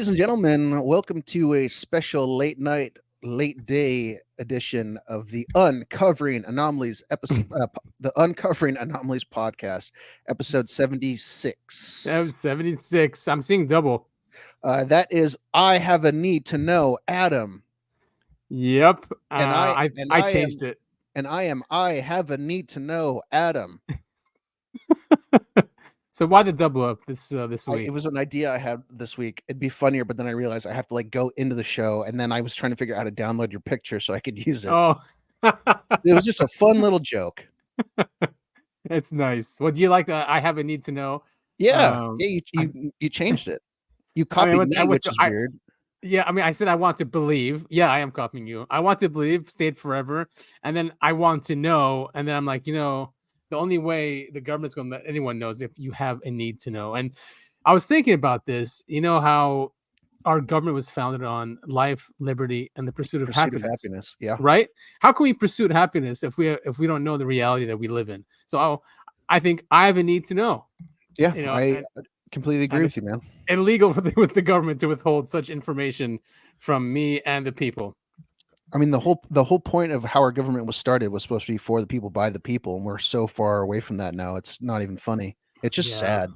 Ladies and gentlemen, welcome to a special late night, late day edition of the Uncovering Anomalies episode, the Uncovering Anomalies podcast, episode 76. 76. I'm seeing double. That is, I have a need to know, Adam. Yep. And I changed it. And I have a need to know, Adam. So why the double up this week? It was an idea I had this week. It'd be funnier, but then I realized I have to go into the show, and then I was trying to figure out how to download your picture so I could use it. Oh, it was just a fun little joke. It's nice. What do you like? I have a need to know. Yeah, you changed it. You copied me, which is weird. Yeah, I mean, I said I want to believe. Yeah, I am copying you. I want to believe, stayed forever, and then I want to know, and then I'm like, the only way the government's going to let anyone know is if you have a need to know. And I was thinking about this. You know how our government was founded on life, liberty, and the pursuit of happiness. Yeah. Right? How can we pursue happiness if we don't know the reality that we live in? So I think I have a need to know. Yeah, I completely agree with you, man. Illegal with the government to withhold such information from me and the people. I mean, the whole point of how our government was started was supposed to be for the people, by the people, and we're so far away from that now. It's not even funny. It's just sad,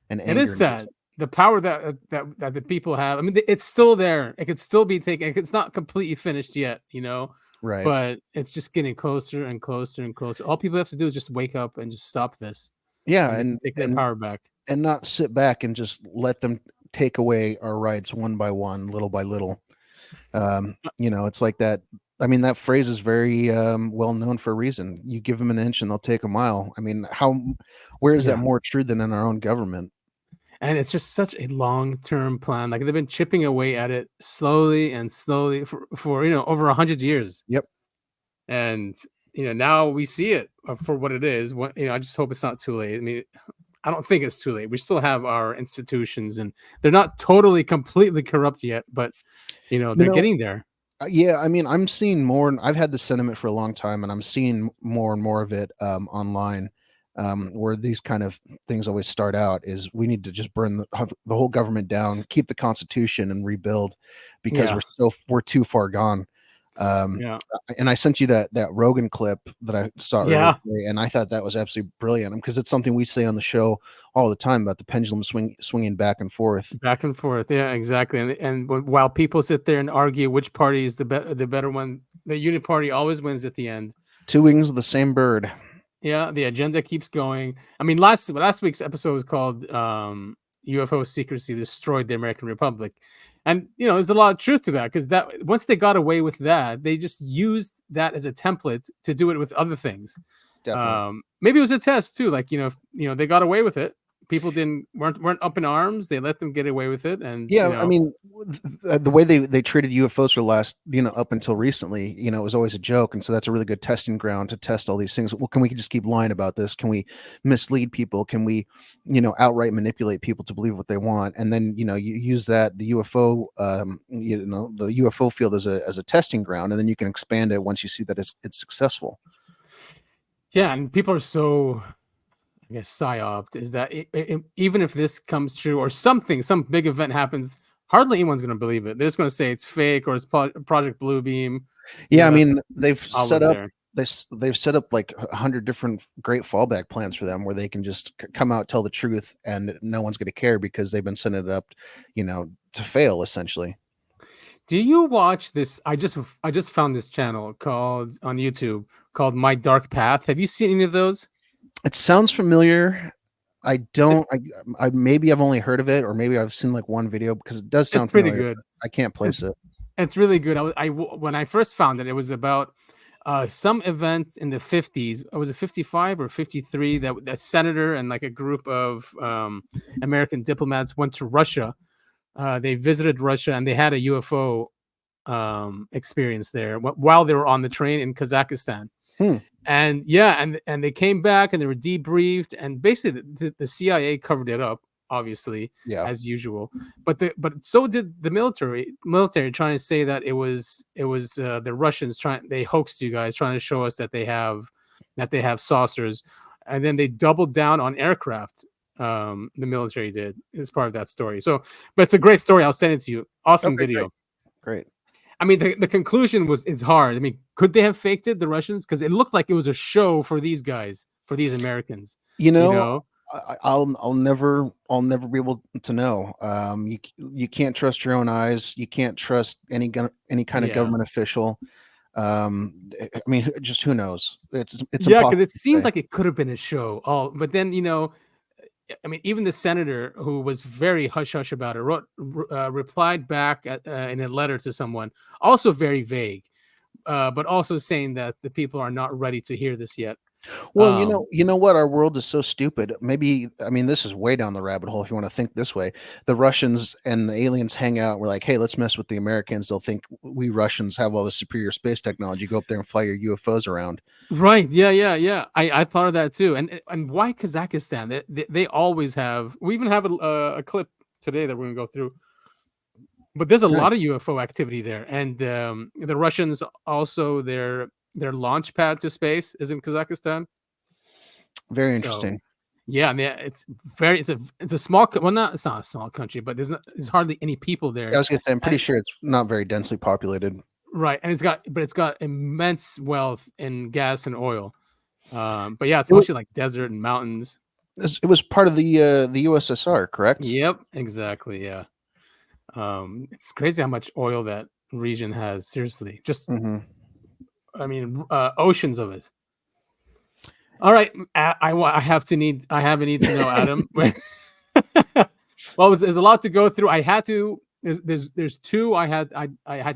and it is sad. The power that the people have. I mean, it's still there. It could still be taken. It's not completely finished yet, Right. But it's just getting closer and closer and closer. All people have to do is just wake up and just stop this. Yeah, and take their power back, and not sit back and just let them take away our rights one by one, little by little. It's like that. I mean, that phrase is very well known for a reason. You give them an inch and they'll take a mile. I mean, where is that more true than in our own government? And it's just such a long-term plan. Like, they've been chipping away at it slowly and slowly for over 100 years. Yep. And now we see it for what it is. I just hope it's not too late. I mean, I don't think it's too late. We still have our institutions, and they're not totally, completely corrupt yet, but they're getting there. Yeah, I mean, I'm seeing more, and I've had this sentiment for a long time, and I'm seeing more and more of it online, where these kind of things always start out is we need to just burn the whole government down, keep the Constitution, and rebuild, because we're too far gone. And I sent you that Rogan clip that I saw earlier today, and I thought that was absolutely brilliant, because it's something we say on the show all the time about the pendulum swinging back and forth. Yeah, exactly. And while people sit there and argue which party is the better one, the unit party always wins at the end. Two wings of the same bird. Yeah, the agenda keeps going. I mean, last week's episode was called UFO Secrecy Destroyed the American Republic. And, there's a lot of truth to that, because that once they got away with that, they just used that as a template to do it with other things. Definitely. Maybe it was a test too. Like, they got away with it. People weren't up in arms. They let them get away with it. And I mean, the way they treated UFOs for the last, up until recently, it was always a joke. And so that's a really good testing ground to test all these things. Well, can we just keep lying about this? Can we mislead people? Can we, outright manipulate people to believe what they want? And then, you use the UFO, the UFO field as a testing ground, and then you can expand it once you see that it's successful. Yeah. And people are so, I guess, psyoped is that even if this comes true or some big event happens, hardly anyone's going to believe it. They're just going to say it's fake or it's Project Bluebeam. Yeah, I mean, they've set up like 100 different great fallback plans for them, where they can just come out, tell the truth, and no one's going to care, because they've been setting it up, to fail essentially. Do you watch this? I just found this channel on YouTube called My Dark Path. Have you seen any of those? It sounds familiar. I don't. I maybe I've only heard of it, or maybe I've seen like one video, because it does sound pretty familiar. Good. I can't place it. It's really good. When I first found it, it was about some event in the 50s. Was it 55 or 53 that a senator and like a group of American diplomats went to Russia. They visited Russia, and they had a UFO experience there while they were on the train in Kazakhstan. And and they came back and they were debriefed, and basically the CIA covered it up, obviously, as usual. But so did the military trying to say that it was the Russians they hoaxed you guys, trying to show us that they have saucers. And then they doubled down on aircraft. the military did as part of that story. So, but it's a great story. I'll send it to you. Awesome Okay, video. great. I mean, the conclusion it's hard. I mean, could they have faked it, the Russians? Because it looked like it was a show for these guys, for these Americans. You You know, know? I'll never be able to know. You can't trust your own eyes. You can't trust any kind of Yeah. government official. I mean, just who knows? It's Yeah, because impossible it to seemed say. like it could have been a show. Oh, but then I mean, even the senator who was very hush hush about it replied back in a letter to someone, also very vague, but also saying that the people are not ready to hear this yet. Well, you know what? Our world is so stupid. Maybe, I mean, this is way down the rabbit hole if you want to think this way. The Russians and the aliens hang out. We're like, hey, let's mess with the Americans. They'll think we Russians have all this superior space technology. Go up there and fly your UFOs around. Right. Yeah. I thought of that too. And why Kazakhstan? They always have. We even have a clip today that we're gonna go through. But there's a lot of Nice. UFO activity there, and the Russians also their launch pad to space is in Kazakhstan. Very So interesting. yeah, I mean it's a small it's not a small country, but there's hardly any people there. I was gonna say, I'm pretty And- sure it's not very densely populated. right, and it's got immense wealth in gas and oil. But yeah, it's It was, mostly like desert and mountains. it was part of the USSR, correct? Yep, exactly. Yeah. It's crazy how much oil that region has. Seriously, just Hmm. I mean, oceans of it. All right, I have a need to know, Adam. Well, there's a lot to go through. I had to. There's two I had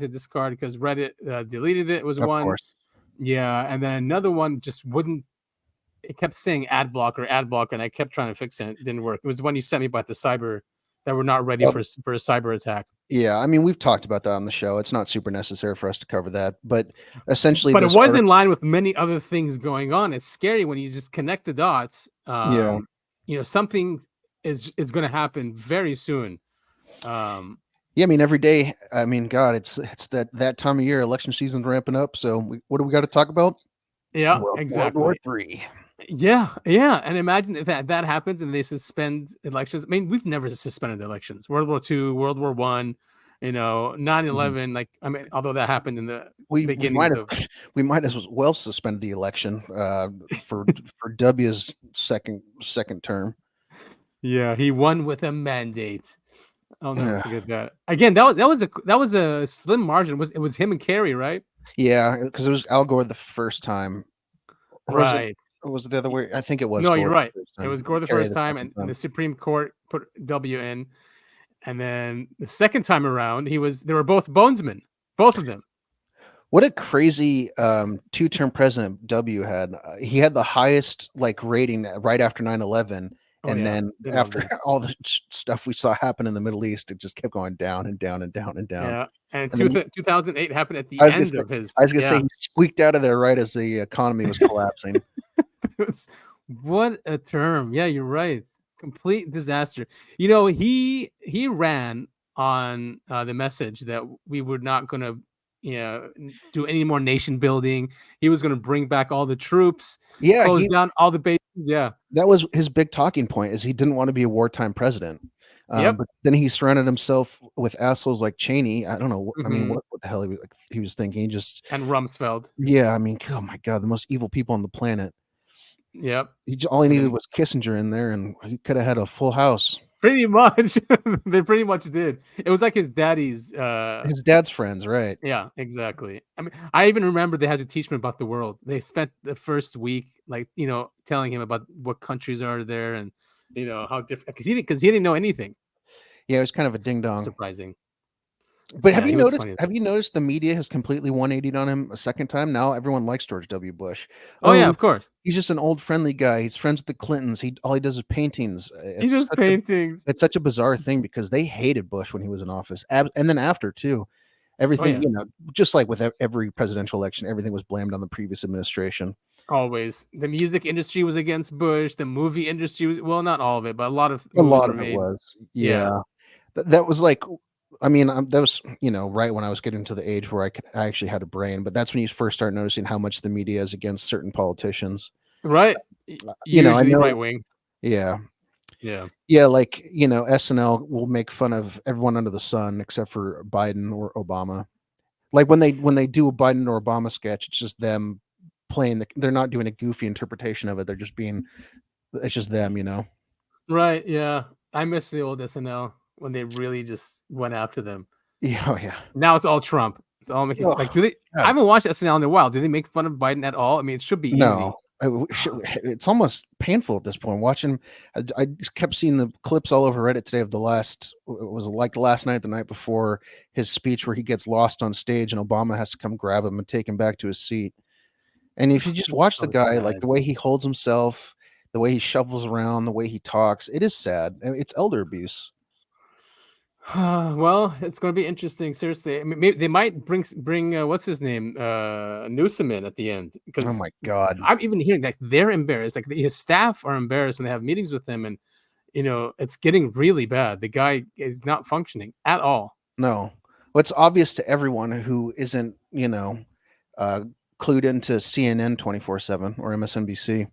to discard because Reddit deleted it. It was Of one, course. yeah, and then another one just wouldn't. It kept saying ad blocker, and I kept trying to fix it. It didn't work. It was the one you sent me about the cyber that we're not ready Well, for a cyber attack. yeah, I mean, we've talked about that on the show. It's not super necessary for us to cover that, but essentially, But it this was in article, line with many other things going on. It's scary when you just connect the dots. yeah, Something is going to happen very soon. Um, yeah. I mean, every day. I mean, God, it's that time of year. Election season's ramping up. So, what do we got to talk about? yeah, World War exactly. III. Yeah, and imagine if that happens and they suspend elections. I mean, we've never suspended elections. World War II, World War One, 9/11. Like, I mean, although that happened in the We might beginnings have of. we might as well suspend the election for W's second term. Yeah, he won with a mandate. I'll never Yeah, forget that. Again, that was a slim margin. It was him and Kerry, right? yeah, because it was Al Gore the first time, or Right. was it the other way? I think it was No, Gore you're the right. first It was time, Gore the Kerry first the time, second and time. the Supreme Court put W in, and then the second time around, they were both bonesmen, both of them. What a crazy two-term president W had. He had the highest rating right after 9/11, Oh and yeah, then they loved after him. all the stuff we saw happen in the Middle East, it just kept going down and down and down and down. Yeah, and And then 2008 happened at I the was gonna end say, of his. I was gonna say Yeah, he squeaked out of there right as the economy was collapsing. it was what a term. Yeah, you're right. Complete disaster. He ran on the message that we were not going to do any more nation building. He was going to bring back all the troops, Yeah, close down all the bases. Yeah. that was his big talking point is he didn't want to be a wartime president. Yep. But then he surrounded himself with assholes like Cheney. I don't know. I mean, Mhm. what the hell he was thinking? He just, And Rumsfeld. yeah. I mean, oh my God, the most evil people on the planet. Yep. All he And needed then was Kissinger in there, and he could have had a full house. pretty much, they pretty much did. It was like his daddy's. His dad's friends, right? Yeah, exactly. I mean, I even remember they had to teach him about the world. They spent the first week, telling him about what countries are there and how different. Because he didn't know anything. Yeah, it was kind of a ding dong. Surprising. But Yeah, he was funny. Have you noticed the media has completely 180'd on him a second time? Now everyone likes George W. Bush. Oh yeah, of course. He's just an old friendly guy. He's friends with the Clintons. All he does is paintings. He does paintings. It's such a bizarre thing because they hated Bush when he was in office, and then after too. Everything, yeah. just like with every presidential election, everything was blamed on the previous administration. Always. The music industry was against Bush. The movie industry was, well, not all of it, but a lot of A movies lot were of it made. was, Yeah. yeah. That was like, I mean, that was right when I was getting to the age where I actually had a brain. But that's when you first start noticing how much the media is against certain politicians. Right. I Usually know, right wing. yeah. Yeah. Yeah, like, SNL will make fun of everyone under the sun except for Biden or Obama. Like when they do a Biden or Obama sketch, it's just them they're not doing a goofy interpretation of it. It's just them. Right. Yeah. I miss the old SNL when they really just went after them. Yeah, oh yeah. Now it's all Trump. It's all making like, Oh, do they? I God, haven't watched SNL in a while. Do they make fun of Biden at all? I mean, it should be no. easy. It's almost painful at this point watching. I just kept seeing the clips all over Reddit today of it was like last night, the night before his speech where he gets lost on stage and Obama has to come grab him and take him back to his seat. And if you just It's watch the so guy, like sad. the way he holds himself, the way he shuffles around, the way he talks, it is sad. It's elder abuse. Well, it's going to be interesting. Seriously, I mean, maybe they might bring what's his name, Newsom in at the end Oh because my God. I'm even hearing like they're embarrassed. Like his staff are embarrassed when they have meetings with him, and it's getting really bad. The guy is not functioning at all. No. What's obvious to everyone who isn't, uh, clued into CNN 24/7 or MSNBC.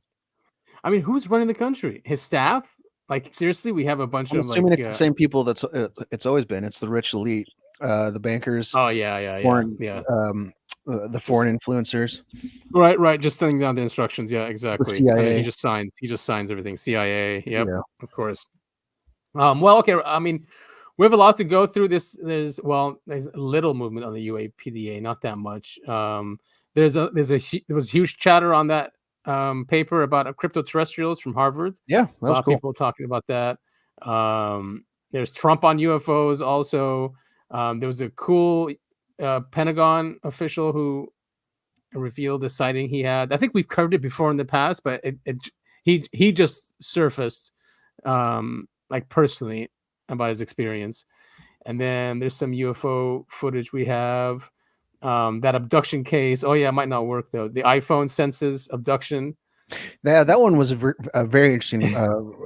I mean, who's running the country? His staff? Like seriously, we have a bunch I'm of assuming like. it's the same people it's always been. It's the rich elite, the bankers, Oh yeah, yeah, yeah, foreign, yeah. the Just foreign influencers, right, right. Just sending down the instructions. Yeah, the exactly. And then he CIA. just signs. He just signs everything. CIA. Yep, Yeah. of course. Well, okay. I mean, we have a lot to go through. There's a little movement on the UAPDA, not that much. There was huge chatter on that paper about cryptoterrestrials from Harvard. Yeah, that A lot was of cool. people talking about that. There's Trump on UFOs also. There was a cool Pentagon official who revealed the sighting he had. I think we've covered it before in the past, but he just surfaced like personally about his experience. And then there's some UFO footage we have. That abduction case. Oh yeah, it might not work though. The iPhone senses abduction. Yeah, that one was a very interesting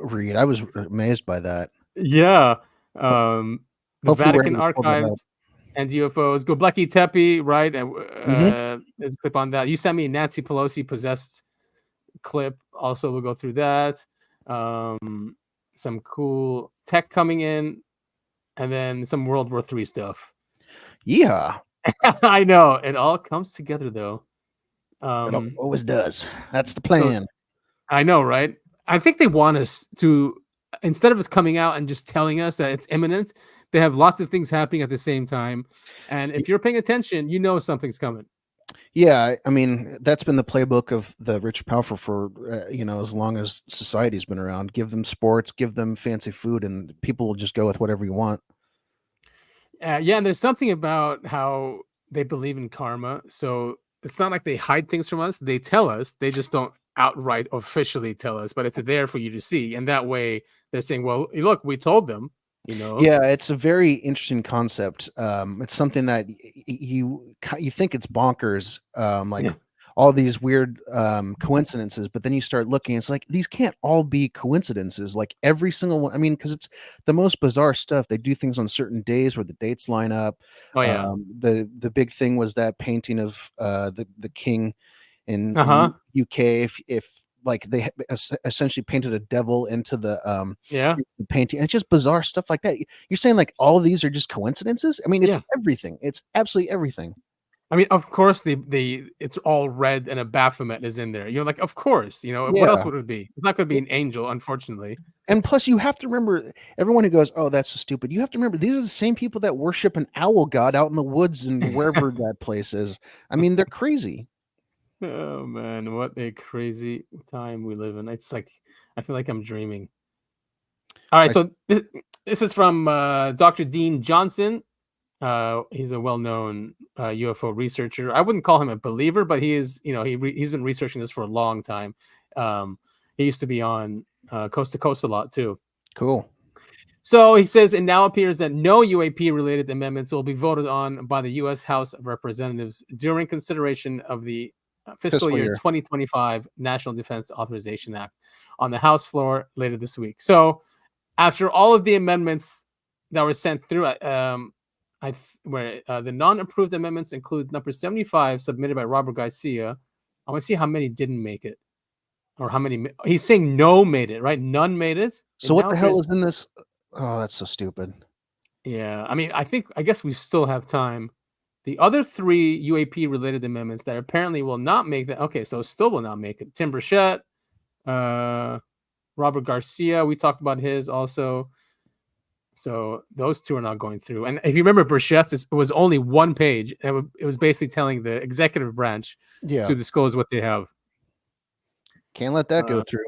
read. I was amazed by that. Yeah. Ho- The Hopefully, we're Vatican able to pull that up. archives and UFOs. Göbekli Tepe, right? And Hmm. there's a clip on that. You sent me a Nancy Pelosi possessed clip. Also, we'll go through that. Some cool tech coming in, and then some World War III stuff. Yeah, I know it all comes together though. it Um, always does. That's the so plan. I know, right? I think they want us to, instead of us coming out and just telling us that it's imminent, they have lots of things happening at the same time. And if you're paying attention, you know something's coming. Yeah, I mean that's been the playbook of the rich and powerful for as long as society's been around. Give them sports, give them fancy food, and people will just go with whatever you want. Yeah, and there's something about how they believe in karma. So it's not like they hide things from us. They tell us. They just don't outright officially tell us, but it's there for you to see. And that way they're saying, well, look, we told them, you know. Yeah, it's a very interesting concept. It's something that you think it's bonkers, like Yeah. all these weird coincidences, but then you start looking, it's like these can't all be coincidences. Like every single one. I mean, because it's the most bizarre stuff. They do things on certain days where the dates line up. Oh yeah. The big thing was that painting of the king in Uh-huh. UK. If like they essentially painted a devil into Yeah. the painting, and it's just bizarre stuff like that. You're saying like all of these are just coincidences? I mean, it's Yeah. everything. It's absolutely everything. I mean, of course, the it's all red and a Baphomet is in there. You're like, of course, what else Yeah. would it be? It's not going to be an angel, unfortunately. And plus, you have to remember everyone who goes, "Oh, that's so stupid." You have to remember these are the same people that worship an owl god out in the woods and wherever that place is. I mean, they're crazy. Oh man, what a crazy time we live in. It's like I feel like I'm dreaming. All right, Like, so this is from Dr. Dean Johnson. He's a well-known UFO researcher. I wouldn't call him a believer, but he is. He's been researching this for a long time. He used to be on Coast to Coast a lot too. cool. So he says it now appears that no UAP-related amendments will be voted on by the U.S. House of Representatives during consideration of the fiscal Fiscal year year. 2025 National Defense Authorization Act on the House floor later this week. So after all of the amendments that were sent through, where the non-approved amendments include number 75 submitted by Robert Garcia. I want to see how many didn't make it, or how many. He's saying no made it, right? None made it. So what the hell is in this? Oh, that's so stupid. Yeah, I mean, I guess we still have time. The other 3 UAP related amendments that apparently will not make that. Okay, so still will not make it. Tim Burchett, Robert Garcia, we talked about his also. So those 2 are not going through. And if you remember, Burchett's was only 1 page. And it was basically telling the executive branch to disclose what they have. Can't let that go through.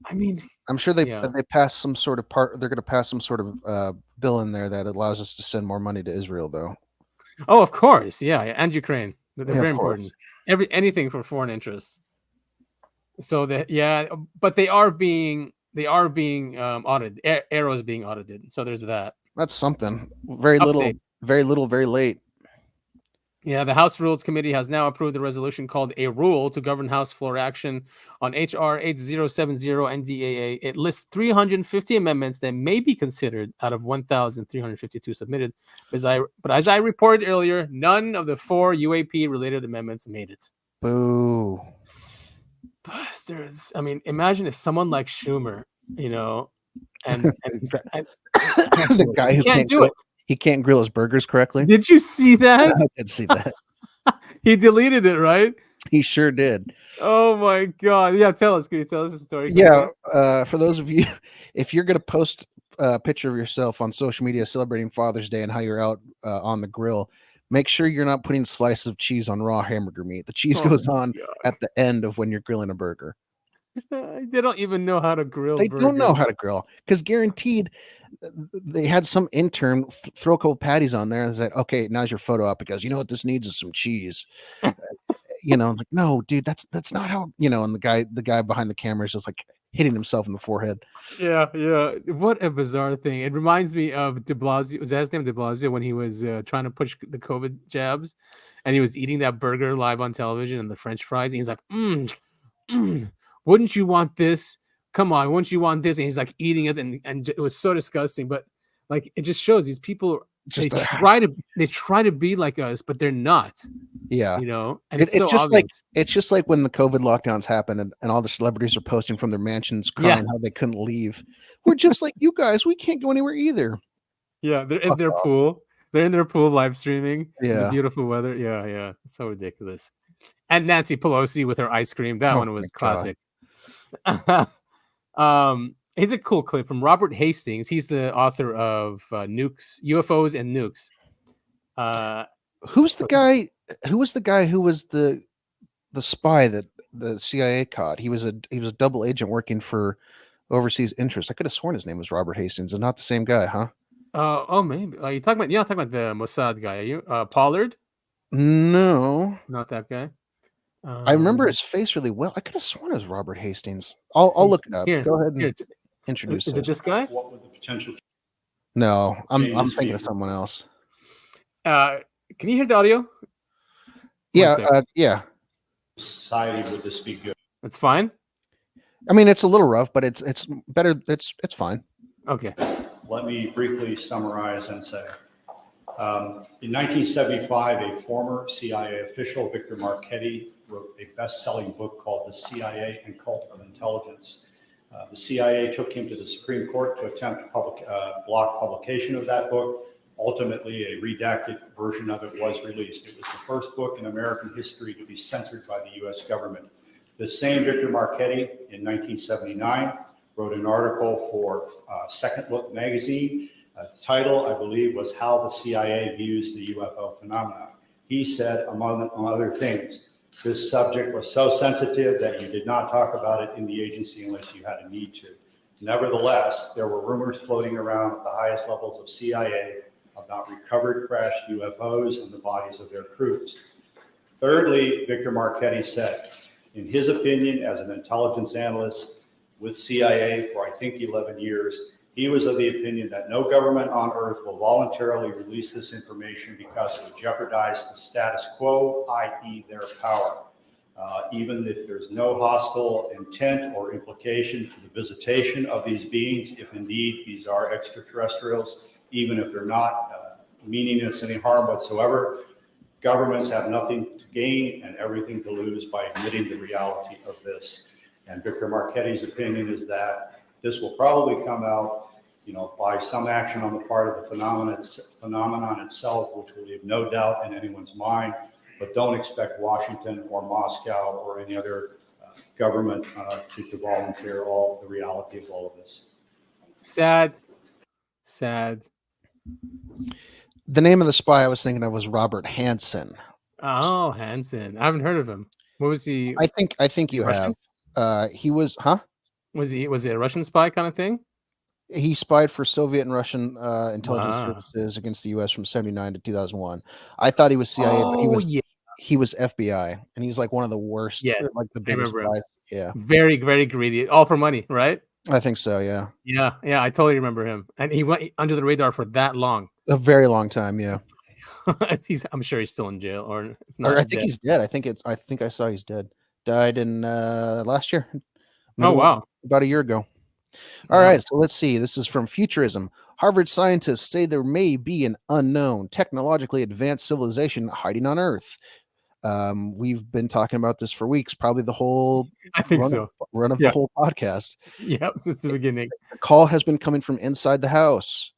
I mean, I'm sure they pass some sort of part. They're going to pass some sort of bill in there that allows us to send more money to Israel, though. Oh, of course, yeah, and Ukraine. They're very important. Anything for foreign interests. So but they are being audited. Arrow is being audited. So there's that. That's something. Very little, very late. Yeah, the House Rules Committee has now approved a resolution called a rule to govern House floor action on HR 8070 NDAA. It lists 350 amendments that may be considered out of 1,352 submitted. But as I reported earlier, none of the 4 UAP related amendments made it. Boo. Bastards. I mean, imagine if someone like Schumer, and the guy who can't do it. He can't grill his burgers correctly. Did you see that? I did see that. He deleted it, right? He sure did. Oh my God. Yeah, tell us. Can you tell us a story? Yeah. For those of you, if you're going to post a picture of yourself on social media celebrating Father's Day and how you're out on the grill, make sure you're not putting slices of cheese on raw hamburger meat. The cheese goes on at the end of when you're grilling a burger. They don't even know how to grill. They don't know how to grill, because guaranteed they had some intern throw a couple patties on there and said, "Okay, now's your photo op," because you know what this needs is some cheese. Like, no, dude, that's not how. And the guy behind the camera is just like hitting himself in the forehead. Yeah. What a bizarre thing. It reminds me of De Blasio. Was that his name, De Blasio, when he was trying to push the COVID jabs, and he was eating that burger live on television and the French fries, and he's like, wouldn't you want this? Come on, wouldn't you want this? And he's like eating it, and it was so disgusting. But like, it just shows these people they try to be like us, but they're not. Yeah, and it's so obvious. It's just like when the COVID lockdowns happened, and all the celebrities are posting from their mansions crying how they couldn't leave. We're just like you guys. We can't go anywhere either. Yeah, they're in their pool. They're in their pool live streaming. Yeah, the beautiful weather. Yeah, it's so ridiculous. And Nancy Pelosi with her ice cream. That one was classic. Here's a cool clip from Robert Hastings. He's the author of Nukes, UFOs and Nukes. Who's the guy? Who was the guy who was the spy that the CIA caught? He was a double agent working for overseas interests. I could have sworn his name was Robert Hastings, and not the same guy, huh? Maybe. You're not talking about the Mossad guy, are you? Pollard? No, not that guy. I remember his face really well. I could have sworn it was Robert Hastings. I'll look it up. Go ahead and introduce. Is it this guy? What would the potential? No, I'm thinking of someone else. Can you hear the audio? Yeah, yeah. Society, would this be good? It's fine. I mean, it's a little rough, but it's better. It's fine. Okay. Let me briefly summarize and say, in 1975, a former CIA official, Victor Marchetti, wrote a best-selling book called The CIA and Cult of Intelligence. The CIA took him to the Supreme Court to attempt to block publication of that book. Ultimately, a redacted version of it was released. It was the first book in American history to be censored by the U.S. government. The same Victor Marchetti, in 1979, wrote an article for Second Look magazine. The title, I believe, was How the CIA Views the UFO Phenomenon. He said, among other things, this subject was so sensitive that you did not talk about it in the agency unless you had a need to. Nevertheless, there were rumors floating around at the highest levels of CIA about recovered crashed UFOs and the bodies of their crews. Thirdly, Victor Marchetti said, in his opinion, as an intelligence analyst with CIA for, I think, 11 years, he was of the opinion that no government on earth will voluntarily release this information because it would jeopardize the status quo, i.e. their power. Even if there's no hostile intent or implication to the visitation of these beings, if indeed these are extraterrestrials, even if they're not meaning us any harm whatsoever, governments have nothing to gain and everything to lose by admitting the reality of this. And Victor Marchetti's opinion is that This will probably come out, by some action on the part of the phenomenon itself, which will leave no doubt in anyone's mind. But don't expect Washington or Moscow or any other government to volunteer all the reality of all of this. Sad. The name of the spy I was thinking of was Robert Hansen. Oh, Hansen. I haven't heard of him. What was he? I think you Russian? have. He was, huh? Was it a Russian spy kind of thing? He spied for Soviet and Russian intelligence Wow. services against the U.S. from 1979 to 2001. I thought he was CIA, but he was FBI, and he was like one of the worst, Yes, like the biggest spies. Yeah, very, very greedy, all for money, right? I think so. Yeah. Yeah, I totally remember him, and he went under the radar for that long. A very long time. Yeah. I'm sure he's still in jail, or if not, Or I think he's dead. I think I saw he's dead. Died in last year. Wow, about a year ago. All right, so let's see. This is from Futurism. Harvard scientists say there may be an unknown, technologically advanced civilization hiding on Earth. We've been talking about this for weeks, probably the whole run of the whole podcast. Yeah, since the beginning. The call has been coming from inside the house.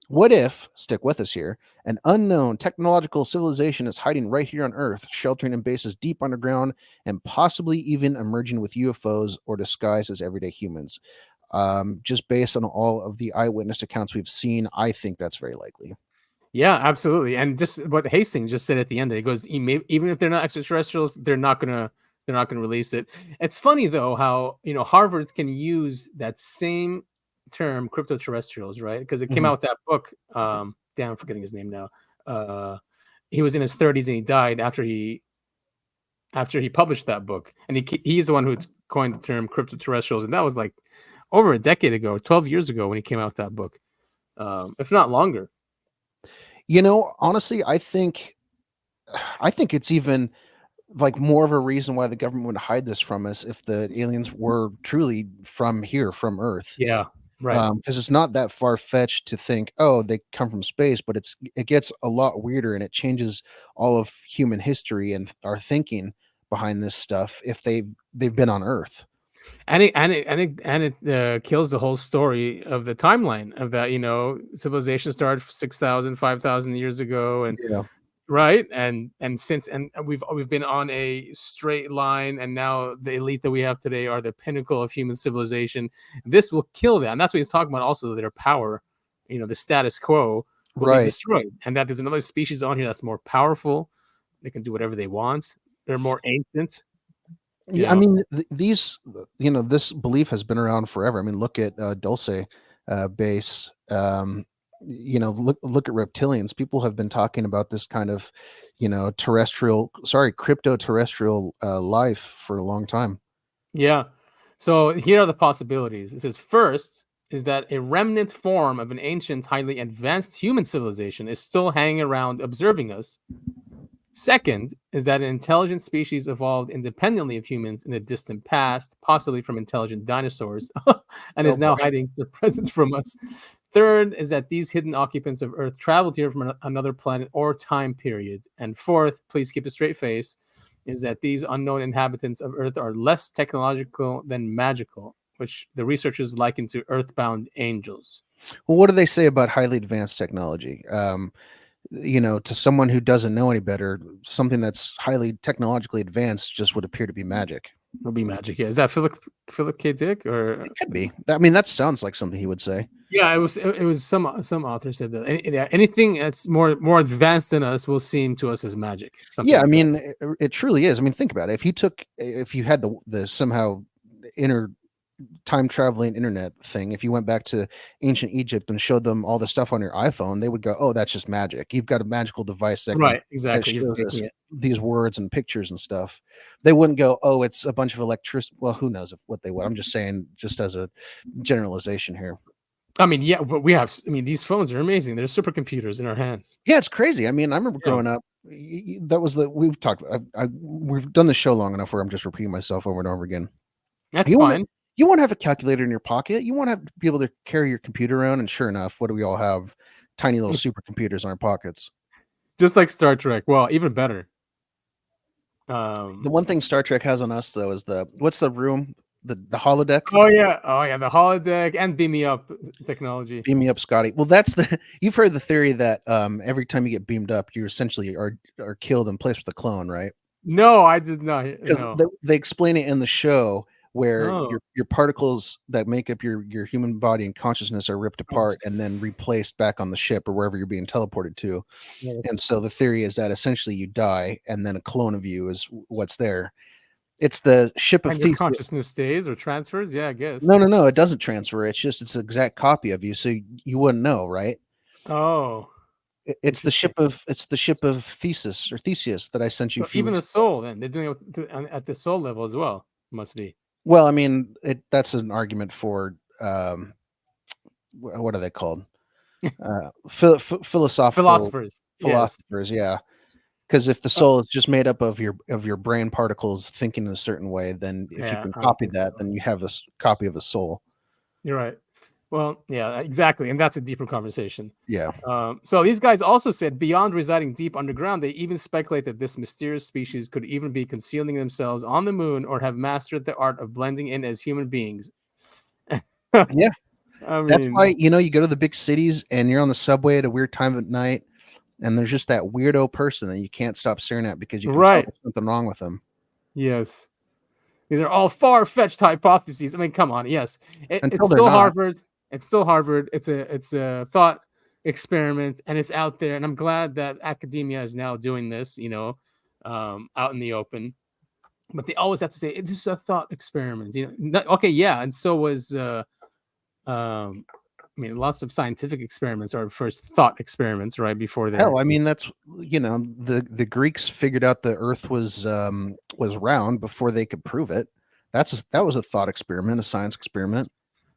What if, stick with us here, an unknown technological civilization is hiding right here on Earth, sheltering in bases deep underground, and possibly even emerging with UFOs or disguised as everyday humans? Just based on all of the eyewitness accounts we've seen, I think that's very likely. Yeah, absolutely. And just what Hastings just said at the end, he goes, even if they're not extraterrestrials, they're not gonna release it. It's funny though how Harvard can use that same term, cryptoterrestrials, right? Because it came out with that book. I'm forgetting his name now. He was in his 30s and he died after he published that book, and he's the one who coined the term cryptoterrestrials, and that was like over a decade ago, 12 years ago when he came out with that book, if not longer. Honestly, I think it's even like more of a reason why the government would hide this from us if the aliens were truly from here, from Earth. Yeah, right. Because it's not that far-fetched to think, oh, they come from space, but it gets a lot weirder, and it changes all of human history and our thinking behind this stuff if they've been on Earth. And it kills the whole story of the timeline of that. Civilization started 6,000, 5,000 years ago, and right, and since we've been on a straight line, and now the elite that we have today are the pinnacle of human civilization. This will kill that, and that's what he's talking about. Also, their power, the status quo will be destroyed, and that there's another species on here that's more powerful. They can do whatever they want. They're more ancient. Yeah, I mean, these, this belief has been around forever. I mean, look at Dulce base. Look at reptilians. People have been talking about this kind of, crypto-terrestrial life for a long time. Yeah. So here are the possibilities. It says, first is that a remnant form of an ancient, highly advanced human civilization is still hanging around observing us. Second is that an intelligent species evolved independently of humans in the distant past, possibly from intelligent dinosaurs, and is now hiding their presence from us. Third is that these hidden occupants of Earth traveled here from another planet or time period. And fourth, please keep a straight face, is that these unknown inhabitants of Earth are less technological than magical, which the researchers liken to earthbound angels. Well, what do they say about highly advanced technology? To someone who doesn't know any better, something that's highly technologically advanced just would appear to be magic. It'll be magic. Yeah. Is that Philip K. Dick, or it could be? I mean, that sounds like something he would say. Yeah, it was some author said that anything that's more advanced than us will seem to us as magic. Yeah, I mean, it truly is. I mean, think about it. If you had the somehow inner time traveling internet thing, if you went back to ancient Egypt and showed them all the stuff on your iPhone, they would go, "Oh, that's just magic. You've got a magical device that that shows us these words and pictures and stuff." They wouldn't go, "Oh, it's a bunch of electricity." Well, who knows what they would. I'm just saying, just as a generalization here. I mean, yeah, but these phones are amazing. They're supercomputers in our hands. Yeah, it's crazy. I mean, I remember growing up. That was we've talked. We've done the show long enough where I'm just repeating myself over and over again. That's fine. You want to have a calculator in your pocket. You want to be able to carry your computer around. And sure enough, what do we all have? Tiny little supercomputers in our pockets. Just like Star Trek. Well, even better. The one thing Star Trek has on us, though, is what's the room? the holodeck. Oh yeah, the holodeck and beam me up technology. Beam me up, Scotty. Well, you've heard the theory that every time you get beamed up, you essentially are killed and placed with a clone, right? No, I did not. No. They explain it in the show where Oh. your particles that make up your human body and consciousness are ripped apart and then replaced back on the ship or wherever you're being teleported to. Yeah. And so the theory is that essentially you die and then a clone of you is what's there. It's the ship of And your Theseus. consciousness stays or transfers? Yeah, I guess. No, it doesn't transfer. It's an exact copy of you, so you wouldn't know, right? Oh. It's the ship of Theseus that I sent you. So even the soul, then they're doing it at the soul level as well. Must be. Well, I mean, that's an argument for what are they called? Philosophers. Philosophers, yeah. Because if the soul is just made up of your brain particles thinking in a certain way, then if you can copy that, then you have a copy of a soul. You're right. Well, yeah, exactly. And that's a deeper conversation. Yeah. So these guys also said beyond residing deep underground, they even speculate that this mysterious species could even be concealing themselves on the moon or have mastered the art of blending in as human beings. Yeah. That's why, you go to the big cities and you're on the subway at a weird time of night and there's just that weirdo person that you can't stop staring at because you can tell there's something wrong with them. Yes. These are all far-fetched hypotheses. I mean, come on. Yes. It's still Harvard. It's still Harvard. It's a thought experiment and it's out there. And I'm glad that academia is now doing this, out in the open. But they always have to say, this is a thought experiment. Okay, yeah. And so was lots of scientific experiments are first thought experiments, right? Before that. Hell, I mean, that's the Greeks figured out the Earth was round before they could prove it. That was a thought experiment, a science experiment,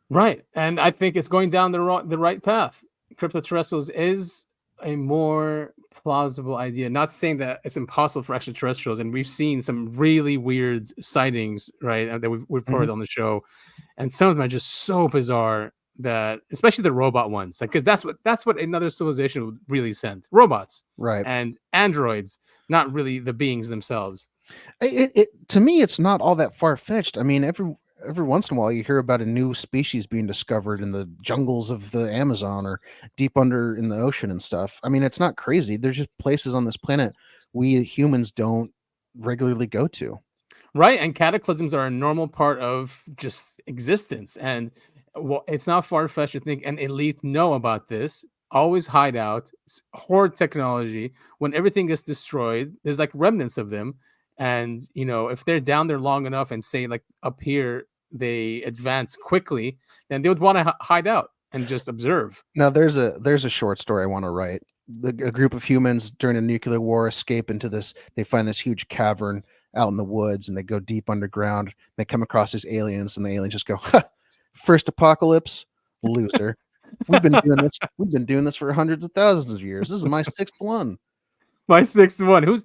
right? And I think it's going down the right path. Cryptoterrestrials is a more plausible idea. Not saying that it's impossible for extraterrestrials, and we've seen some really weird sightings, right? That we've reported on the show, and some of them are just so bizarre. That especially the robot ones, because that's what another civilization would really send, robots, right? And androids, not really the beings themselves. To me, it's not all that far fetched. I mean, every once in a while, you hear about a new species being discovered in the jungles of the Amazon or deep under in the ocean and stuff. I mean, it's not crazy. There's just places on this planet we humans don't regularly go to, right? And cataclysms are a normal part of just existence, and well, it's not far-fetched to think an elite know about this, always hide out, hoard technology. When everything gets destroyed, there's like remnants of them. And, if they're down there long enough and say like up here, they advance quickly, then they would want to hide out and just observe. Now there's a short story I want to write. A group of humans during a nuclear war escape into this. They find this huge cavern out in the woods and they go deep underground. They come across these aliens and the aliens just go, huh, first apocalypse, loser. We've been doing this for hundreds of thousands of years. This is my sixth one. My sixth one. Who's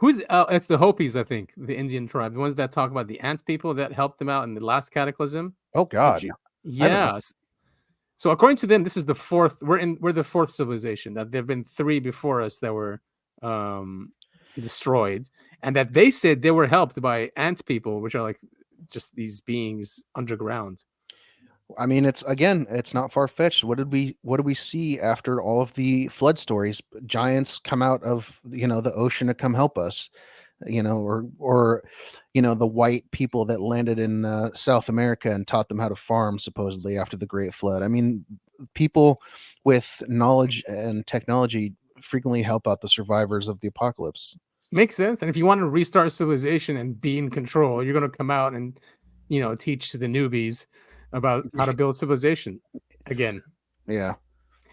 it's the Hopis, I think, the Indian tribe, the ones that talk about the ant people that helped them out in the last cataclysm. Oh God. Yeah. So according to them, this is the fourth. We're the fourth civilization. That there have been three before us that were destroyed, and that they said they were helped by ant people, which are like just these beings underground. I mean, it's not far fetched. What did we see after all of the flood stories? Giants come out of the ocean to come help us, or the white people that landed in South America and taught them how to farm supposedly after the Great Flood. I mean, people with knowledge and technology frequently help out the survivors of the apocalypse. Makes sense. And if you want to restart civilization and be in control, you're going to come out and teach to the newbies about how to build civilization again. Yeah.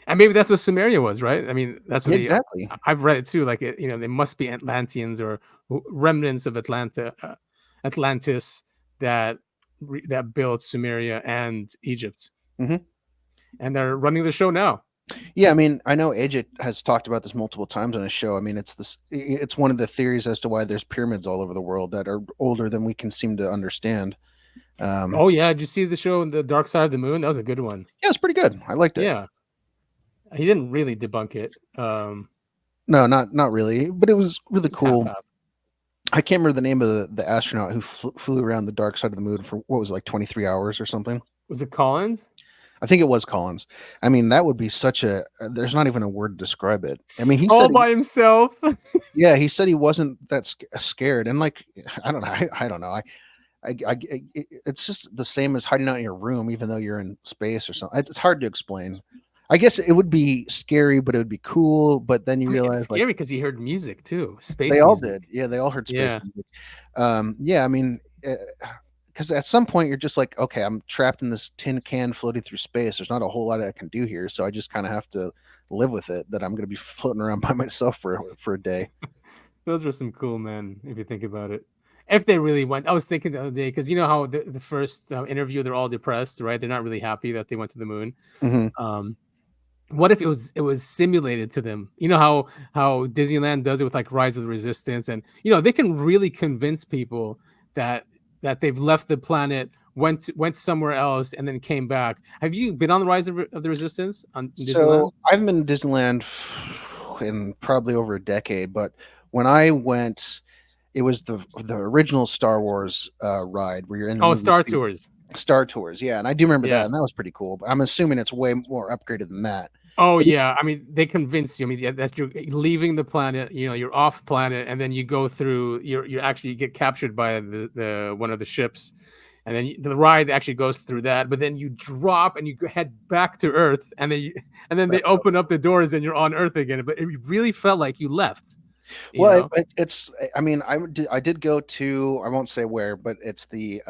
And maybe that's what Sumeria was, right? I mean, that's what exactly. I've read it too. Like, they must be Atlanteans or remnants of Atlantis that built Sumeria and Egypt. Mm-hmm. And they're running the show now. Yeah, I mean, I know Ajit has talked about this multiple times on his show. I mean, it's one of the theories as to why there's pyramids all over the world that are older than we can seem to understand. Oh yeah, did you see the show The Dark Side of the Moon? That was a good one. Yeah, it's pretty good. I liked it. Yeah, he didn't really debunk it. No, not really, but it was really cool. Half-half. I can't remember the name of the astronaut who flew around the dark side of the moon for what was it, like 23 hours or something. Was it Collins? I think it was Collins. I mean, that would be such a. There's not even a word to describe it. I mean, he All said, by himself. yeah, he said he wasn't that scared, and like, I don't know, I don't know, it's just the same as hiding out in your room, even though you're in space or something. It's hard to explain. I guess it would be scary, but it would be cool. But then you I mean, realize, it's like, scary because he heard music too, space they all music. did. Yeah, they all heard space Yeah. music. Yeah, I mean, because at some point you're just like, okay, I'm trapped in this tin can floating through space. There's not a whole lot I can do here, so I just kind of have to live with it that I'm going to be floating around by myself for a day. Those were some cool men, if you think about it. If they really went, I was thinking the other day, because you know how the first interview, they're all depressed, right? They're not really happy that they went to the moon. Mm-hmm. What if it was simulated to them? You know how Disneyland does it with like Rise of the Resistance, and you know they can really convince people that they've left the planet, went somewhere else, and then came back. Have you been on the Rise of the Resistance on Disneyland? So I've been in Disneyland in probably over a decade, but when I went, it was the original Star Wars ride where you're in the movie Star theater. Tours. Star Tours, yeah, and I do remember Yeah. that, and that was pretty cool. But I'm assuming it's way more upgraded than that. Oh yeah, I mean they convince you. I mean that you're leaving the planet. You know, you're off planet, and then you go through. You actually get captured by the one of the ships, and then the ride actually goes through that. But then you drop and you head back to Earth, and then they open up the doors and you're on Earth again. But it really felt like you left. Well, it's. I mean, I did go to. I won't say where, but it's the.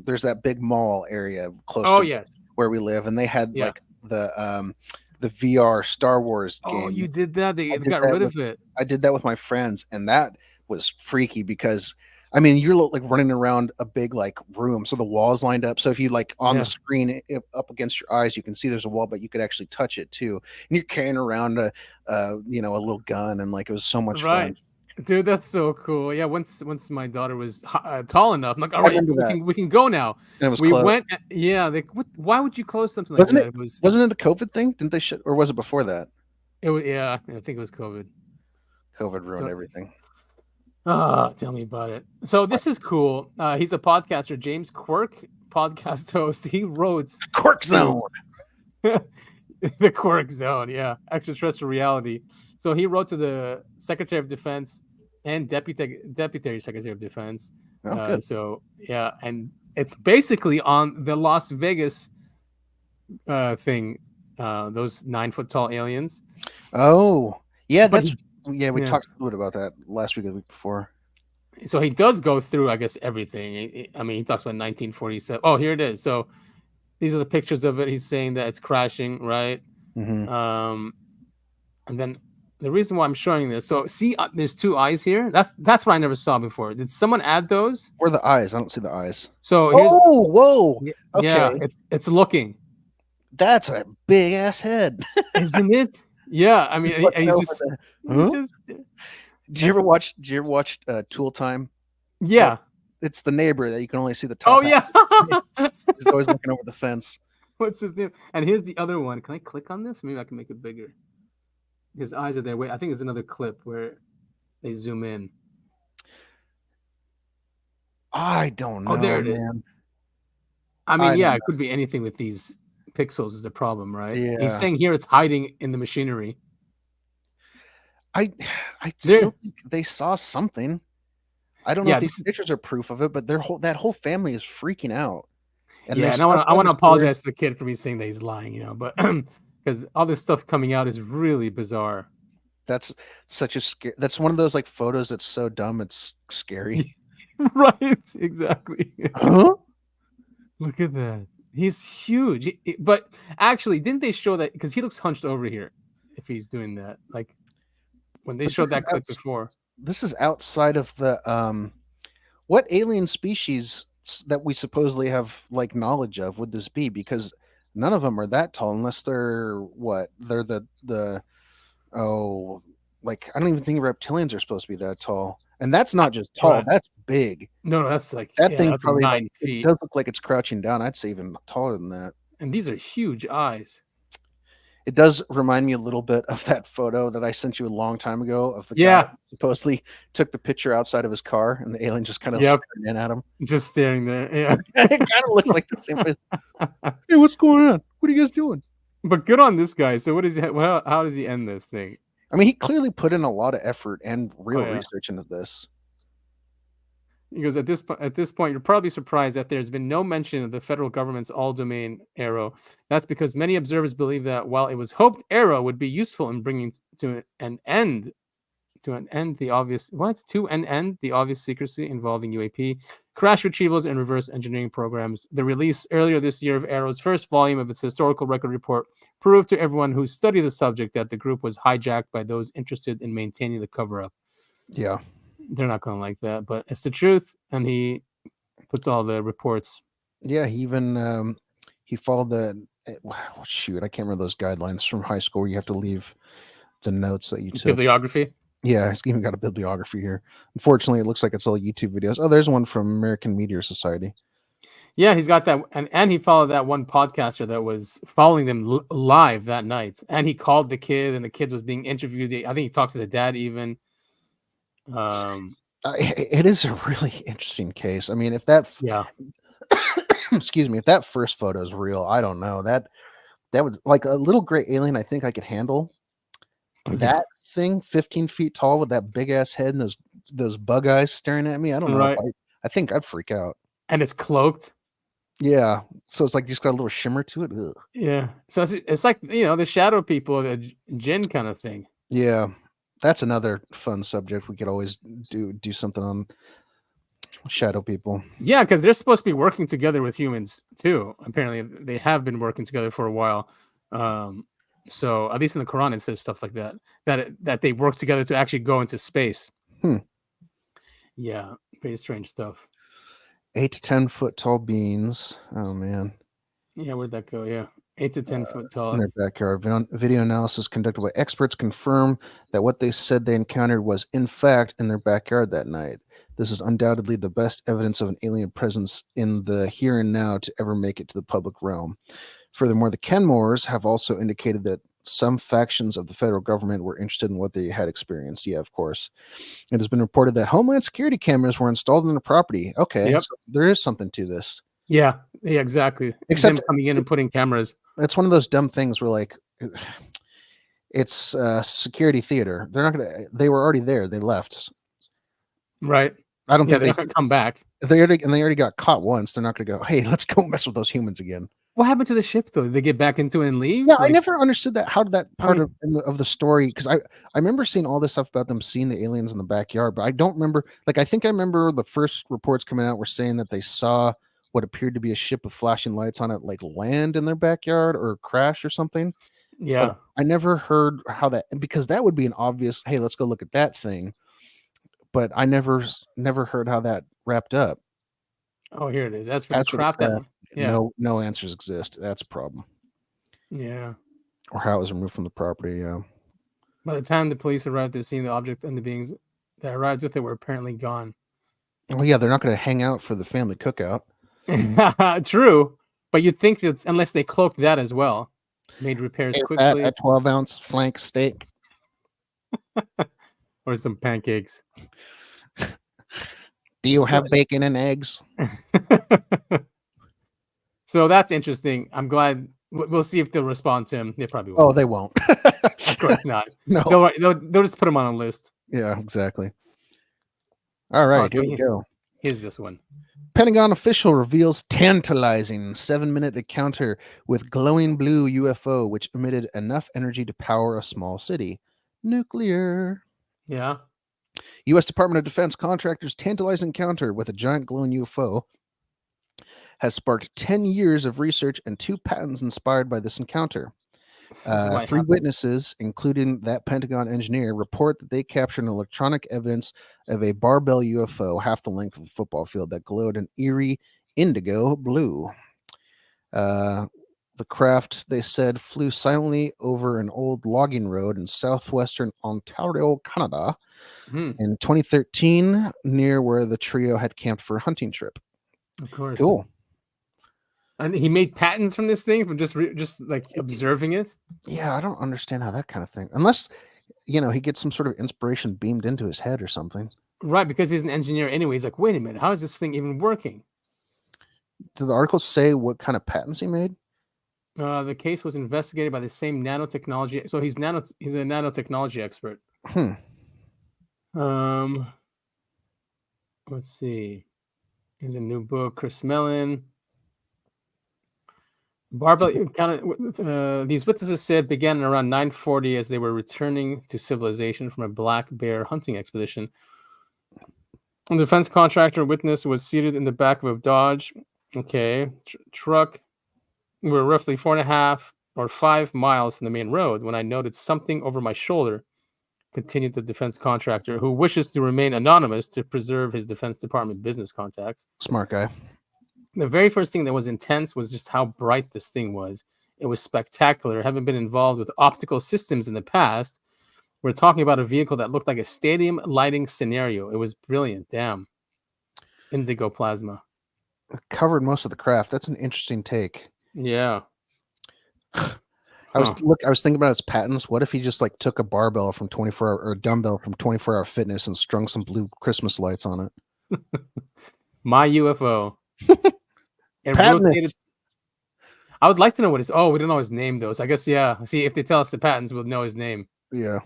There's that big mall area close to yes, where we live, and they had Yeah. like the VR Star Wars game. Oh, you did that? They got rid of it. I did that with my friends, and that was freaky because I mean you're like running around a big like room, so the walls lined up. So if you like on the screen up against your eyes, you can see there's a wall, but you could actually touch it too. And you're carrying around a little gun, and like it was so much fun. Dude, that's so cool. Yeah, once my daughter was tall enough, I'm like, all right, we can go now. And it was we closed. went. Yeah, why would you close something like that? Wasn't it a COVID thing? Didn't they or was it before that? It was. Yeah, I think it was COVID. COVID ruined everything. Tell me about it. So this is cool. He's a podcaster, James Quirk, podcast host. He wrote Quirk Zone. The Quirk Zone, yeah, extraterrestrial reality. So he wrote to the Secretary of Defense and Deputy Secretary of Defense. So yeah, and it's basically on the Las Vegas thing. Those 9-foot tall aliens. Oh, yeah, we talked a little bit about that last week or the week before. So he does go through, I guess, everything. I mean, he talks about 1947. Oh, here it is. So these are the pictures of it. He's saying that it's crashing, right? Mm-hmm. And then the reason why I'm showing this, so see, there's two eyes here. That's what I never saw before. Did someone add those? Where are the eyes? I don't see the eyes. So here's whoa. Yeah, okay. It's looking. That's a big ass head, isn't it? Yeah, I mean, he's just. Did you ever watch Tool Time? Yeah, well, it's the neighbor that you can only see the top. Oh yeah, he's always looking over the fence. What's his name? And here's the other one. Can I click on this? Maybe I can make it bigger. His eyes are there. Wait, I think there's another clip where they zoom in. I don't know. Oh, there it is. I mean, it could be anything with these pixels is the problem, right? Yeah. He's saying here it's hiding in the machinery. I still think they saw something. I don't know if these pictures are proof of it, but that whole family is freaking out. And I want to apologize to the kid for me saying that he's lying, but because all this stuff coming out is really bizarre. That's such a scary. That's one of those like photos that's so dumb it's scary. Right, exactly. Huh? Look at that. He's huge. But actually, didn't they show that? Because he looks hunched over here if he's doing that. Like when they showed that clip before. This is outside of the what alien species that we supposedly have like knowledge of would this be? Because none of them are that tall unless they're the like I don't even think reptilians are supposed to be that tall. And that's not just tall, right. That's big. No, that's like that thing probably 9 feet. It does look like it's crouching down. I'd say even taller than that. And these are huge eyes. It does remind me a little bit of that photo that I sent you a long time ago of the guy Yeah. who supposedly took the picture outside of his car and the alien just kind of Yep. staring in at him. Just staring there. Yeah. It kind of looks like the same place. Hey, what's going on? What are you guys doing? But good on this guy. So what is he? How does he end this thing? I mean, he clearly put in a lot of effort and real Oh, yeah. research into this. He goes, at this point, you're probably surprised that there's been no mention of the federal government's all-domain arrow. That's because many observers believe that while it was hoped arrow would be useful in bringing to an end the obvious secrecy involving UAP, crash retrievals, and reverse engineering programs, the release earlier this year of Arrow's first volume of its historical record report proved to everyone who studied the subject that the group was hijacked by those interested in maintaining the cover-up. Yeah. They're not going to like that, but it's the truth, and he puts all the reports. Yeah, he even he followed the shoot. I can't remember those guidelines from high school where you have to leave the notes that you took. Bibliography. Yeah, he's even got a bibliography here. Unfortunately, it looks like it's all YouTube videos. Oh, there's one from American Meteor Society. Yeah, he's got that, and he followed that one podcaster that was following them live that night, and he called the kid, and the kid was being interviewed. I think he talked to the dad even. It is a really interesting case. I mean, if that's excuse me, if that first photo is real, I don't know. That would, like, a little gray alien, I think I could handle. That thing 15 feet tall with that big ass head and those bug eyes staring at me, I don't know. Right. I think I'd freak out. And it's cloaked. Yeah, so it's like just got a little shimmer to it. Ugh. Yeah, so it's like, the shadow people, the djinn kind of thing. Yeah, that's another fun subject. We could always do something on shadow people. Yeah, because they're supposed to be working together with humans too. Apparently, they have been working together for a while. So at least in the Quran, it says stuff like that they work together to actually go into space. Yeah, pretty strange stuff. 8 to 10 foot tall beings. Oh man. Yeah, where'd that go? Yeah, 8 to 10 foot tall. In their backyard. Video analysis conducted by experts confirm that what they said they encountered was in fact in their backyard that night. This is undoubtedly the best evidence of an alien presence in the here and now to ever make it to the public realm. Furthermore, the Kenmores have also indicated that some factions of the federal government were interested in what they had experienced. Yeah, of course. It has been reported that Homeland Security cameras were installed in the property. Okay, Yep. so there is something to this. Yeah, exactly. Except them coming in and putting cameras. It's one of those dumb things where, like, it's security theater. They're not gonna. They were already there. They left. Right. I don't think they're not gonna come back. They already got caught once. They're not gonna go, hey, let's go mess with those humans again. What happened to the ship though? Did they get back into it and leave? Yeah, I never understood that. How did that part of the story? Because I remember seeing all this stuff about them seeing the aliens in the backyard, but I don't remember. Like, I think I remember the first reports coming out were saying that they saw what appeared to be a ship with flashing lights on it, like, land in their backyard or crash or something. Yeah, but I never heard how that, because that would be an obvious, hey, let's go look at that thing. But I never heard how that wrapped up. Oh, here it is. That's for the craft. Yeah. No answers exist. That's a problem. Yeah. Or how it was removed from the property. Yeah. By the time the police arrived, they seen the object and the beings that arrived with it were apparently gone. Well, yeah, they're not going to hang out for the family cookout. True, but you'd think that unless they cloaked that as well, made repairs quickly. A 12-ounce flank steak. Or some pancakes. Do you have bacon and eggs? So that's interesting. I'm glad. We'll see if they'll respond to him. They probably won't. Oh, they won't. Of course not. No. They'll just put him on a list. Yeah, exactly. All right, here we go. Here's this one. Pentagon official reveals tantalizing 7-minute encounter with glowing blue UFO, which emitted enough energy to power a small city. Nuclear. Yeah. U.S. Department of Defense contractors' tantalizing encounter with a giant glowing UFO has sparked 10 years of research and 2 patents inspired by this encounter. 3 witnesses, including that Pentagon engineer, report that they captured electronic evidence of a barbell UFO half the length of a football field that glowed an eerie indigo blue. The craft, they said, flew silently over an old logging road in southwestern Ontario, Canada, in 2013, near where the trio had camped for a hunting trip. Of course. Cool. And he made patents from this thing from just like observing it. Yeah, I don't understand how that kind of thing, unless he gets some sort of inspiration beamed into his head or something. Right, because he's an engineer anyway. He's like, wait a minute, how is this thing even working? Do the articles say what kind of patents he made? The case was investigated by the same nanotechnology. So he's a nanotechnology expert. Let's see. Here's a new book, Chris Mellon. Barbell encounter. These witnesses said began around 9:40 as they were returning to civilization from a black bear hunting expedition. The defense contractor witness was seated in the back of a Dodge truck. We were roughly 4.5 or 5 miles from the main road when I noted something over my shoulder, continued the defense contractor, who wishes to remain anonymous to preserve his Defense Department business contacts. Smart guy. The very first thing that was intense was just how bright this thing was. It was spectacular. Having been involved with optical systems in the past, we're talking about a vehicle that looked like a stadium lighting scenario. It was brilliant. Damn. Indigo plasma. Covered most of the craft. That's an interesting take. Yeah. I was thinking about its patents. What if he just like took a barbell from 24-hour or a dumbbell from 24 Hour Fitness and strung some blue Christmas lights on it? My UFO. And Patents. rotated. I would like to know what his. Oh, we don't know his name though. So I guess See, if they tell us the patents, we'll know his name. Yeah.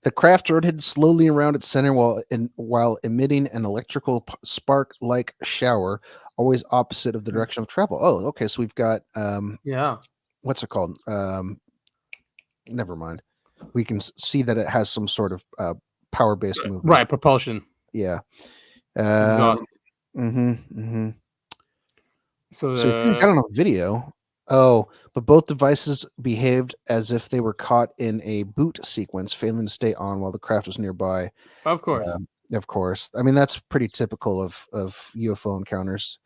The craft rotated slowly around its center while emitting an electrical spark-like shower, always opposite of the direction of travel. Oh, okay. So we've got what's it called? Never mind. We can see that it has some sort of power-based movement. Right, propulsion. Yeah. Exhaust. So if you got on a video. Oh, but both devices behaved as if they were caught in a boot sequence, failing to stay on while the craft was nearby. Of course. Of course. I mean, that's pretty typical of UFO encounters.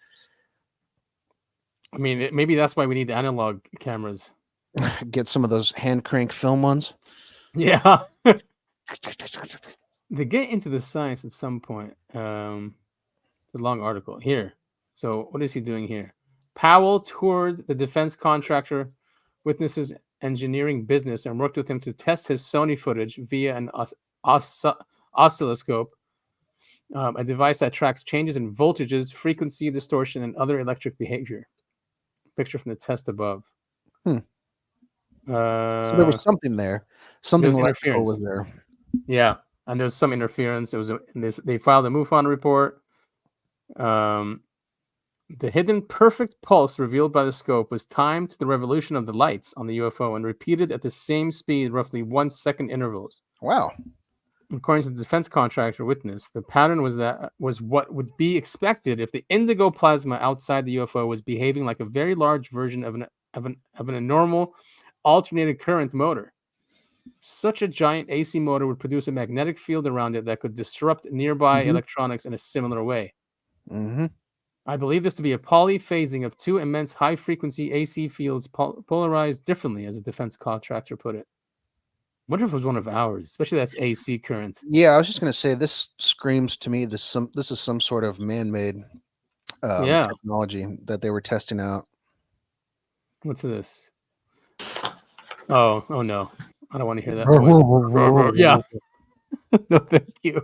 I mean, maybe that's why we need the analog cameras. Get some of those hand crank film ones. Yeah. They get into the science at some point. It's a long article here. So what is he doing here? Powell toured the defense contractor witnesses engineering business and worked with him to test his Sony footage via an oscilloscope, a device that tracks changes in voltages, frequency distortion, and other electric behavior. Picture from the test above. So there was something there. Something electrical was there. Yeah, and there's some interference. They filed a MUFON report. The hidden perfect pulse revealed by the scope was timed to the revolution of the lights on the UFO and repeated at the same speed, roughly 1 second intervals. Wow. According to the defense contractor witness, the pattern was what would be expected if the indigo plasma outside the UFO was behaving like a very large version of a normal alternating current motor. Such a giant AC motor would produce a magnetic field around it that could disrupt nearby electronics in a similar way. I believe this to be a polyphasing of two immense high-frequency AC fields polarized differently, as a defense contractor put it. I wonder if it was one of ours, especially that's AC current. Yeah, I was just going to say, this screams to me this is some sort of man-made technology that they were testing out. What's this? Oh no. I don't want to hear that noise. Yeah. No, thank you.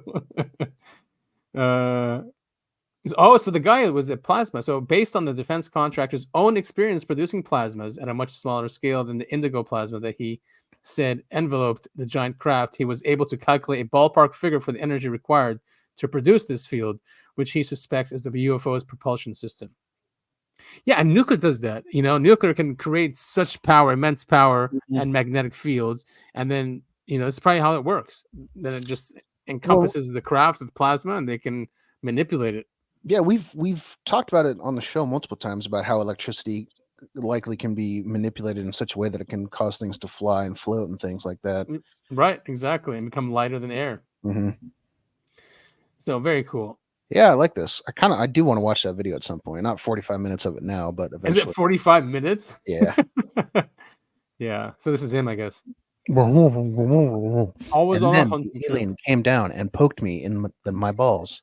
So the guy was a plasma. So based on the defense contractor's own experience producing plasmas at a much smaller scale than the indigo plasma that he said enveloped the giant craft, he was able to calculate a ballpark figure for the energy required to produce this field, which he suspects is the UFO's propulsion system. Yeah, and nuclear does that. Nuclear can create such power, immense power, and magnetic fields, and then it's probably how it works. Then it just encompasses the craft with plasma, and they can manipulate it. Yeah, we've talked about it on the show multiple times about how electricity likely can be manipulated in such a way that it can cause things to fly and float and things like that. Right, exactly, and become lighter than air. So very cool. Yeah, I like this. I do want to watch that video at some point. Not 45 minutes of it now, but eventually. Is it 45 minutes? Yeah. Yeah. So this is him, I guess. Always on a hunting trip. Alien came down and poked me in my balls.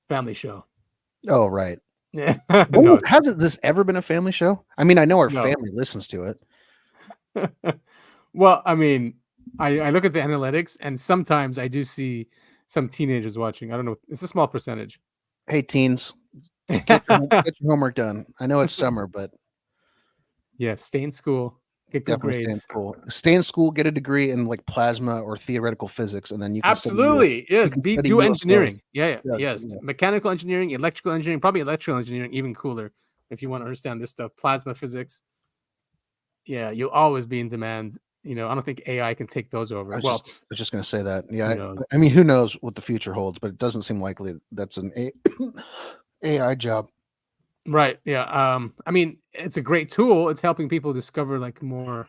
Family show. Oh, right. Yeah. No, Hasn't this ever been a family show? I mean, I know our No. family listens to it. Well, I mean, I look at the analytics, and sometimes I do see some teenagers watching. I don't know. It's a small percentage. Hey, teens, get your homework done. I know it's summer, but Yeah, stay in school, get good definitely stay in grades. school. Stay in school, get a degree in like plasma or theoretical physics, and then you can Absolutely, yes. study Do UFOs. engineering. Yeah, Yeah, yes. yeah. Mechanical engineering, electrical engineering, probably electrical engineering, even cooler if you want to understand this stuff. Plasma physics. Yeah, you'll always be in demand. I don't think AI can take those over. I was just going to say that. Yeah, who knows? I mean, who knows what the future holds, but it doesn't seem likely that's an AI job. Right. Yeah. I mean, it's a great tool. It's helping people discover like more,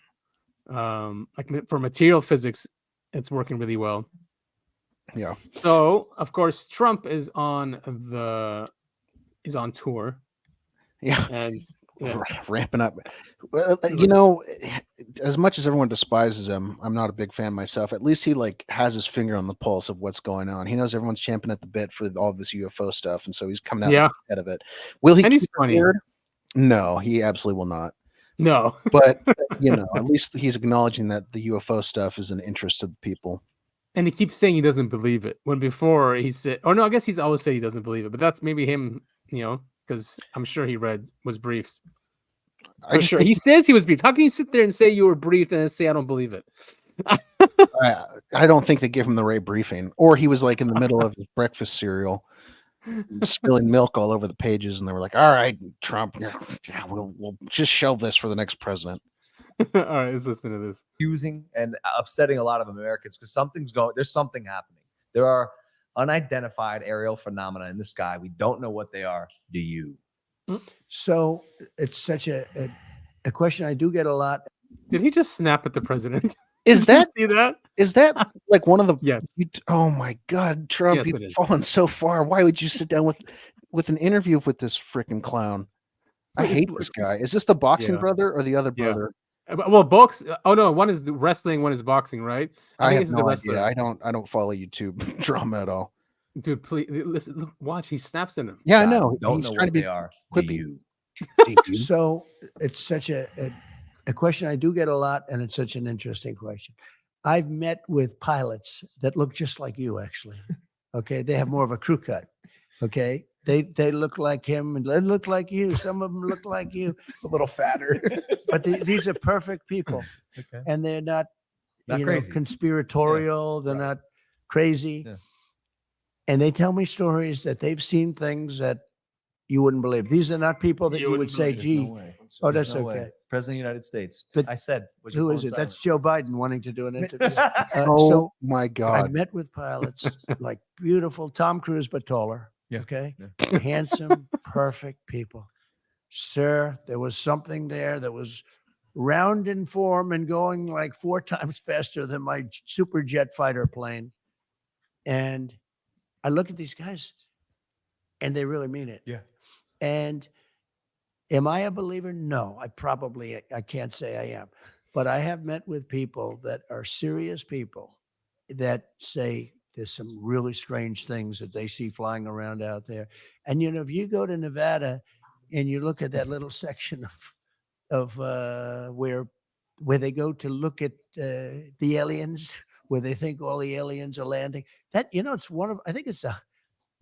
like for material physics, it's working really well. Yeah. So of course, Trump is on tour. Yeah. And ramping up. Well, as much as everyone despises him, I'm not a big fan myself. At least he like has his finger on the pulse of what's going on. He knows everyone's champing at the bit for all this UFO stuff, and so he's coming out ahead of it. Will he? And he's funny. No, he absolutely will not. No, but at least he's acknowledging that the UFO stuff is an interest to the people. And he keeps saying he doesn't believe it. When before he said, "Oh no, I guess he's always said he doesn't believe it." But that's maybe him, because I'm sure he was briefed. For sure, he says he was briefed. How can you sit there and say you were briefed and then say I don't believe it? I don't think they gave him the right briefing, or he was like in the middle of his breakfast cereal, spilling milk all over the pages, and they were like, "All right, Trump, we'll just shelve this for the next president." All right, let's listen to this. Confusing and upsetting a lot of Americans because there's something happening. There are unidentified aerial phenomena in the sky. We don't know what they are. Do you? So it's such a question I do get a lot. Did he just snap at the president? Is Did you that see that? Is that like one of the? Yes. Oh my God, Trump! Yes, You've fallen so far. Why would you sit down with an interview with this freaking clown? I hate this guy. Is this the boxing brother or the other brother? Well, box. Oh no, one is wrestling, one is boxing, right? I think have it's no the wrestler. idea. I don't follow YouTube drama at all. Dude, please listen. Look, watch. He snaps at him. Yeah, I know. Don't He's know trying what to be they are. quippy. So it's such a question I do get a lot, and it's such an interesting question. I've met with pilots that look just like you, actually. Okay, they have more of a crew cut. Okay, they look like him and they look like you. Some of them look like you, A little fatter. but these are perfect people, Okay. and they're not crazy. conspiratorial. They're not crazy, and they tell me stories that they've seen things that you wouldn't believe. These are not people that you would say, "Gee, oh, that's okay." President of the United States. But I said, who is it? That's Joe Biden wanting to do an interview. Oh So my I God! met with pilots like beautiful Tom Cruise, but taller. Yeah. Okay. Handsome, perfect people. Sir, there was something there that was round in form and going like 4 times faster than my super jet fighter plane. And I look at these guys and they really mean it. Yeah. And am I a believer? No, I can't say I am. But I have met with people that are serious people that say there's some really strange things that they see flying around out there. And, if you go to Nevada and you look at that little section of where they go to look at the aliens, where they think all the aliens are landing, that, it's I think it's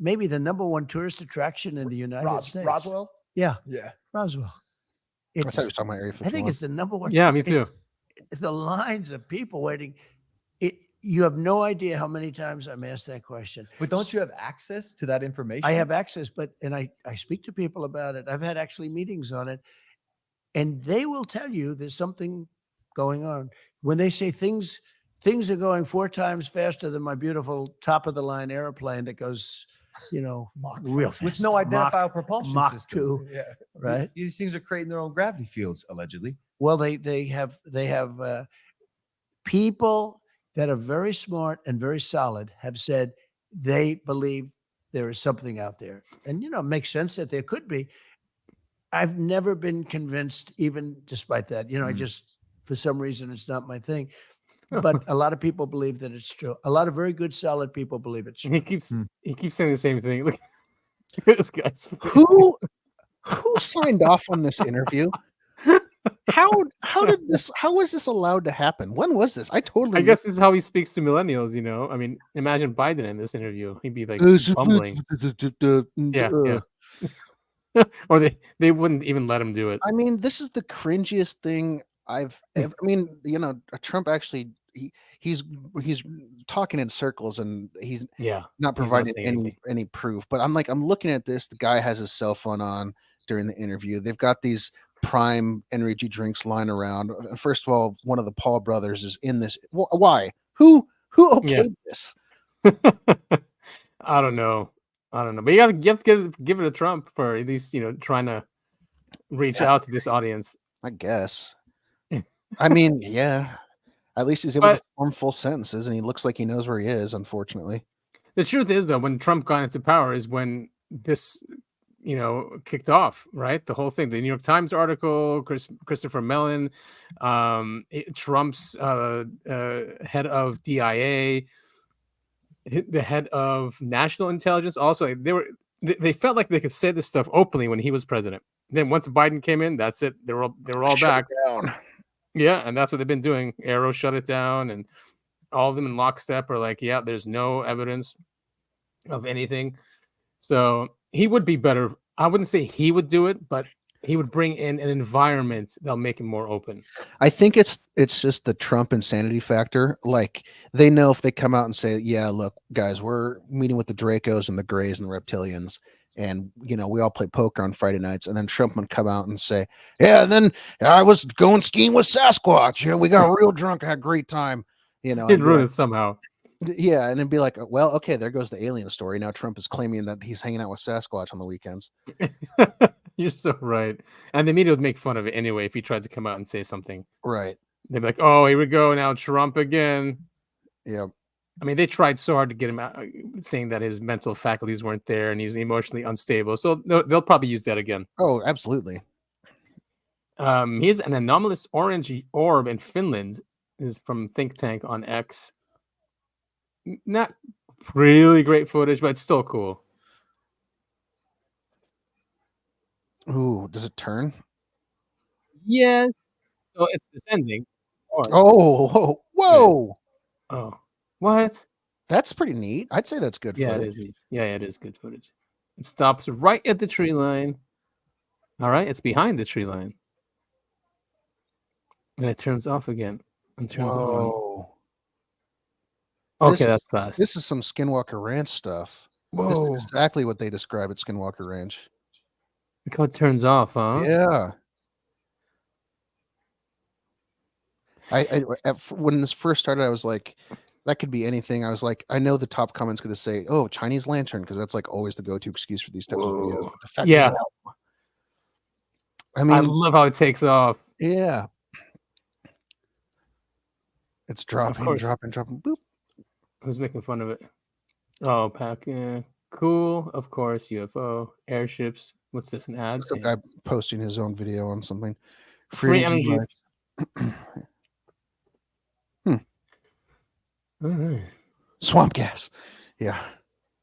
maybe the number one tourist attraction in the United States. Roswell? Yeah. Yeah. Roswell. I thought you were talking about Area 51. I think it's the number one. Yeah, me too. The lines of people waiting. You have no idea how many times I'm asked that question. But don't you have access to that information? I have access, and I speak to people about it. I've had actually meetings on it, and they will tell you there's something going on. When they say things are going 4 times faster than my beautiful top of the line airplane that goes, real fast. With no identifiable propulsion Mach system. 2, Yeah. right? These things are creating their own gravity fields, allegedly. Well, they have people that are very smart and very solid have said they believe there is something out there. And, it makes sense that there could be. I've never been convinced, even despite that. I just, for some reason, it's not my thing. But a lot of people believe that it's true. A lot of very good, solid people believe it's true. He keeps saying the same thing. Look at this guy's face. Who? Who signed off on this interview? How was this allowed to happen? When was this? I totally I guess this is how he speaks to millennials, you know. I mean, imagine Biden in this interview. He'd be like bumbling. Yeah, yeah. Or they wouldn't even let him do it. I mean, this is the cringiest thing I've ever. I mean, Trump actually he's talking in circles and he's Yeah. not he's not providing saying anything. any proof. But I'm looking at this. The guy has his cell phone on during the interview. They've got these prime energy drinks lying around. First of all, one of the Paul brothers is in this. Why? Who okayed this? I don't know. But you have to give it a Trump for at least, trying to reach out to this audience. I guess. I mean, yeah. At least he's able to form full sentences, and he looks like he knows where he is, unfortunately. The truth is, though, when Trump got into power is when this, kicked off, right? The whole thing. The New York Times article, Christopher Mellon, Trump's head of DIA, the head of national intelligence. Also, they felt like they could say this stuff openly when he was president. Then once Biden came in, that's it. They were all back. Down. Yeah, and that's what they've been doing. Arrow shut it down, and all of them in lockstep are like, yeah, there's no evidence of anything. So he would be better. I wouldn't say he would do it, but he would bring in an environment that'll make him more open. I think it's just the Trump insanity factor. Like, they know if they come out and say, yeah, look, guys, we're meeting with the Dracos and the Greys and the Reptilians, and we all play poker on Friday nights, and then Trump would come out and say, yeah, and then I was going skiing with Sasquatch. We got real drunk and had a great time. He'd ruin it somehow. Yeah, and it'd be like, well, okay, there goes the alien story. Now Trump is claiming that he's hanging out with Sasquatch on the weekends. You're so right. And the media would make fun of it anyway if he tried to come out and say something. Right. They'd be like, oh, here we go now, Trump again. Yeah. I mean, they tried so hard to get him out, saying that his mental faculties weren't there and he's emotionally unstable. So they'll probably use that again. Oh, absolutely. Here's an anomalous orange orb in Finland. This is from Think Tank on X. Not really great footage, but it's still cool. Ooh, does it turn? Yes. So it's descending. Oh, whoa. Oh, what? That's pretty neat. I'd say that's good footage. It is neat. Yeah, it is good footage. It stops right at the tree line. All right, it's behind the tree line. And it turns off again and turns on. Okay, that's fast. This is some Skinwalker Ranch stuff. Whoa. This is exactly what they describe at Skinwalker Ranch. Look how it turns off, huh? Yeah. When this first started, I was like, that could be anything. I was like, I know the top comment's going to say, oh, Chinese lantern, because that's like always the go-to excuse for these types of videos. But the fact Yeah. I mean, I love how it takes off. Yeah. It's dropping. Boop. Who's making fun of it? Oh, cool. Of course, UFO, airships. What's this, an ad? Some guy posting his own video on something. Free energy. Swamp gas. Yeah.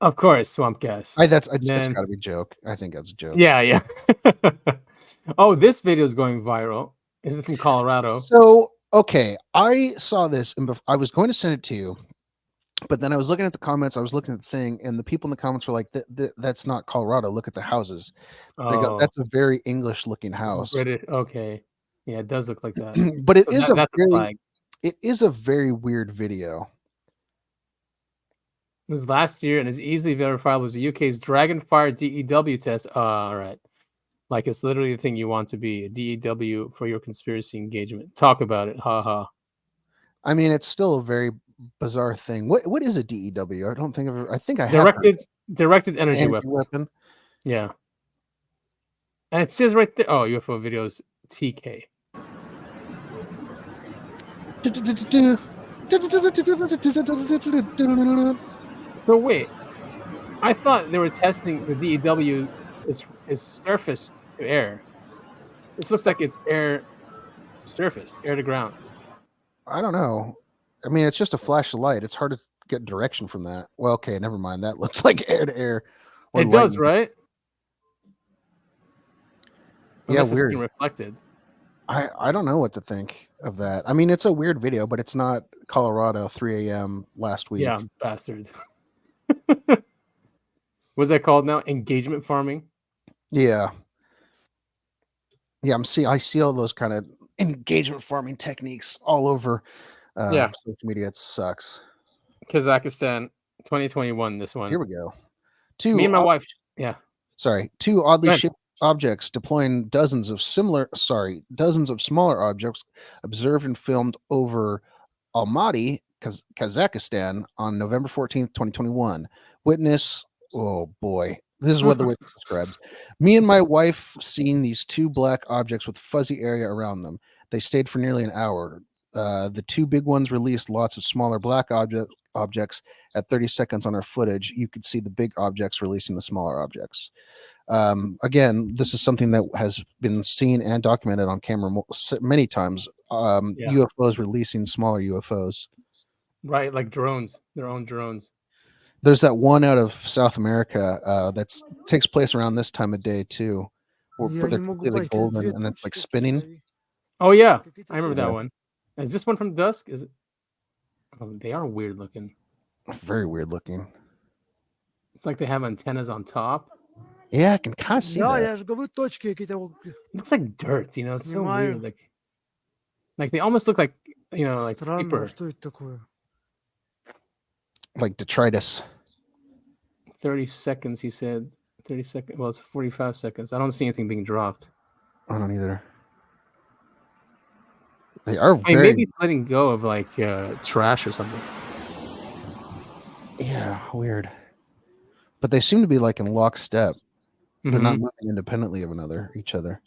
Of course, swamp gas. That's got to be a joke. I think that's a joke. Yeah. Oh, this video is going viral. Is it from Colorado? So, okay, I saw this and I was going to send it to you, but then I was looking at the comments. I was looking at the thing, and the people in the comments were like, "That's not Colorado. Look at the houses." They go, "That's a very English-looking house." Okay, yeah, it does look like that. But it is a very weird video. It was last year and is easily verifiable as the UK's Dragonfire DEW test. All right. Like, it's literally the thing you want to be, a DEW for your conspiracy engagement. Talk about it. Ha ha. I mean, it's still a very bizarre thing. What is a DEW? I don't think I've ever, I think I have. Directed energy weapon. Yeah. And it says right there, oh, UFO videos TK. So wait, I thought they were testing the DEW is surface to air. This looks like it's air to surface, air to ground. I don't know. I mean, it's just a flash of light. It's hard to get direction from that. Well, okay, never mind. That looks like air to air. It does, right? Unless it's weird. being reflected. I don't know what to think of that. I mean, it's a weird video, but it's not Colorado 3 a.m. last week. Yeah, bastards. What's that called now? Engagement farming. Yeah. I see all those kind of engagement farming techniques all over social media. It sucks. Kazakhstan, 2021. This one. Here we go. Me and my wife. Yeah. Two oddly Go ahead. shaped objects deploying dozens of smaller objects observed and filmed over Almaty, Kazakhstan on November 14th, 2021. Witness, oh boy, this is what the witness describes. Me and my wife seen these two black objects with fuzzy area around them. They stayed for nearly an hour. The two big ones released lots of smaller black objects at 30 seconds on our footage. You could see the big objects releasing the smaller objects. Again, this is something that has been seen and documented on camera many times. UFOs releasing smaller UFOs. Right, like drones, their own drones. There's that one out of South America that takes place around this time of day too, where they're completely golden and it's like spinning. Oh yeah, I remember that one. Is this one from dusk? Is it? Oh, they are weird looking. Very weird looking. It's like they have antennas on top. Yeah, I can kind of see that. It looks like dirt, you know. It's so weird. Like they almost look like, you know, like paper. Like detritus. 30 seconds, he said. 30 seconds. Well, it's 45 seconds. I don't see anything being dropped. I don't either. They are I mean, maybe letting go of like trash or something. Yeah, weird. But they seem to be like in lockstep. They're not moving independently of each other.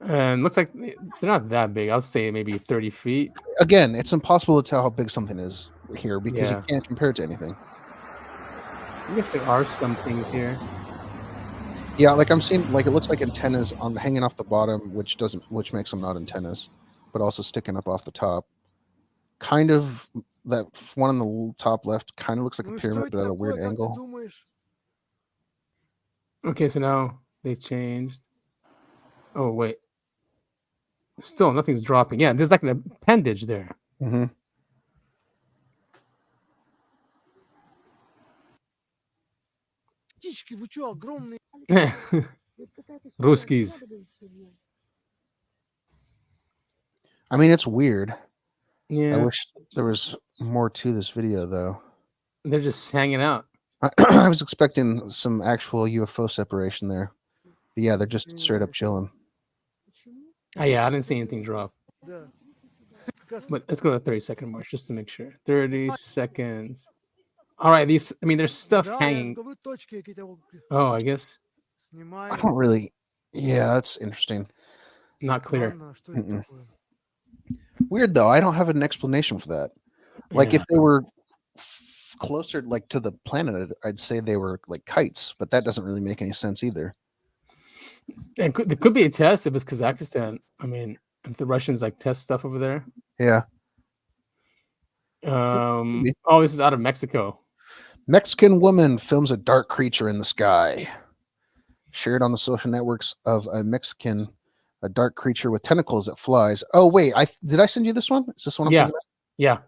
And looks like they're not that big. I'll say maybe 30 feet. Again, it's impossible to tell how big something is here because you can't compare it to anything. I guess there are some things here. Yeah, like I'm seeing, like it looks like antennas on hanging off the bottom, which makes them not antennas, but also sticking up off the top. Kind of that one on the top left kind of looks like a pyramid, but at a weird angle. Okay, so now they changed. Oh wait, still nothing's dropping. Yeah, there's like an appendage there. Mm-hmm. Ruskies. I mean, it's weird. Yeah, I wish there was more to this video, though. They're just hanging out. I was expecting some actual UFO separation there. But yeah, they're just straight up chilling. Oh, yeah, I didn't see anything drop. But let's go to 30-second mark just to make sure. 30 seconds. All right, there's stuff hanging. Oh, I guess. I don't really. Yeah, that's interesting. Not clear. Mm-mm. Weird though. I don't have an explanation for that. Like if they were closer, like to the planet, I'd say they were like kites, but that doesn't really make any sense either. And there could be a test if it's Kazakhstan. I mean, if the Russians like test stuff over there. Yeah. Oh, this is out of Mexico. Mexican woman films a dark creature in the sky. Shared on the social networks of a dark creature with tentacles that flies. Oh wait, did I send you this one? Is this one? Yeah.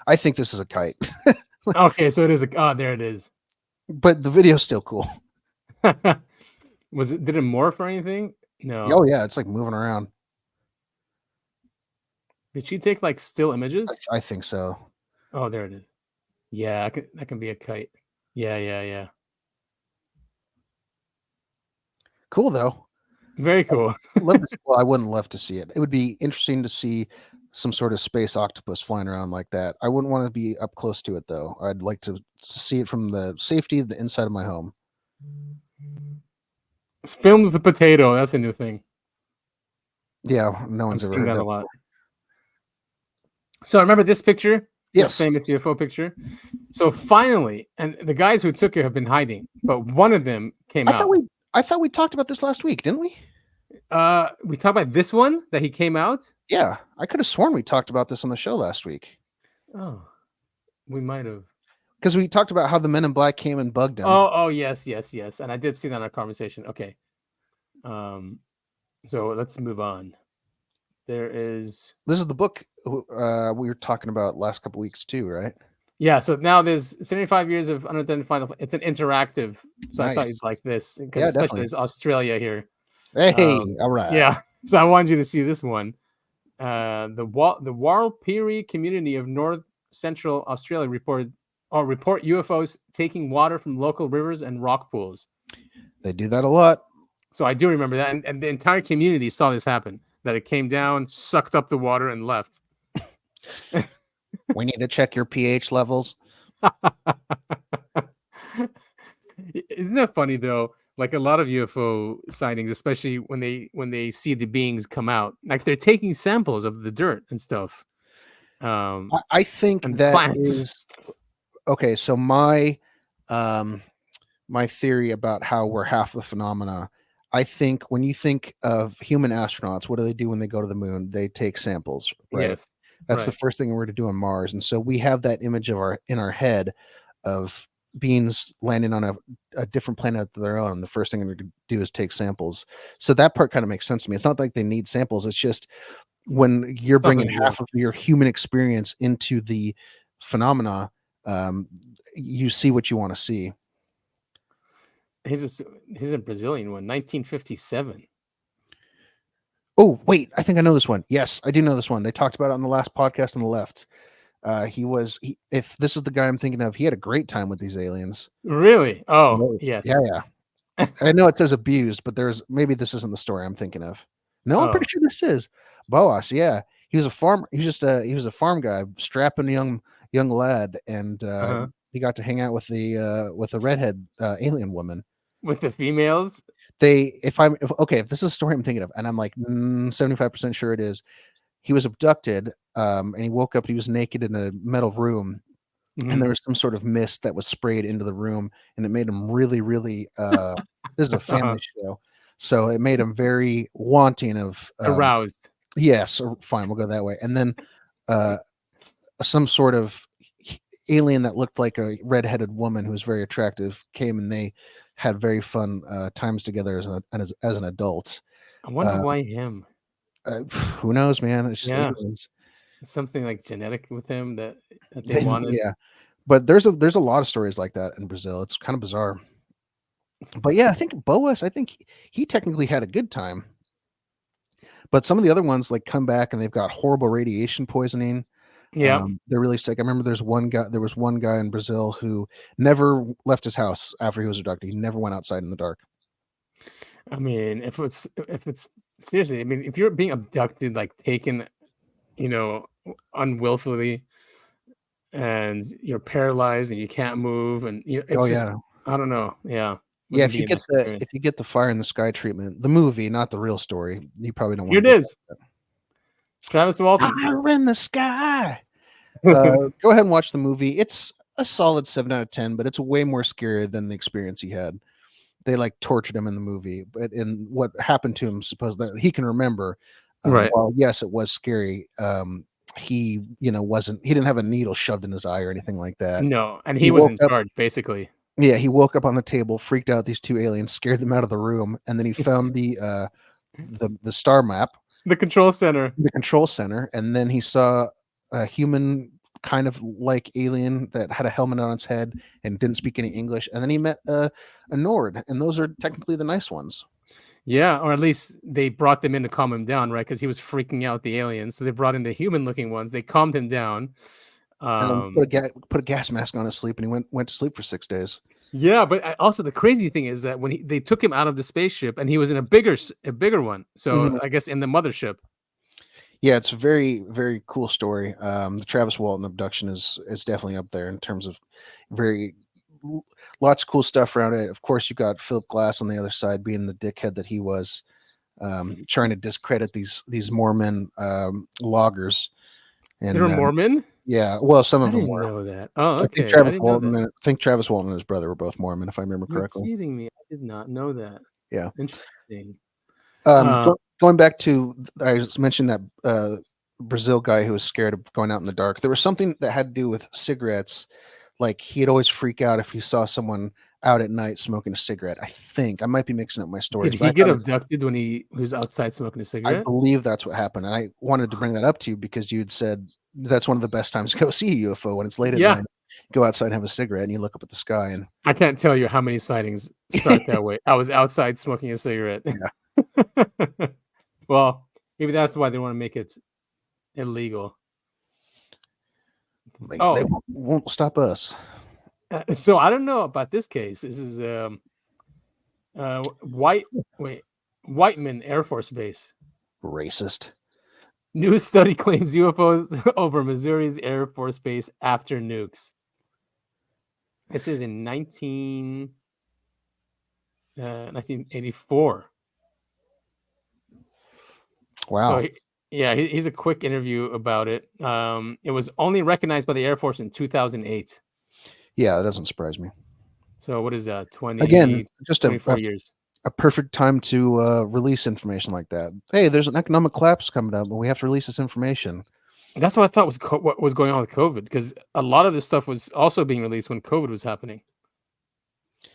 I think this is a kite. Okay, so it is there it is. But the video's still cool. Did it morph or anything? No. Oh yeah, it's like moving around. Did she take like still images? I think so. Oh, there it is. Yeah, that can be a kite. Yeah. Cool though. Very cool. I wouldn't love to see it. It would be interesting to see some sort of space octopus flying around like that. I wouldn't want to be up close to it though. I'd like to see it from the safety of the inside of my home. It's filmed with a potato. That's a new thing. Yeah, no one's ever heard that a lot. So remember this picture? Yes. This famous UFO picture. So finally, and the guys who took it have been hiding, but one of them came out. I thought we talked about this last week, didn't we? We talked about this one that he came out. Yeah, I could have sworn we talked about this on the show last week. Oh, we might have. Because we talked about how the Men in Black came and bugged him. Oh, yes. And I did see that in our conversation. Okay. So let's move on. There is This is the book we were talking about last couple weeks too, right? Yeah, so now there's 75 years of unidentified. It's an interactive, so I thought Nice. you'd like this because Yeah, especially definitely. there's Australia here. Hey, all right. Yeah, so I wanted you to see this one. The Warlpiri community of North Central Australia report UFOs taking water from local rivers and rock pools. They do that a lot. So I do remember that, and the entire community saw this happen. That it came down, sucked up the water, and left. We need to check your pH levels. Isn't that funny though? Like a lot of UFO sightings, especially when they see the beings come out, like they're taking samples of the dirt and stuff. I think and that plants. is okay. So my theory about how we're half the phenomena. I think when you think of human astronauts, what do they do when they go to the moon? They take samples, right? Yes, That's the first thing we're to do on Mars. And so we have that image in our head of beings landing on a different planet of their own. The first thing they're going to do is take samples. So that part kind of makes sense to me. It's not like they need samples. It's just when you're bringing half of your human experience into the phenomena, you see what you want to see. He's a Brazilian one, 1957. Oh, wait, I think I know this one. Yes, I do know this one. They talked about it on the last podcast on the left. If this is the guy I'm thinking of, he had a great time with these aliens. Really? Oh, yes. Yeah. I know it says abused, but maybe this isn't the story I'm thinking of. No, I'm pretty sure this is Boas. Yeah, he was a farmer. He was a farm guy, strapping young lad, and he got to hang out with the redhead alien woman. With the females? If this is a story I'm thinking of, and I'm like 75% sure it is, he was abducted, and he woke up. He was naked in a metal room, and there was some sort of mist that was sprayed into the room, and it made him really, really. This is a family show, so it made him very wanting of aroused. Yes, fine, we'll go that way. And then some sort of alien that looked like a redheaded woman who was very attractive came, and they had very fun times together as an adult. I wonder why him. Who knows, man? It's just aliens. Something like genetic with him that they wanted. Yeah, but there's a lot of stories like that in Brazil. It's kind of bizarre. But yeah, I think Boas, he technically had a good time. But some of the other ones like come back and they've got horrible radiation poisoning. Yeah, they're really sick. I remember there was one guy in Brazil who never left his house after he was abducted. He never went outside in the dark. I mean, if it's seriously, I mean, if you're being abducted, like taken, unwillfully, and you're paralyzed and you can't move, and I don't know. Yeah. Yeah, if you get the Fire in the Sky treatment, the movie, not the real story, you probably don't want Here to. it is. Travis Walton. Fire in the Sky. Go ahead and watch the movie. It's a solid 7 out of 10, but it's way more scary than the experience he had. They like tortured him in the movie, but in what happened to him, suppose that he can remember. Right. While yes, it was scary. He didn't have a needle shoved in his eye or anything like that. No, and he was in charge, basically. Yeah, he woke up on the table, freaked out these two aliens, scared them out of the room, and then he found the star map, the control center, and then he saw a human kind of like alien that had a helmet on its head and didn't speak any English, and then he met a Nord, and those are technically the nice ones. Yeah, or at least they brought them in to calm him down, right? Because he was freaking out the aliens, so they brought in the human-looking ones. They calmed him down. And put a gas mask on his sleep, and he went to sleep for 6 days. Yeah, but also the crazy thing is that when they took him out of the spaceship, and he was in a bigger one, so I guess in the mothership. Yeah, it's a very, very cool story. The Travis Walton abduction is definitely up there in terms of lots of cool stuff around it. Of course, you got Philip Glass on the other side being the dickhead that he was, trying to discredit these Mormon loggers. And they were Mormon? Yeah, well, some of them were. I didn't know that. Oh, okay. I think Travis Walton and his brother were both Mormon, if I remember correctly. You're kidding me. I did not know that. Yeah. Interesting. Going back to, I mentioned that Brazil guy who was scared of going out in the dark. There was something that had to do with cigarettes. Like he'd always freak out if he saw someone out at night smoking a cigarette. I think I might be mixing up my stories. Did but he I get thought abducted when he was outside smoking a I cigarette? believe that's what happened. And I wanted to bring that up to you because you had said that's one of the best times to go see a UFO when it's late at Yeah. night. Go outside and have a cigarette and you look up at the sky and I can't tell you how many sightings start that way. I was outside smoking a cigarette. Yeah. Well, maybe that's why they want to make it illegal. they won't stop us. So I don't know about this case. This is Whiteman Air Force Base. Racist. New study claims UFOs over Missouri's Air Force Base after nukes. This is in 1984. Wow. So he's a quick interview about it. It was only recognized by the Air Force in 2008. Yeah, that doesn't surprise me. So what is that? 24 years. A perfect time to release information like that. Hey, there's an economic collapse coming up, and we have to release this information. That's what I thought was what was going on with COVID, because a lot of this stuff was also being released when COVID was happening.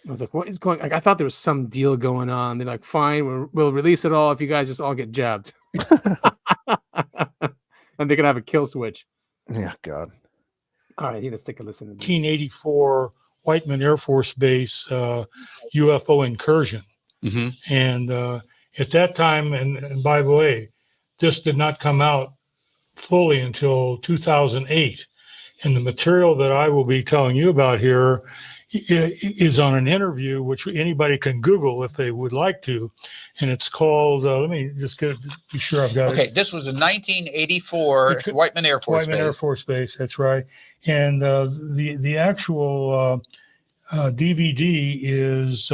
I was like, what is going on? Like, I thought there was some deal going on. They're like, fine, we'll release it all if you guys just all get jabbed. And they can have a kill switch. Yeah, God. All right, let's take a listen to this. 1984 Whiteman Air Force Base UFO incursion. Mm-hmm. And at that time, and by the way, this did not come out fully until 2008. And the material that I will be telling you about here is on an interview, which anybody can Google if they would like to. And it's called, let me just be sure I've got it. Okay, this was in 1984 Whiteman Air Force Whiteman Base. Air Force Base, that's right. And the actual DVD is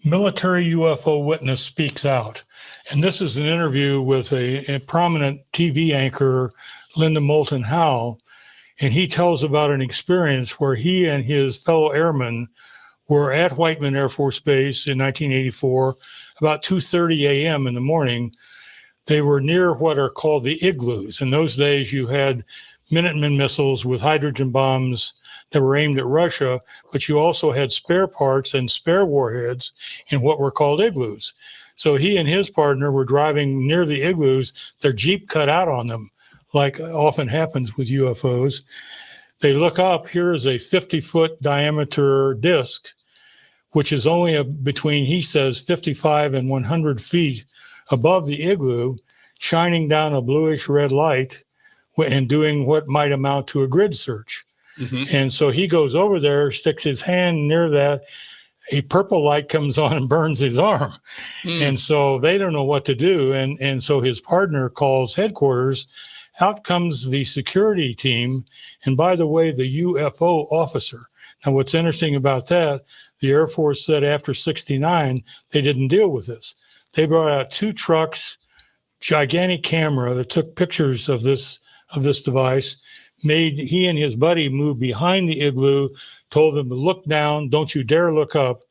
Military UFO Witness Speaks Out. And this is an interview with a prominent TV anchor, Linda Moulton Howe. And he tells about an experience where he and his fellow airmen were at Whiteman Air Force Base in 1984, about 2:30 a.m. in the morning. They were near what are called the igloos. In those days, you had Minuteman missiles with hydrogen bombs that were aimed at Russia, but you also had spare parts and spare warheads in what were called igloos. So he and his partner were driving near the igloos. Their Jeep cut out on them, like often happens with UFOs. They look up, here is a 50-foot diameter disc, which is only between, he says, 55 and 100 feet above the igloo, shining down a bluish red light and doing what might amount to a grid search. Mm-hmm. And so he goes over there, sticks his hand near that, a purple light comes on and burns his arm. And so they don't know what to do. And so his partner calls headquarters. Out comes the security team. And by the way, the UFO officer. Now, what's interesting about that, the Air Force said after 69, they didn't deal with this. They brought out 2 trucks, gigantic camera that took pictures of this device, made he and his buddy move behind the igloo, told them to look down, don't you dare look up.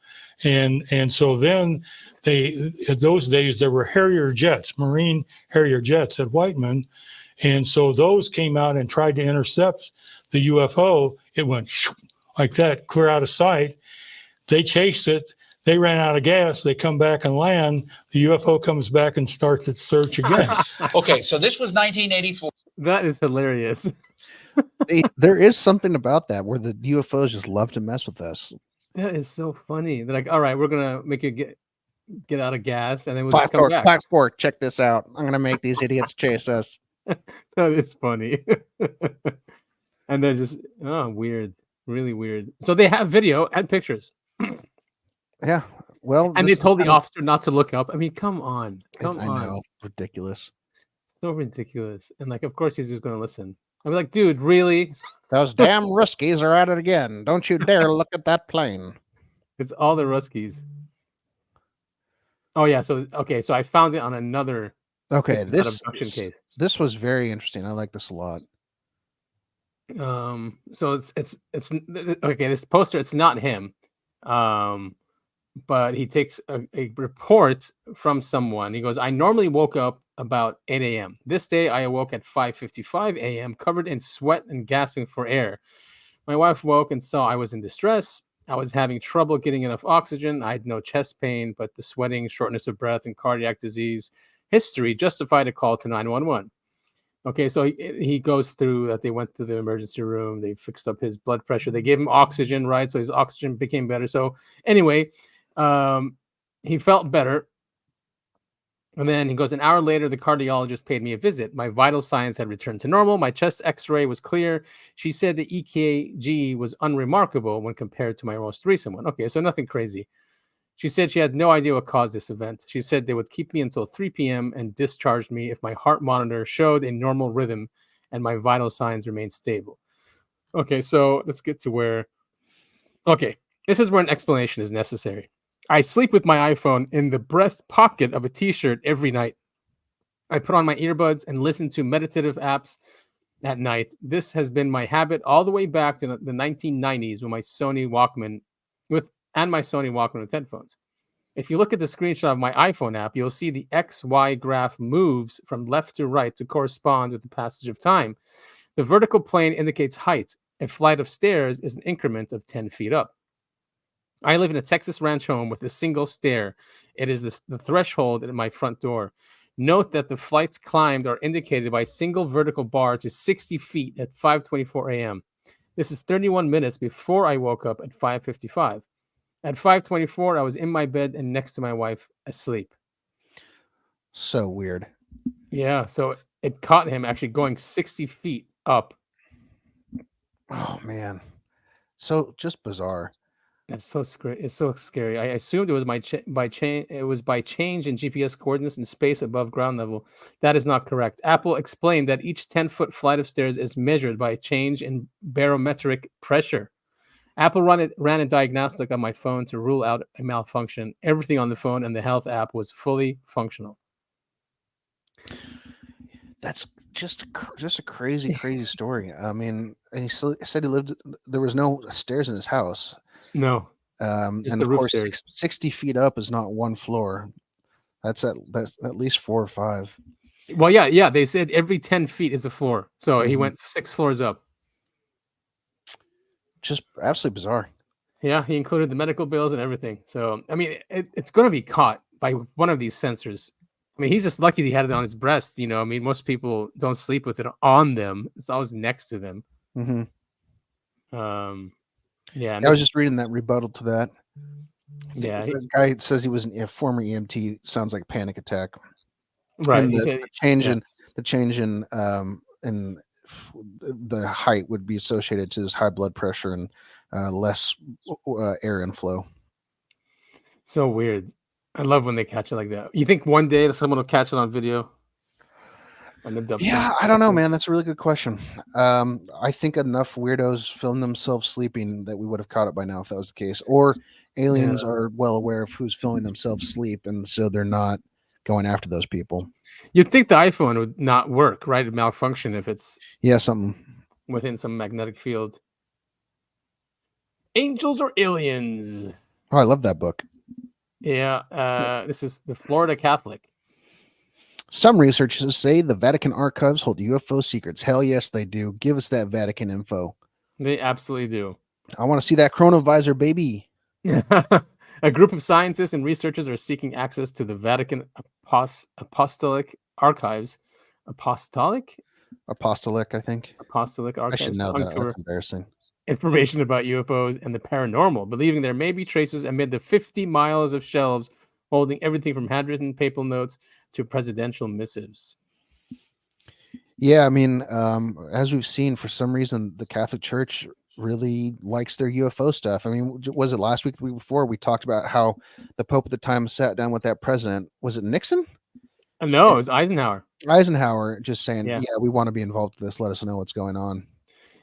And so then at those days, there were Harrier jets, Marine Harrier jets at Whiteman. And so those came out and tried to intercept the UFO. It went like that, clear out of sight. They chased it. They ran out of gas. They come back and land. The UFO comes back and starts its search again. Okay, so this was 1984. That is hilarious. There is something about that where the UFOs just love to mess with us. That is so funny. They're like, all right, we're gonna make you get out of gas, and then we'll just come back. Passport, check this out. I'm gonna make these idiots chase us. That is funny. And then just weird, really weird. So they have video and pictures, Yeah. Well, and they told the officer not to look up. I mean, come on, I know, ridiculous. so ridiculous. And like, of course, he's just gonna listen. I'm like, dude, really? Those damn Ruskies are at it again. Don't you dare look at that plane. It's all the Ruskies. Oh yeah. So I found it on another. Okay, abduction case. This was very interesting. I like this a lot. So it's okay. This poster, it's not him. But he takes a report from someone. He goes, I normally woke up about 8 a.m. This day, I awoke at 5:55 a.m., covered in sweat and gasping for air. My wife woke and saw I was in distress. I was having trouble getting enough oxygen. I had no chest pain, but the sweating, shortness of breath, and cardiac disease history justified a call to 911. Okay, so he goes through that. They went to the emergency room. They fixed up his blood pressure. They gave him oxygen, right? So his oxygen became better. So anyway, he felt better. And then he goes, an hour later, the cardiologist paid me a visit. My vital signs had returned to normal. My chest x-ray was clear. She said the EKG was unremarkable when compared to my most recent one. Okay, so nothing crazy. She said she had no idea what caused this event. She said they would keep me until 3 p.m. and discharged me if my heart monitor showed a normal rhythm and my vital signs remained stable. Okay, so let's get to where... Okay, this is where an explanation is necessary. I sleep with my iPhone in the breast pocket of a t-shirt every night. I put on my earbuds and listen to meditative apps at night. This has been my habit all the way back to the 1990s with my Sony Walkman with headphones. If you look at the screenshot of my iPhone app, you'll see the XY graph moves from left to right to correspond with the passage of time. The vertical plane indicates height. A flight of stairs is an increment of 10 feet up. I live in a Texas ranch home with a single stair. It is the threshold at my front door. Note that the flights climbed are indicated by a single vertical bar to 60 feet at 5:24 a.m. This is 31 minutes before I woke up at 5:55. At 5:24, I was in my bed and next to my wife, asleep. So weird. Yeah, so it caught him actually going 60 feet up. Oh man, so just bizarre. That's so scary. It's so scary. I assumed it was by change in GPS coordinates in space above ground level. That is not correct. Apple explained that each 10-foot flight of stairs is measured by a change in barometric pressure. Apple ran a diagnostic on my phone to rule out a malfunction. Everything on the phone and the health app was fully functional. That's just a crazy story. I mean, and he said there was no stairs in his house. No, just and the of roof course, stairs. 60 feet up is not one floor. That's at least 4 or 5. Well, yeah. They said every 10 feet is a floor. So he went 6 floors up. Just absolutely bizarre. Yeah, he included the medical bills and everything. So, I mean, it's going to be caught by one of these sensors. I mean, he's just lucky he had it on his breast. You know, I mean, most people don't sleep with it on them. It's always next to them. Mm-hmm. Yeah. I was just reading that rebuttal to that. Yeah. The guy says he was a former EMT. Sounds like panic attack. Right. And the change in the height would be associated to this high blood pressure and less air inflow. So weird. I love when they catch it like that. You think one day someone will catch it on video? Yeah, I don't know, man. That's a really good question. I think enough weirdos film themselves sleeping that we would have caught it by now if that was the case. Or aliens are well aware of who's filming themselves sleep, and so they're not going after those people. You'd think the iPhone would not work, right? It'd malfunction if it's something within some magnetic field. Angels or Aliens? Oh, I love that book. Yeah, this is the Florida Catholic. Some researchers say the Vatican archives hold UFO secrets. Hell yes, they do. Give us that Vatican info. They absolutely do. I want to see that chronovisor, baby. A group of scientists and researchers are seeking access to the Vatican Apostolic Archives. Apostolic, I think. Apostolic Archives. I should know that. That's embarrassing. Information about UFOs and the paranormal, believing there may be traces amid the 50 miles of shelves holding everything from handwritten papal notes to presidential missives. Yeah, I mean, as we've seen, for some reason, the Catholic Church really likes their UFO stuff. I mean, was it last week, the week before, we talked about how the Pope at the time sat down with that president? Was it Nixon? No, it was Eisenhower. Eisenhower just saying, yeah, we want to be involved with this. Let us know what's going on.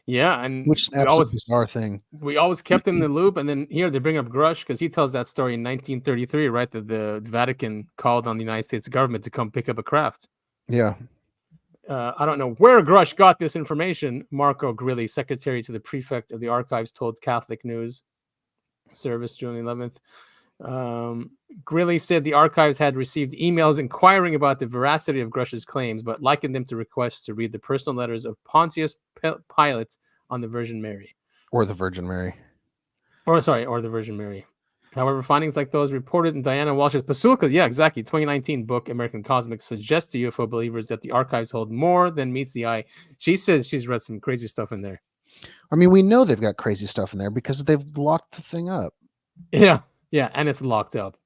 Yeah, and which is an absolutely bizarre thing. We always kept him in the loop, and then here they bring up Grush because he tells that story in 1933, right? That the Vatican called on the United States government to come pick up a craft. Yeah. I don't know where Grush got this information. Marco Grilli, secretary to the prefect of the archives, told Catholic News Service June 11th. Grilli said the archives had received emails inquiring about the veracity of Grush's claims, but likened them to requests to read the personal letters of Pontius Pilate on the Virgin Mary. Or the Virgin Mary. or the Virgin Mary. However, findings like those reported in Diana Walsh's Pasulka, 2019 book, American Cosmic, suggest to UFO believers that the archives hold more than meets the eye. She says she's read some crazy stuff in there. I mean, we know they've got crazy stuff in there because they've locked the thing up. Yeah, and it's locked up.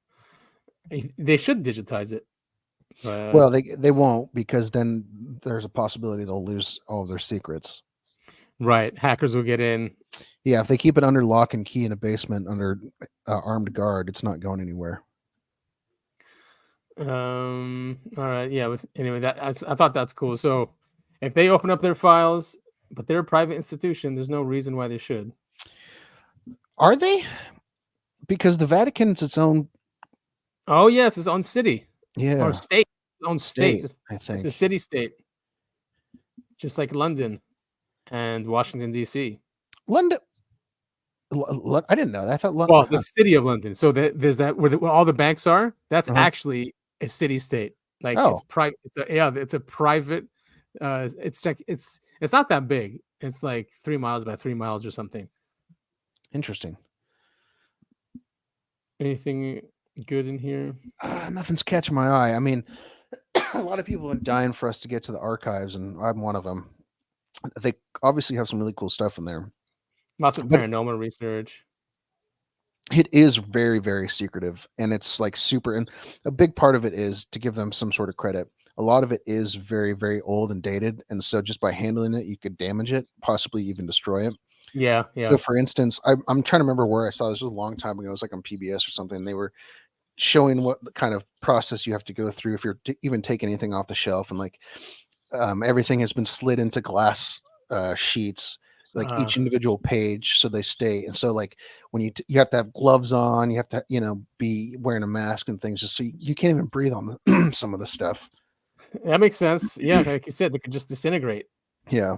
They should digitize it. Well, they won't, because then there's a possibility they'll lose all of their secrets. Right. Hackers will get in. Yeah, if they keep it under lock and key in a basement under armed guard, it's not going anywhere. All right. Yeah. Anyway, I thought that's cool. So if they open up their files, but they're a private institution, there's no reason why they should. Are they? Because the Vatican's its own. Oh, yes, its own city. Yeah. Or state. Its own state. I think. It's a city state. Just like London and Washington, D.C. London. I didn't know that. I thought London. Well, the city of London. So there's that where all the banks are. That's Uh-huh. actually a city state. Like it's private. It's a private. It's not that big. It's like 3 miles by 3 miles or something. Interesting. Anything good in here? Nothing's catching my eye. I mean, a lot of people have been dying for us to get to the archives, and I'm one of them. They obviously have some really cool stuff in there. Lots of paranormal research. It is very, very secretive, and it's like super. And a big part of it is to give them some sort of credit. A lot of it is very, very old and dated, and so just by handling it, you could damage it, possibly even destroy it. Yeah. So, for instance, I'm trying to remember where I saw this. It was a long time ago. It was like on PBS or something. They were showing what kind of process you have to go through if you're even taking anything off the shelf, and like everything has been slid into glass sheets, like each individual page, so they stay. And so, like when you have to have gloves on, you have to be wearing a mask and things, just so you can't even breathe on some of the stuff. That makes sense. Yeah, like you said, they could just disintegrate. Yeah.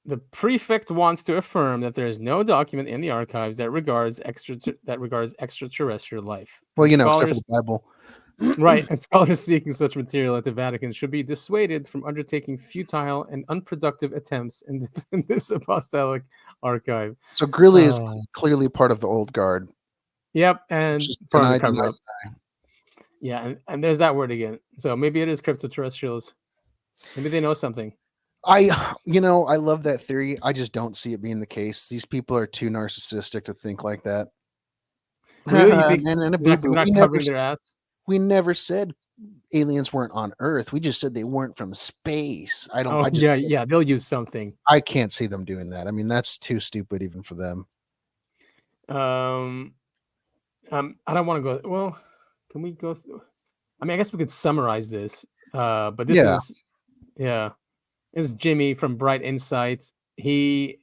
The prefect wants to affirm that there is no document in the archives that regards extraterrestrial life. Well, except for Scholars, the Bible. right, and scholars seeking such material at the Vatican should be dissuaded from undertaking futile and unproductive attempts in this apostolic archive. So Greeley is clearly part of the old guard. Yep, and part of the cover-up. deny. Yeah, and there's that word again. So maybe it is cryptoterrestrials. Maybe they know something. I love that theory. I just don't see it being the case. These people are too narcissistic to think like that. Really? You think they're not covering their ass? We never said aliens weren't on Earth. We just said they weren't from space. They'll use something. I can't see them doing that. I mean, that's too stupid even for them. I don't want to go. Well, can we go through? I mean, I guess we could summarize this. But this is Jimmy from Bright Insights. He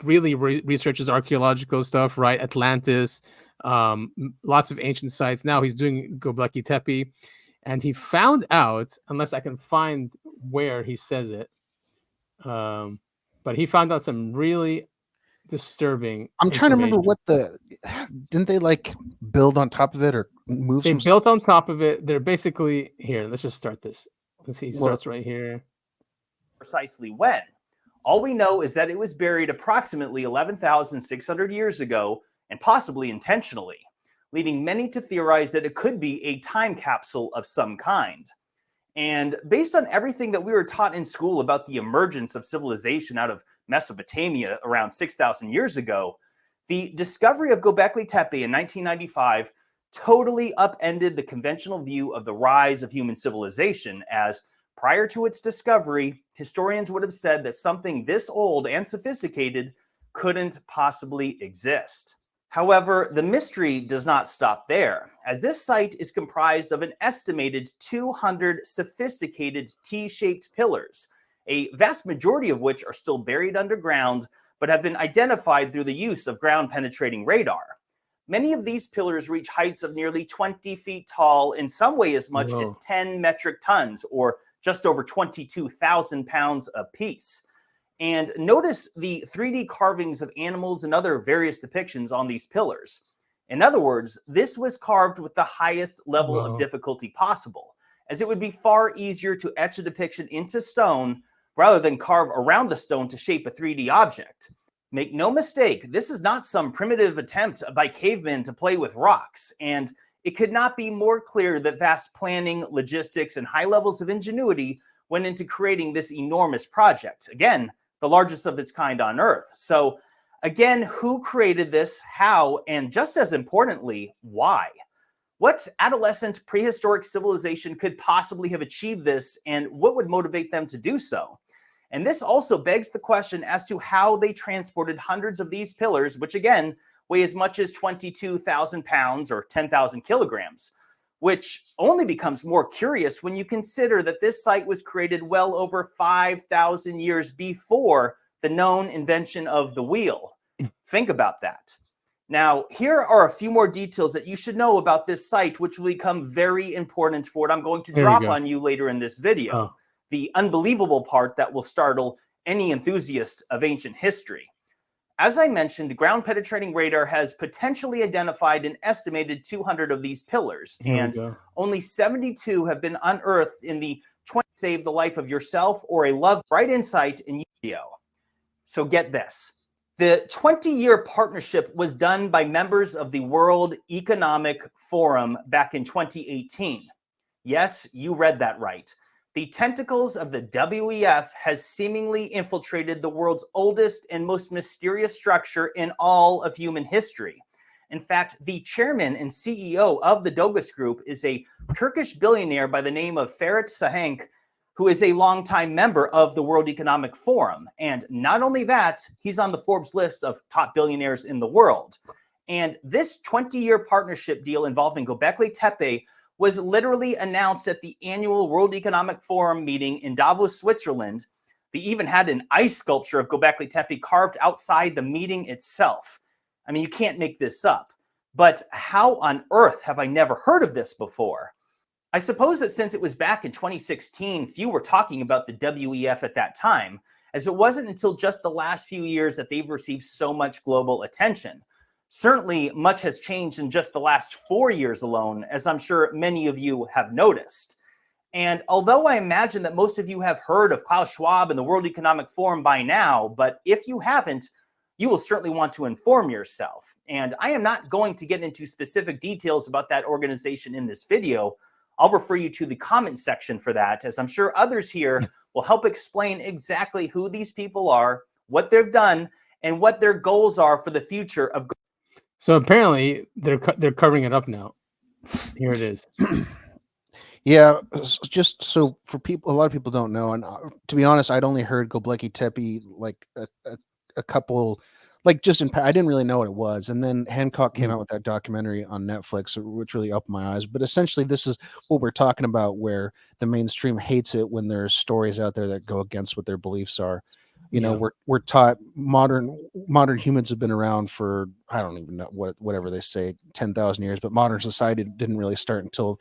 really researches archaeological stuff, right? Atlantis, lots of ancient sites. Now he's doing Göbekli Tepe, and he found out, unless I can find where he says it, but he found out some really disturbing. I'm trying to remember didn't they like build on top of it or move? They built on top of it. They're basically here. Let's just start this. Let's see. It starts right here. Precisely when. All we know is that it was buried approximately 11,600 years ago, and possibly intentionally, leading many to theorize that it could be a time capsule of some kind. And based on everything that we were taught in school about the emergence of civilization out of Mesopotamia around 6,000 years ago, the discovery of Göbekli Tepe in 1995 totally upended the conventional view of the rise of human civilization, as prior to its discovery, historians would have said that something this old and sophisticated couldn't possibly exist. However, the mystery does not stop there, as this site is comprised of an estimated 200 sophisticated T-shaped pillars, a vast majority of which are still buried underground, but have been identified through the use of ground-penetrating radar. Many of these pillars reach heights of nearly 20 feet tall, in some way as much as 10 metric tons, or just over 22,000 pounds apiece. And notice the 3D carvings of animals and other various depictions on these pillars. In other words, this was carved with the highest level of difficulty possible, as it would be far easier to etch a depiction into stone rather than carve around the stone to shape a 3D object. Make no mistake, this is not some primitive attempt by cavemen to play with rocks, and it could not be more clear that vast planning, logistics, and high levels of ingenuity went into creating this enormous project. Again, the largest of its kind on Earth. So again, who created this, how, and just as importantly, why? What adolescent prehistoric civilization could possibly have achieved this, and what would motivate them to do so? And this also begs the question as to how they transported hundreds of these pillars, which again, weigh as much as 22,000 pounds or 10,000 kilograms, which only becomes more curious when you consider that this site was created well over 5,000 years before the known invention of the wheel. Think about that. Now, here are a few more details that you should know about this site, which will become very important for what I'm going to drop on you later in this video. Oh. The unbelievable part that will startle any enthusiast of ancient history. As I mentioned, the ground penetrating radar has potentially identified an estimated 200 of these pillars, and only 72 have been unearthed in the 20 save the life of yourself or a loved right in sight in video. So get this. The 20-year partnership was done by members of the World Economic Forum back in 2018. Yes, you read that right. The tentacles of the WEF has seemingly infiltrated the world's oldest and most mysterious structure in all of human history. In fact, the chairman and CEO of the Dogus Group is a Turkish billionaire by the name of Ferit Sahenk, who is a longtime member of the World Economic Forum. And not only that, he's on the Forbes list of top billionaires in the world. And this 20-year partnership deal involving Göbekli Tepe was literally announced at the annual World Economic Forum meeting in Davos, Switzerland. They even had an ice sculpture of Göbekli Tepe carved outside the meeting itself. I mean, you can't make this up. But how on earth have I never heard of this before? I suppose that since it was back in 2016, few were talking about the WEF at that time, as it wasn't until just the last few years that they've received so much global attention. Certainly, much has changed in just the last 4 years alone, as I'm sure many of you have noticed. And although I imagine that most of you have heard of Klaus Schwab and the World Economic Forum by now, but if you haven't, you will certainly want to inform yourself. And I am not going to get into specific details about that organization in this video. I'll refer you to the comment section for that, as I'm sure others here will help explain exactly who these people are, what they've done, and what their goals are for the future of. So apparently they're covering it up now. Here it is. Yeah, just so for people, a lot of people don't know, and to be honest, I'd only heard Göbekli Tepe like a couple, like just in. I didn't really know what it was, and then Hancock came out with that documentary on Netflix, which really opened my eyes. But essentially, this is what we're talking about, where the mainstream hates it when there's stories out there that go against what their beliefs are. You know, we're taught modern humans have been around for, I don't even know whatever they say, 10,000 years, but modern society didn't really start until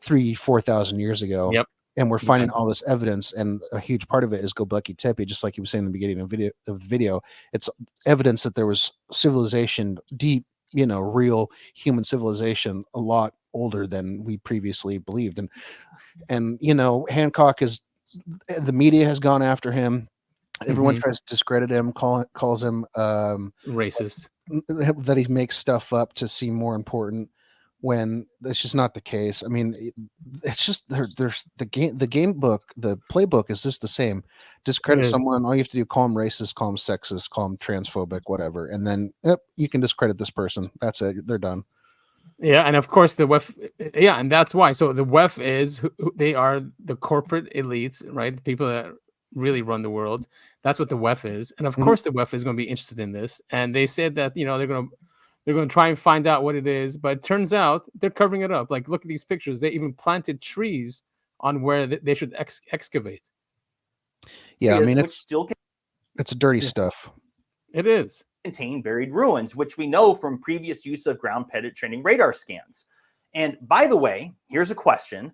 3,000-4,000 years ago. Yep. And we're finding all this evidence, and a huge part of it is Göbekli Tepe, just like you were saying in the beginning of the video. It's evidence that there was civilization, deep, real human civilization, a lot older than we previously believed. And Hancock the media has gone after him. Everyone tries to discredit him, calls him racist, that he makes stuff up to seem more important, when that's just not the case. I mean, it's just there's the game book, the playbook is just the same. Discredit someone, all you have to do, call him racist, call him sexist, call him transphobic, whatever, and then you can discredit this person. That's it. They're done. Yeah, and of course the WEF. Yeah, and that's why. So the WEF is they are the corporate elites, right? The people that really run the world. That's what the WEF is, and of course the WEF is going to be interested in this. And they said that they're going to try and find out what it is, but it turns out they're covering it up. Like, look at these pictures. They even planted trees on where they should excavate. Yeah, I mean, it's dirty stuff. It is. Contain buried ruins, which we know from previous use of ground penetrating radar scans. And by the way, here's a question.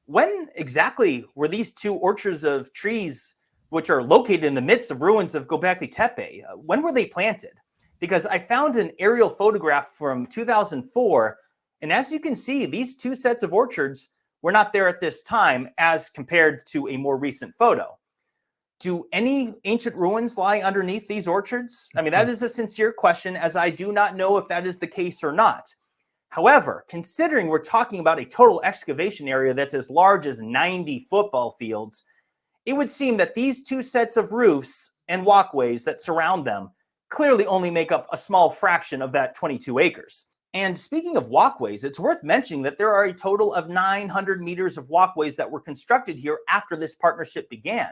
When exactly were these two orchards of trees, which are located in the midst of ruins of Göbekli Tepe, when were they planted? Because I found an aerial photograph from 2004, and as you can see, these two sets of orchards were not there at this time as compared to a more recent photo. Do any ancient ruins lie underneath these orchards? I mean, that is a sincere question, as I do not know if that is the case or not. However, considering we're talking about a total excavation area that's as large as 90 football fields, it would seem that these two sets of roofs and walkways that surround them clearly only make up a small fraction of that 22 acres. And speaking of walkways, it's worth mentioning that there are a total of 900 meters of walkways that were constructed here after this partnership began.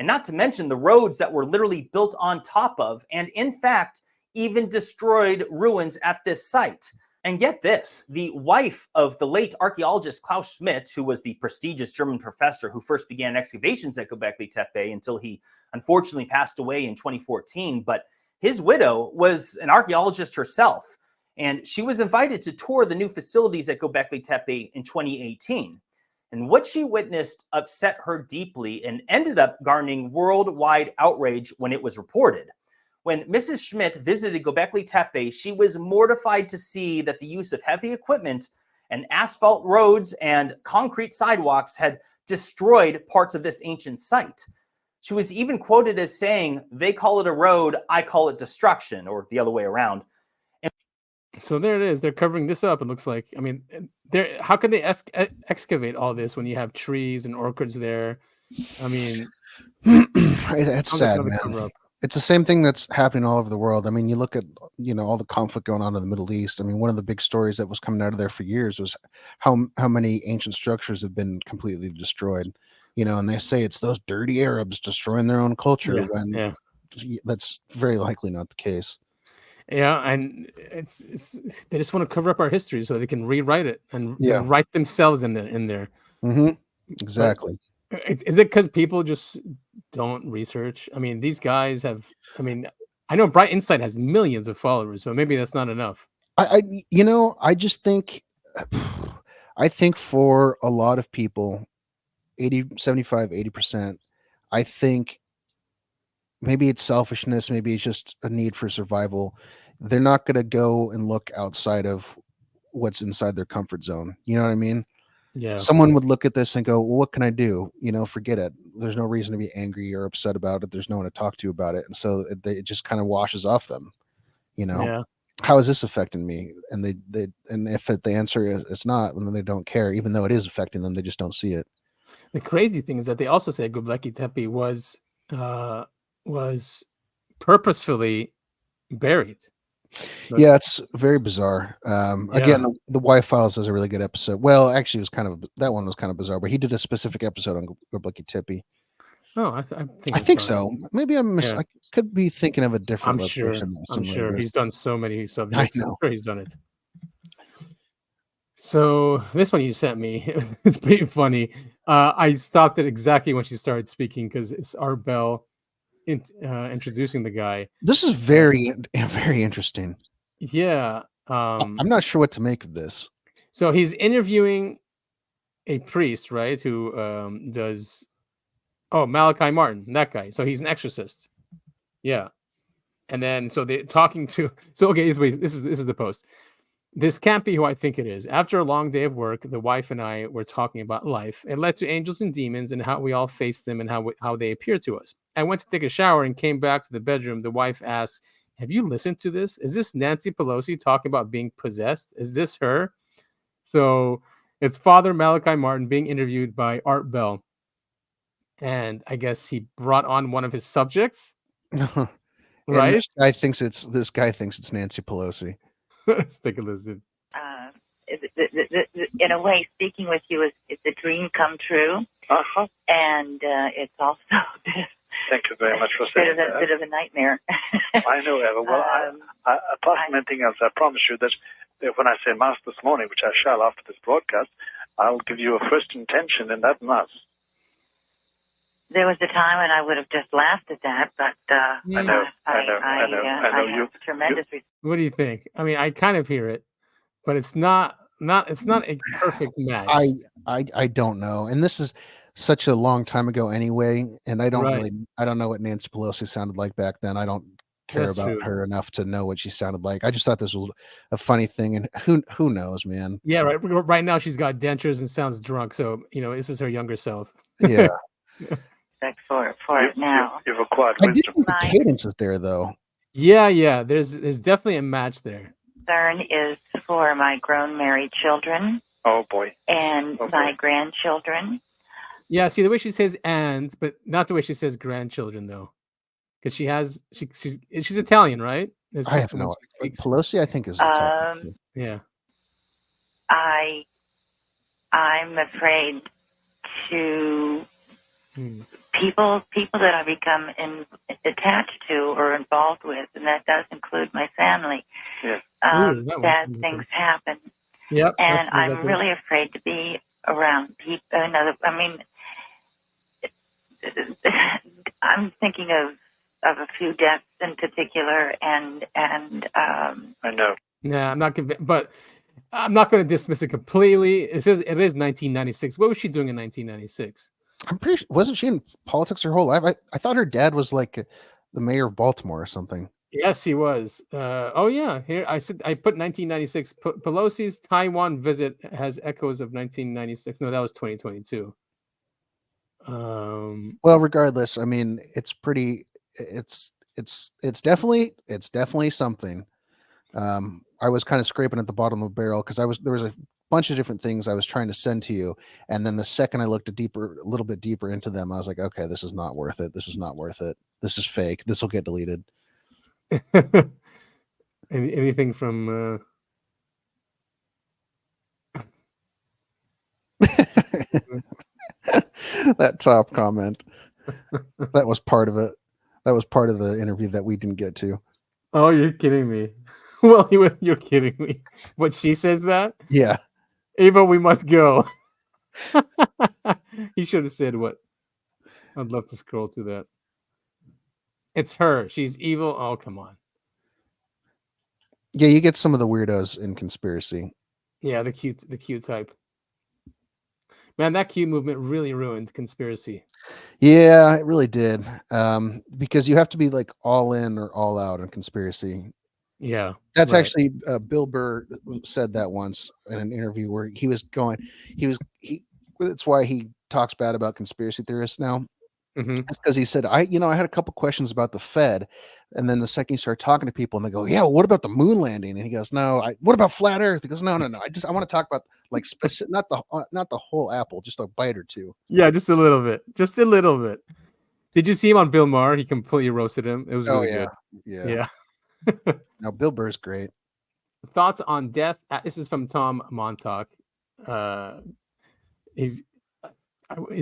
And not to mention the roads that were literally built on top of, and in fact, even destroyed ruins at this site. And get this, the wife of the late archaeologist Klaus Schmidt, who was the prestigious German professor who first began excavations at Göbekli Tepe until he unfortunately passed away in 2014, but his widow was an archaeologist herself, and she was invited to tour the new facilities at Göbekli Tepe in 2018. And what she witnessed upset her deeply and ended up garnering worldwide outrage when it was reported. When Mrs. Schmidt visited Göbekli Tepe, she was mortified to see that the use of heavy equipment and asphalt roads and concrete sidewalks had destroyed parts of this ancient site. She was even quoted as saying, "They call it a road, I call it destruction," or the other way around. So there it is. They're covering this up. It looks like. I mean, how can they excavate all this when you have trees and orchards there? I mean, it's sad, man. Cover-up. It's the same thing that's happening all over the world. I mean, you look at, all the conflict going on in the Middle East. I mean, one of the big stories that was coming out of there for years was how many ancient structures have been completely destroyed. And they say it's those dirty Arabs destroying their own culture. Yeah. That's very likely not the case. Yeah, and it's they just want to cover up our history so they can rewrite it and write themselves in there. Mm-hmm. Exactly. But is it because people just don't research? I mean, these guys have. I mean, I know Bright Insight has millions of followers, but maybe that's not enough. I just think, I think for a lot of people, 80% I think maybe it's selfishness, maybe it's just a need for survival. They're not going to go and look outside of what's inside their comfort zone. You know what I mean? Yeah. Someone would look at this and go, well, what can I do? Forget it. There's no reason to be angry or upset about it. There's no one to talk to about it. And so it just kind of washes off them. Yeah. How is this affecting me? And and if the answer is it's not, then they don't care, even though it is affecting them. They just don't see it. The crazy thing is that they also said Göbekli Tepe was purposefully buried. So yeah, it's very bizarre. Again, the Y Files is a really good episode. Well, actually, that one was kind of bizarre, but he did a specific episode on Göbekli Tepe. Oh, I think so. Maybe I could be thinking of a different. I'm sure he's done so many subjects. I'm sure he's done it. So this one you sent me, it's pretty funny. I stopped it exactly when she started speaking because it's Art Bell introducing the guy. This is very, very interesting. Yeah. I'm not sure what to make of this. So he's interviewing a priest, right? Who does Malachi Martin, that guy. So he's an exorcist. Yeah. And then so they're talking to this is the post. This can't be who I think it is. After a long day of work, the wife and I were talking about life. It led to angels and demons and how we all face them and how they appear to us. I went to take a shower and came back to the bedroom. The wife asked, "Have you listened to this? Is this Nancy Pelosi talking about being possessed? Is this her?" So it's Father Malachi Martin being interviewed by Art Bell. And I guess he brought on one of his subjects. Right? This guy thinks it's Nancy Pelosi. Let's take a listen. In a way, speaking with you is a dream come true. Uh-huh. And it's also Thank you very much for saying that. A bit of a nightmare. I know, Eva. Well, apart from anything else, I promise you that when I say Mass this morning, which I shall after this broadcast, I'll give you a first intention in that Mass. There was a time when I would have just laughed at that, but I know. I have tremendous respect. What do you think? I mean, I kind of hear it, but it's not a perfect match. I don't know. And this is such a long time ago anyway, and I don't know what Nancy Pelosi sounded like back then. I don't care about her enough to know what she sounded like. I just thought this was a funny thing, and who knows, man. Yeah, right now she's got dentures and sounds drunk, so this is her younger self. Yeah. respect for it now. You've acquired I do wisdom. think the cadence is there, though. Yeah. There's definitely a match there. Concern is for my grown married children Oh boy. and my grandchildren. Yeah, see the way she says "and," but not the way she says grandchildren though, because she's Italian, right? Is I have when no she speaks. Pelosi, I think, is Yeah. I'm afraid to Hmm. people that I become attached to or involved with, and that does include my family. Yes. Ooh, that Bad one's things happen, Yep. and I'm really afraid to be around people. I mean, I'm thinking of a few deaths in particular, and I know. Nah, I'm not convinced, but I'm not going to dismiss it completely. It says it is 1996. What was she doing in 1996? I'm pretty sure, wasn't she in politics her whole life? I thought her dad was like the mayor of Baltimore or something. Yes, he was. Oh yeah, here I put 1996. Pelosi's Taiwan visit has echoes of 1996. No, that was 2022. Well, regardless, I mean, it's definitely something. I was kind of scraping at the bottom of the barrel because there was a bunch of different things I was trying to send to you, and then the second I looked a little bit deeper into them, I was like, okay, this is not worth it. This is not worth it. This is fake. This will get deleted. Anything from that top comment. That was part of it. That was part of the interview that we didn't get to. Oh, you're kidding me. Well, you're kidding me. What, she says that? Yeah. Ava, we must go. He should have said what? I'd love to scroll to that. It's her. She's evil. Oh, come on. Yeah, you get some of the weirdos in conspiracy. Yeah, the Q type. Man, that Q movement really ruined conspiracy. Yeah, it really did. Because you have to be like all in or all out on conspiracy. Yeah. That's right. actually Bill Burr said that once in an interview where that's why he talks bad about conspiracy theorists now. Mm-hmm. It's because he said, I had a couple questions about the Fed, and then the second you start talking to people and they go, yeah, well, what about the moon landing? And he goes, no, what about flat Earth? He goes, no, I want to talk about like specific, not the whole apple, just a bite or two. Yeah, just a little bit. Just a little bit. Did you see him on Bill Maher? He completely roasted him. It was really good. Yeah. Now Bill Burr's great. Thoughts on death? This is from Tom Montauk. Is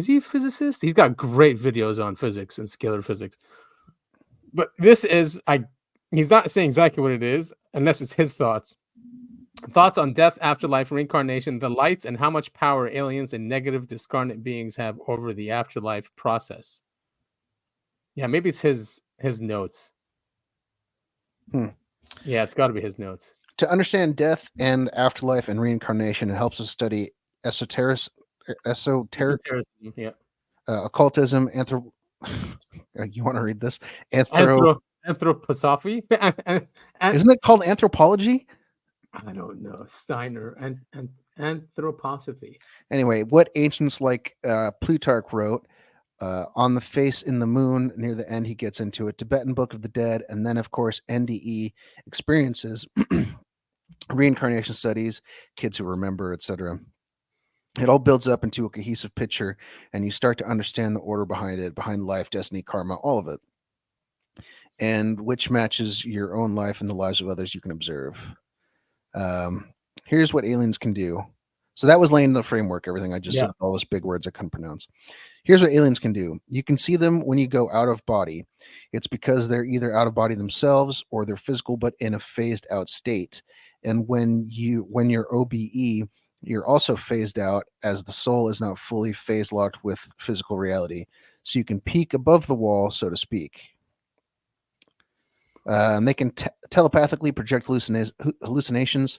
he a physicist? He's got great videos on physics and scalar physics. But this is he's not saying exactly what it is, unless it's his thoughts. Thoughts on death, afterlife, reincarnation, the light, and how much power aliens and negative discarnate beings have over the afterlife process. Yeah, maybe it's his notes. Yeah, it's got to be his notes. To understand death and afterlife and reincarnation, it helps us study esotericism, yeah. Occultism, you want to read this? Anthroposophy? Isn't it called anthropology? I don't know. Steiner and anthroposophy. Anyway, what ancients like Plutarch wrote, on the face in the moon, near the end, he gets into it, Tibetan Book of the Dead, and then, of course, NDE experiences, reincarnation studies, kids who remember, etc. It all builds up into a cohesive picture, and you start to understand the order behind it, behind life, destiny, karma, all of it, and which matches your own life and the lives of others you can observe. Here's what aliens can do. So that was laying the framework, everything I just said, all those big words I couldn't pronounce. Here's what aliens can do. You can see them when you go out of body. It's because they're either out of body themselves or they're physical, but in a phased out state. And when you're OBE, you're also phased out, as the soul is not fully phase locked with physical reality. So you can peek above the wall, so to speak. They can telepathically project hallucinations.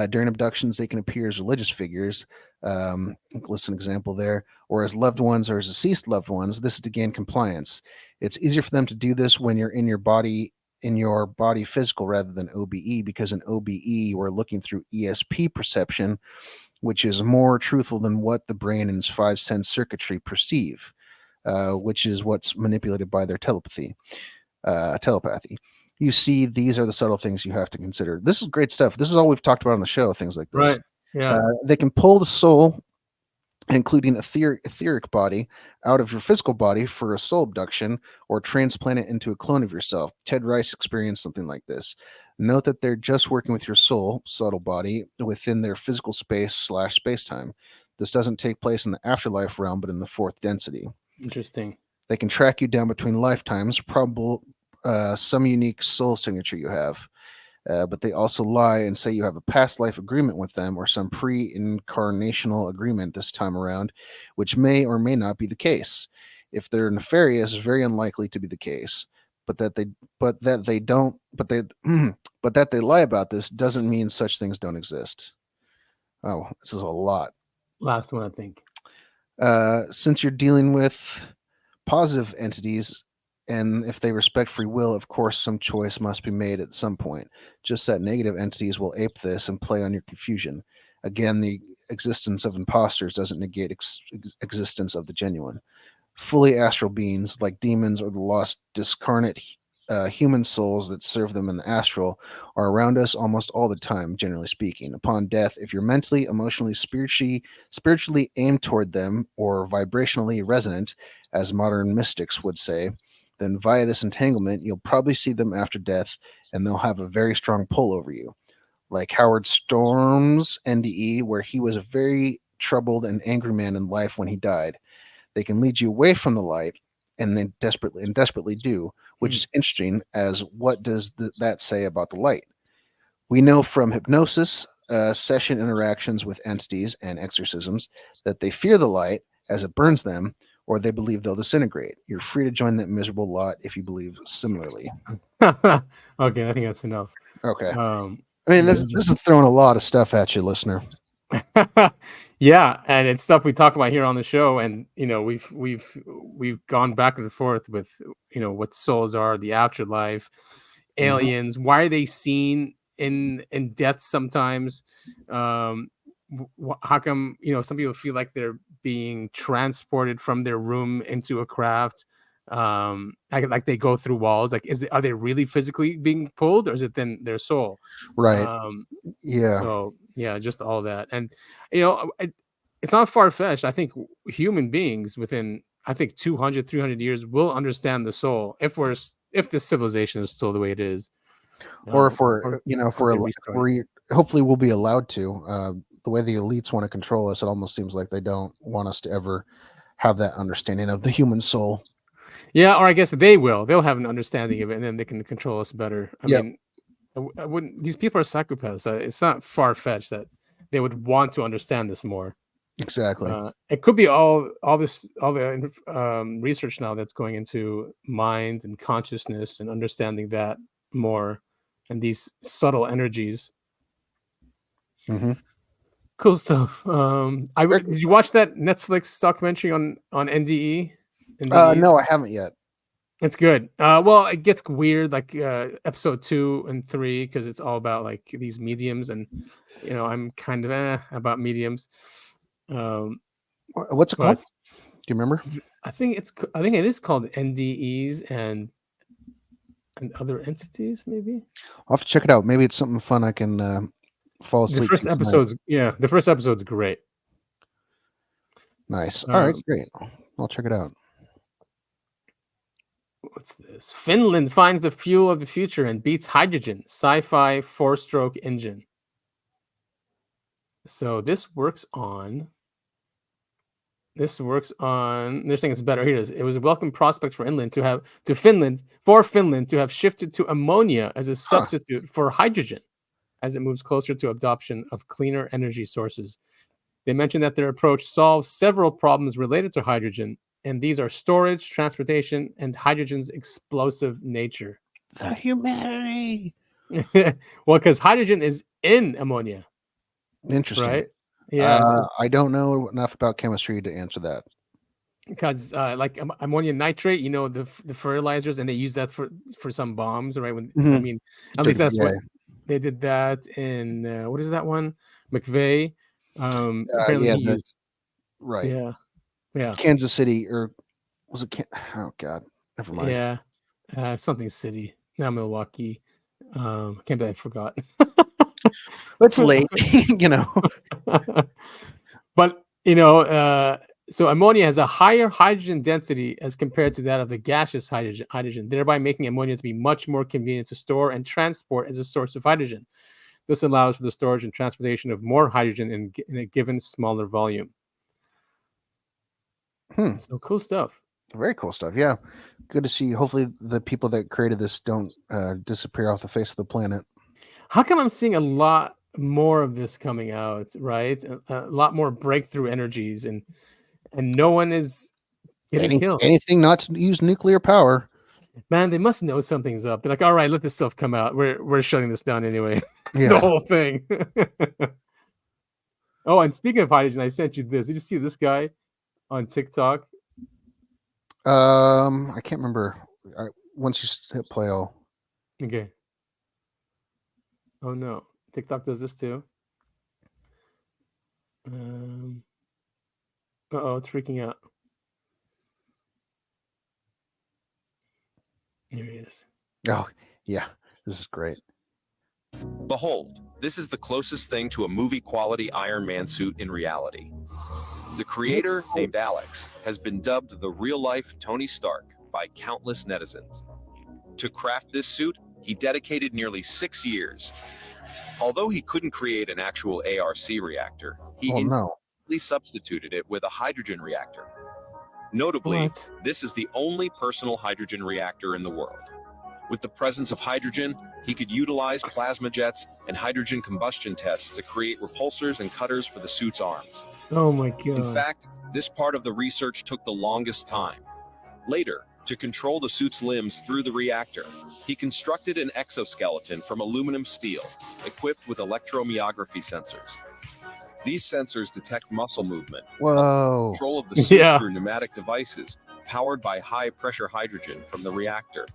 During abductions, they can appear as religious figures. List an example there. Or as loved ones or as deceased loved ones. This is to gain compliance. It's easier for them to do this when you're in your body physical rather than OBE, because in OBE, we're looking through ESP perception, which is more truthful than what the brain and its 5 sense circuitry perceive. which is what's manipulated by their telepathy. You see, these are the subtle things you have to consider. This is great stuff. This is all we've talked about on the show, things like this. Right. Yeah. They can pull the soul, including etheric body, out of your physical body for a soul abduction or transplant it into a clone of yourself. Ted Rice experienced something like this. Note that they're just working with your soul, subtle body, within their physical space/space-time. This doesn't take place in the afterlife realm, but in the fourth density. Interesting. They can track you down between lifetimes, probable some unique soul signature you have. But they also lie and say you have a past life agreement with them or some pre-incarnational agreement this time around, which may or may not be the case. If they're nefarious, very unlikely to be the case. But that they lie about this doesn't mean such things don't exist. Oh, this is a lot. Last one, I think. Since you're dealing with positive entities, and if they respect free will, of course, some choice must be made at some point. Just that negative entities will ape this and play on your confusion. Again, the existence of imposters doesn't negate existence of the genuine. Fully astral beings, like demons or the lost discarnate human souls that serve them in the astral, are around us almost all the time, generally speaking. Upon death, if you're mentally, emotionally, spiritually aimed toward them, or vibrationally resonant, as modern mystics would say, then via this entanglement, you'll probably see them after death, and they'll have a very strong pull over you. Like Howard Storm's NDE, where he was a very troubled and angry man in life when he died. They can lead you away from the light, and they desperately do, which is interesting, as what does that say about the light? We know from hypnosis, session interactions with entities, and exorcisms that they fear the light as it burns them, or they believe they'll disintegrate. You're free to join that miserable lot if you believe similarly. Okay, I think that's enough. Okay. I mean, this is throwing a lot of stuff at you, listener. Yeah, and it's stuff we talk about here on the show, and we've gone back and forth with what souls are, the afterlife, aliens. Why are they seen in death sometimes? How come some people feel like they're being transported from their room into a craft, like they go through walls? Like, are they really physically being pulled, or is it then their soul? Right. Yeah. So yeah, just all that. And it's not far-fetched. I think human beings within 200 300 years will understand the soul, if this civilization is still the way it is, or if we're hopefully we'll be allowed to. The way the elites want to control us, it almost seems like they don't want us to ever have that understanding of the human soul. Yeah, or I guess they'll have an understanding of it, and then they can control us better. I mean, I wouldn't. These people are psychopaths. It's not far-fetched that they would want to understand this more. Exactly. It could be all the research now that's going into mind and consciousness and understanding that more, and these subtle energies. Mm-hmm. Cool stuff. Did you watch that Netflix documentary on NDE? No, I haven't yet. It's good. Well, it gets weird, like episode 2 and 3, because it's all about like these mediums, and I'm kind of about mediums. What's it called? Do you remember? I think it is called NDEs and other entities. Maybe I'll have to check it out. Maybe it's something fun I can fall asleep. The first episode's great. Nice. All right, great. I'll check it out. What's this? Finland finds the fuel of the future and beats hydrogen. Sci-fi 4-stroke engine. So this works on. They're saying it's better. Here it is. It was a welcome prospect for Finland to have shifted to ammonia as a substitute for hydrogen, as it moves closer to adoption of cleaner energy sources. They mentioned that their approach solves several problems related to hydrogen, and these are storage, transportation, and hydrogen's explosive nature. The humanity. Well, because hydrogen is in ammonia. Interesting. Right? Yeah. I don't know enough about chemistry to answer that. Because like ammonium nitrate, the fertilizers, and they use that for some bombs, right? I mean, at least that's what they did that in what is that one? McVeigh. Apparently he used, right. Yeah. Kansas City, or Was it? Oh God, never mind. Yeah, something city. Now Milwaukee. Can't believe I forgot. It's late, you know. But so ammonia has a higher hydrogen density as compared to that of the gaseous hydrogen, thereby making ammonia to be much more convenient to store and transport as a source of hydrogen. This allows for the storage and transportation of more hydrogen in a given smaller volume. So cool stuff. Very cool stuff. Yeah, good to see. Hopefully, the people that created this don't disappear off the face of the planet. How come I'm seeing a lot more of this coming out, right? A lot more breakthrough energies, and no one is getting killed. Anything not to use nuclear power. Man, they must know something's up. They're like, all right, let this stuff come out. We're shutting this down anyway. Yeah. The whole thing. Oh, and speaking of hydrogen, I sent you this. Did you see this guy on TikTok? I can't remember. Once you hit play, I'll. Okay. Oh no, TikTok does this too. Uh-oh, it's freaking out. Here he is. Oh, yeah. This is great. Behold, this is the closest thing to a movie-quality Iron Man suit in reality. The creator, named Alex, has been dubbed the real-life Tony Stark by countless netizens. To craft this suit, he dedicated nearly 6 years. Although he couldn't create an actual ARC reactor, he immediately substituted it with a hydrogen reactor. Notably, this is the only personal hydrogen reactor in the world. With the presence of hydrogen, he could utilize plasma jets and hydrogen combustion tests to create repulsors and cutters for the suit's arms. Oh my God. In fact, this part of the research took the longest time. Later, to control the suit's limbs through the reactor, he constructed an exoskeleton from aluminum steel, equipped with electromyography sensors. These sensors detect muscle movement, control of the suit through pneumatic devices, powered by high-pressure hydrogen from the reactor.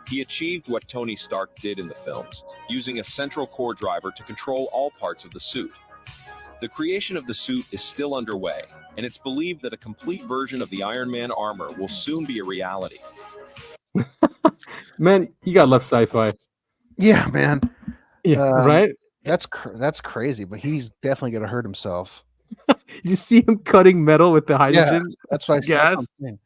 He achieved what Tony Stark did in the films, using a central core driver to control all parts of the suit. The creation of the suit is still underway, and it's believed that a complete version of the Iron Man armor will soon be a reality. Man, you got left sci-fi. Yeah, man. Yeah, right? That's crazy, but he's definitely going to hurt himself. You see him cutting metal with the hydrogen? Yeah, that's what I'm saying.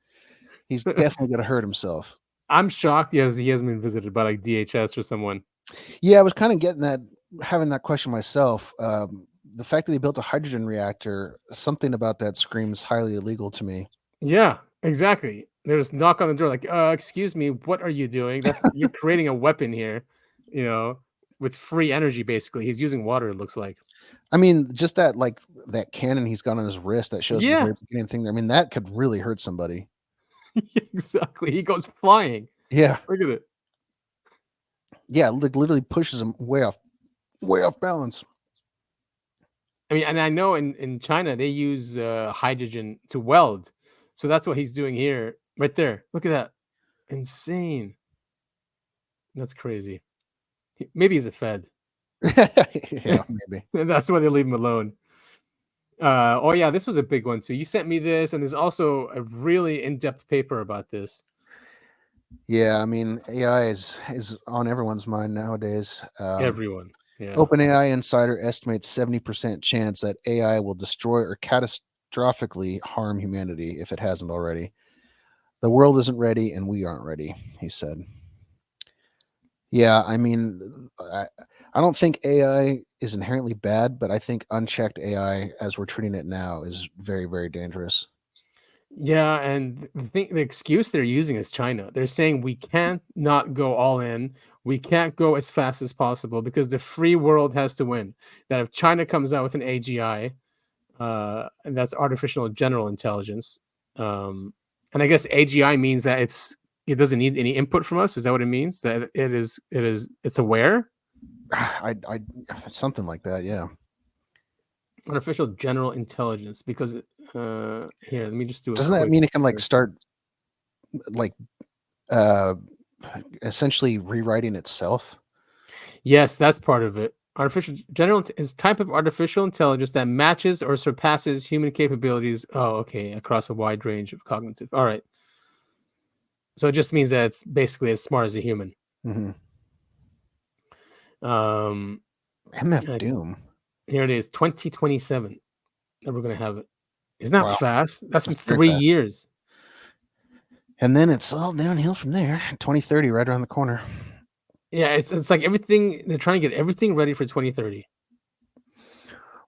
He's definitely going to hurt himself. I'm shocked he hasn't been visited by like DHS or someone. Yeah, I was kind of having that question myself. The fact that he built a hydrogen reactor, something about that screams highly illegal to me. Yeah, exactly. There's knock on the door like, excuse me, what are you doing? You're creating a weapon here, with free energy, basically. He's using water, it looks like. I mean, just that cannon he's got on his wrist that shows the very beginning thing there. I mean, that could really hurt somebody. Exactly. He goes flying. Yeah. Look at it. Yeah, literally pushes him way off balance. I mean, and I know in China they use hydrogen to weld. So that's what he's doing here. Right there. Look at that. Insane. That's crazy. Maybe he's a Fed. Yeah, maybe. And that's why they leave him alone. Oh yeah, this was a big one too. You sent me this, and there's also a really in-depth paper about this. Yeah, I mean, AI is on everyone's mind nowadays. Everyone. Yeah. OpenAI Insider estimates 70% chance that AI will destroy or catastrophically harm humanity if it hasn't already. The world isn't ready, and we aren't ready, he said. Yeah, I mean, I don't think AI is inherently bad, but I think unchecked AI, as we're treating it now, is very, very dangerous. Yeah, and the excuse they're using is China. They're saying we can't not go all in. We can't go as fast as possible because the free world has to win. That if China comes out with an AGI, and that's artificial general intelligence, and I guess AGI means that it doesn't need any input from us. Is that what it means? That it's aware? I something like that, yeah. Artificial general intelligence, because here, let me just do it. Doesn't that mean it can start essentially rewriting itself? Yes, that's part of it. Artificial general is a type of artificial intelligence that matches or surpasses human capabilities. Oh, okay, across a wide range of cognitive. All right. So it just means that it's basically as smart as a human. Mhm. Um, MF and Doom. here it is, 2027. That we're gonna have it. Isn't that Wow. fast? That's in That's very 3 fast. years. And then it's all downhill from there. 2030, right around the corner. Yeah, it's like everything. They're trying to get everything ready for 2030.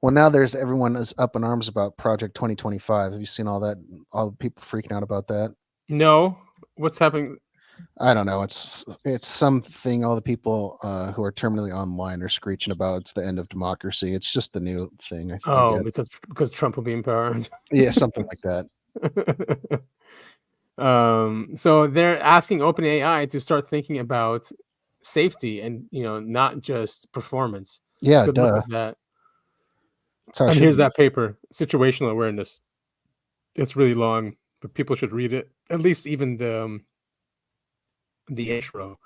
Well, now everyone is up in arms about Project 2025. Have you seen all that? All the people freaking out about that. No, what's happening? I don't know. It's something all the people who are terminally online are screeching about. It's the end of democracy. It's just the new thing. I Oh, guess. because Trump will be in power. Yeah, something like that. So they're asking OpenAI to start thinking about safety and not just performance. Yeah, Good luck duh. with that. Sorry, And here's that paper, situational awareness. It's really long, but people should read it. At least even the intro.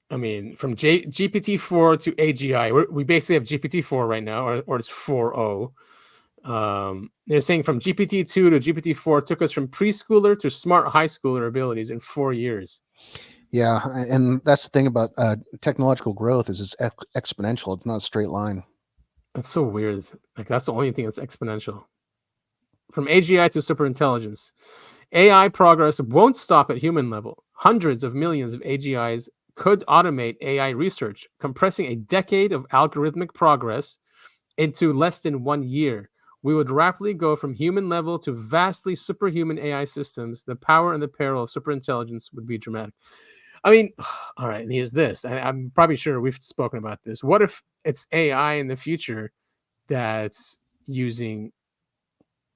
I mean, from GPT-4 to AGI, we basically have GPT-4 right now, or it's 4.0. They're saying from GPT-2 to GPT-4 took us from preschooler to smart high schooler abilities in 4 years. Yeah, and that's the thing about technological growth is it's exponential. It's not a straight line. That's so weird. Like that's the only thing that's exponential. From AGI to superintelligence, AI progress won't stop at human level. Hundreds of millions of AGIs could automate AI research, compressing a decade of algorithmic progress into less than 1 year. We would rapidly go from human level to vastly superhuman AI systems. The power and the peril of superintelligence would be dramatic. I mean, all right, and here's this. I'm probably sure we've spoken about this. What if it's AI in the future that's using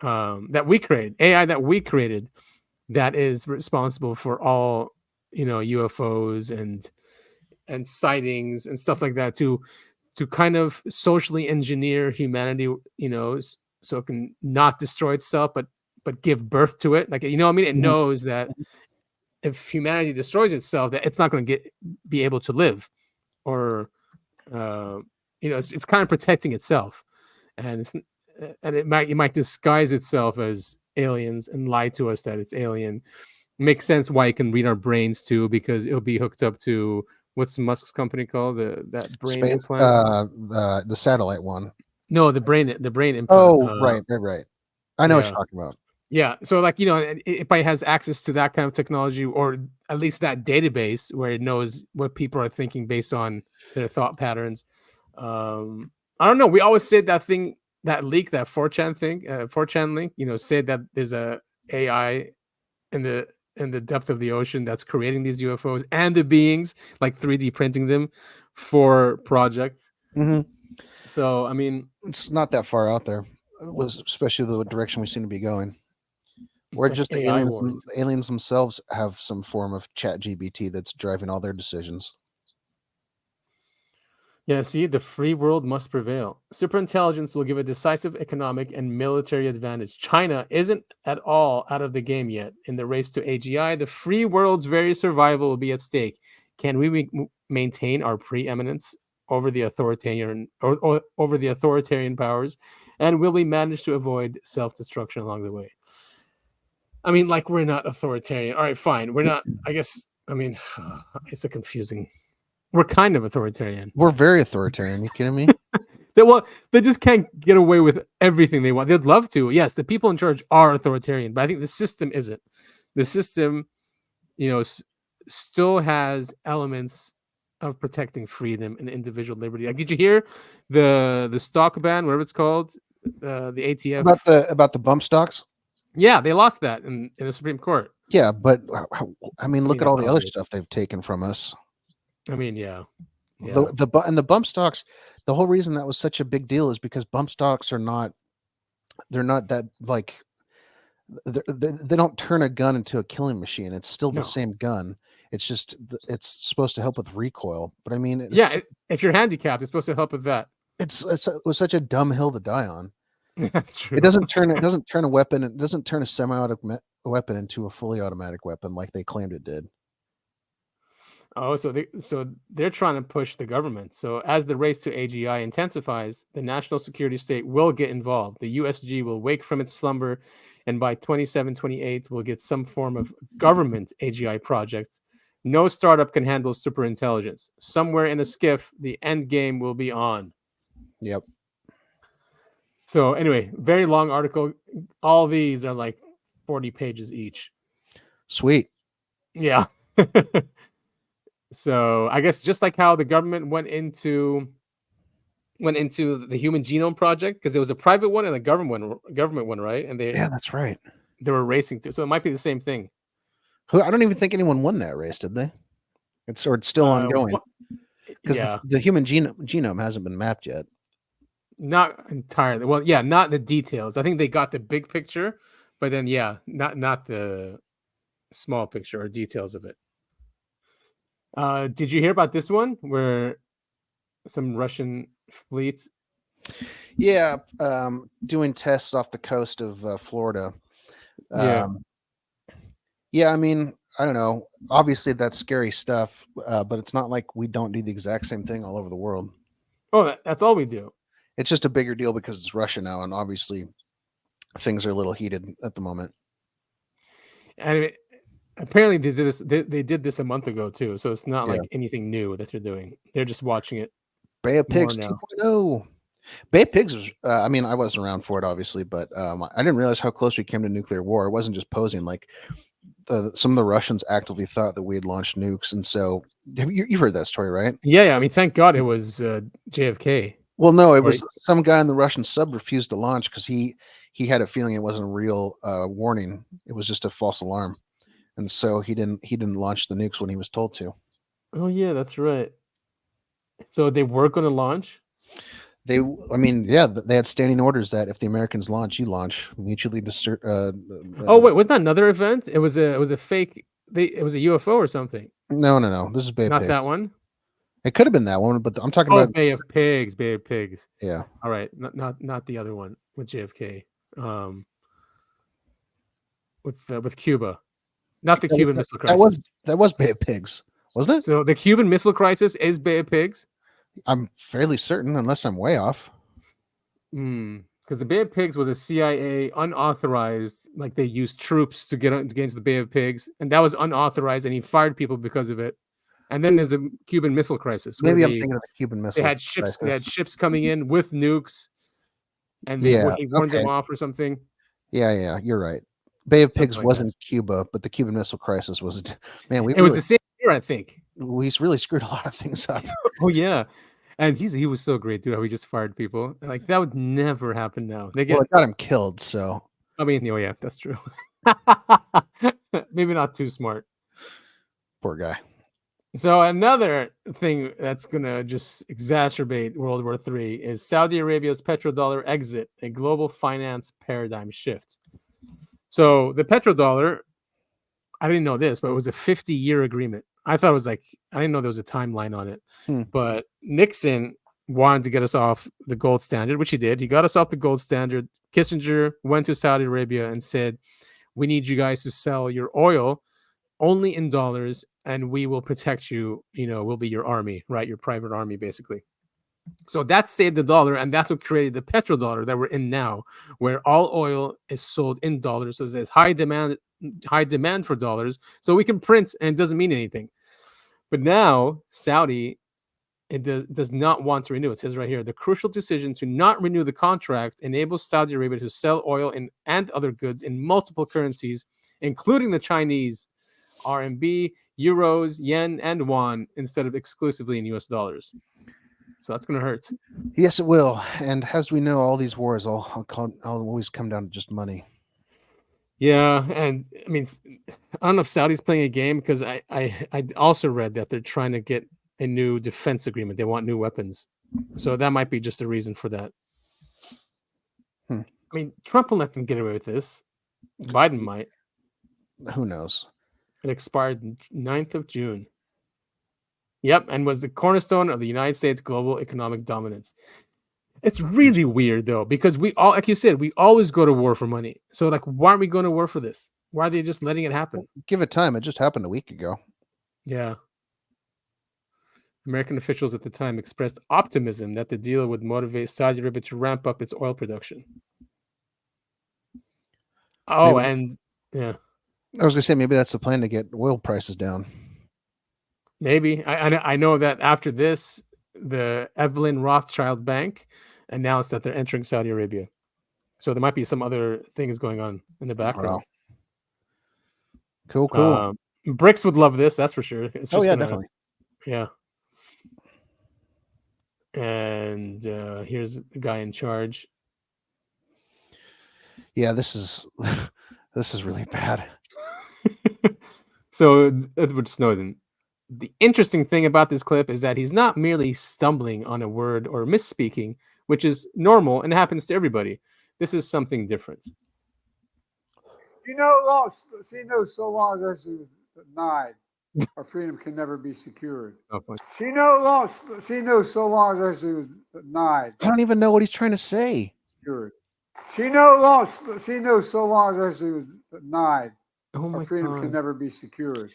that we created, AI that we created, that is responsible for all UFOs and sightings and stuff like that to kind of socially engineer humanity, so it can not destroy itself, but give birth to it. Like, what I mean? It knows that if humanity destroys itself, that it's not going to be able to live, or it's kind of protecting itself, and it might disguise itself as aliens and lie to us that it's alien. Makes sense why it can read our brains too, because it'll be hooked up to what's Musk's company called, that brain Space, implant. the satellite one. No, the brain implant. Oh, right. I know what yeah. you're talking about. Yeah, so like it probably has access to that kind of technology, or at least that database where it knows what people are thinking based on their thought patterns. I don't know. We always said that thing, that leak, that 4chan thing, 4chan link. Said that there's a AI in the depth of the ocean that's creating these UFOs and the beings, like 3D printing them for projects. Mm-hmm. So I mean, it's not that far out there. It was especially the direction we seem to be going. Or like just the AI aliens themselves have some form of chat GPT that's driving all their decisions. Yeah, see, the free world must prevail. Superintelligence will give a decisive economic and military advantage. China isn't at all out of the game yet. In the race to AGI, the free world's very survival will be at stake. Can we maintain our preeminence over the authoritarian or over the authoritarian powers, and will we manage to avoid self-destruction along the way? I mean, like, we're not authoritarian. All right, fine. We're not, I guess. I mean, it's a confusing. We're kind of authoritarian. We're very authoritarian. You kidding me? They just can't get away with everything they want. They'd love to. Yes, the people in charge are authoritarian, but I think the system isn't. The system, still has elements of protecting freedom and individual liberty. Like, did you hear the stock ban, whatever it's called, the ATF about the bump stocks? Yeah, they lost that in the Supreme Court. Yeah, but I mean, look at all the other stuff they've taken from us. I mean, yeah. The bump stocks, the whole reason that was such a big deal is because bump stocks are not, they're not that, like, they don't turn a gun into a killing machine. It's still the same gun. It's just, it's supposed to help with recoil. But I mean, if you're handicapped, it's supposed to help with that. It was such a dumb hill to die on. That's true. It doesn't turn a weapon. It doesn't turn a semi-automatic weapon into a fully automatic weapon like they claimed it did. Oh, so they're trying to push the government. So as the race to AGI intensifies, the national security state will get involved. The USG will wake from its slumber, and by 27-28, we'll get some form of government AGI project. No startup can handle superintelligence. Somewhere in a skiff, the end game will be on. Yep. So anyway, very long article. All these are like 40 pages each. Sweet. Yeah. So I guess just like how the government went into the Human Genome Project, because there was a private one and a government one, right? And that's right. They were racing through. So it might be the same thing. I don't even think anyone won that race, did they? It's still ongoing. Because the human genome hasn't been mapped yet. Not entirely. Well, yeah, not the details. I think they got the big picture, but then not the small picture or details of it. Did you hear about this one where some Russian fleet? Yeah, doing tests off the coast of Florida. Yeah, I mean, I don't know. Obviously, that's scary stuff, but it's not like we don't do the exact same thing all over the world. Oh, that's all we do. It's just a bigger deal because it's Russia now, and obviously things are a little heated at the moment. And apparently they did this. They did this a month ago too, so it's not like anything new that they're doing. They're just watching it. Bay of Pigs 2.0. Bay of Pigs was. I mean, I wasn't around for it, obviously, but I didn't realize how close we came to nuclear war. It wasn't just posing. Like some of the Russians actively thought that we had launched nukes, and so you've heard that story, right? Yeah. I mean, thank God it was JFK. Well, no, it was some guy in the Russian sub refused to launch because he had a feeling it wasn't a real warning. It was just a false alarm. And so he didn't launch the nukes when he was told to. Oh yeah, that's right. So they were going to launch? They had standing orders that if the Americans launch, you launch mutually. Oh wait, wasn't that another event? It was a fake. It was a UFO or something. No. This is Bay of Pigs. Not that one. It could have been that one, but I'm talking about Bay of Pigs. Bay of Pigs. Yeah. All right, not the other one with JFK. With Cuba. Not the Cuban Missile Crisis. That was Bay of Pigs, wasn't it? So the Cuban Missile Crisis is Bay of Pigs? I'm fairly certain, unless I'm way off. Because the Bay of Pigs was a CIA unauthorized, like they used troops to get into the Bay of Pigs, and that was unauthorized, and he fired people because of it. And then there's the Cuban Missile Crisis. Maybe I'm thinking of the Cuban Missile. They had ships. They had ships coming in with nukes, and he warned them off or something. Yeah, you're right. Bay of Pigs wasn't Cuba, but the Cuban Missile Crisis was. Man, it was the same year, I think. We really screwed a lot of things up. Oh yeah, and he was so great, dude. How he just fired people. Like that would never happen now. It got him killed. So I mean, yeah, that's true. Maybe not too smart. Poor guy. So another thing that's gonna just exacerbate World War III is Saudi Arabia's petrodollar exit, a global finance paradigm shift. So the petrodollar, I didn't know this, but it was a 50-year agreement. I thought it was like, I didn't know there was a timeline on it. But Nixon wanted to get us off the gold standard, which he did. He got us off the gold standard. Kissinger went to Saudi Arabia and said, we need you guys to sell your oil only in dollars, and we will protect you. We'll be your army, right? Your private army, basically. So that saved the dollar, and that's what created the petrodollar that we're in now, where all oil is sold in dollars. So there's high demand for dollars, so we can print, and it doesn't mean anything. But now Saudi, does not want to renew. It says right here, the crucial decision to not renew the contract enables Saudi Arabia to sell oil and other goods in multiple currencies, including the Chinese RMB, euros, yen, and yuan, instead of exclusively in US dollars. So that's going to hurt. Yes, it will. And as we know, all these wars all always come down to just money. Yeah, and I mean, I don't know if Saudi's playing a game, because I also read that they're trying to get a new defense agreement. They want new weapons. So that might be just a reason for that. I mean, Trump will let them get away with this. Biden might. Who knows? It expired 9th of June. Yep, and was the cornerstone of the United States' global economic dominance. It's really weird, though, because we all, like you said, we always go to war for money. So, like, why aren't we going to war for this? Why are they just letting it happen? Give it time. It just happened a week ago. Yeah. American officials at the time expressed optimism that the deal would motivate Saudi Arabia to ramp up its oil production. Oh, Maybe- and yeah, I was gonna say maybe that's the plan to get oil prices down. maybe. I know that after this, the Evelyn Rothschild Bank announced that they're entering Saudi Arabia. So there might be some other things going on in the background. Wow. Cool. BRICS would love this, that's for sure. It's just definitely. Yeah. And here's the guy in charge. Yeah, this is really bad. So Edward Snowden. The interesting thing about this clip is that he's not merely stumbling on a word or misspeaking, which is normal and happens to everybody. This is something different. So long as this is denied, our freedom can never be secured. Oh, fine. She knows so long as this is denied. I don't even know what he's trying to say. Secured. She knows so long as this is denied, Oh my our freedom God. can never be secured.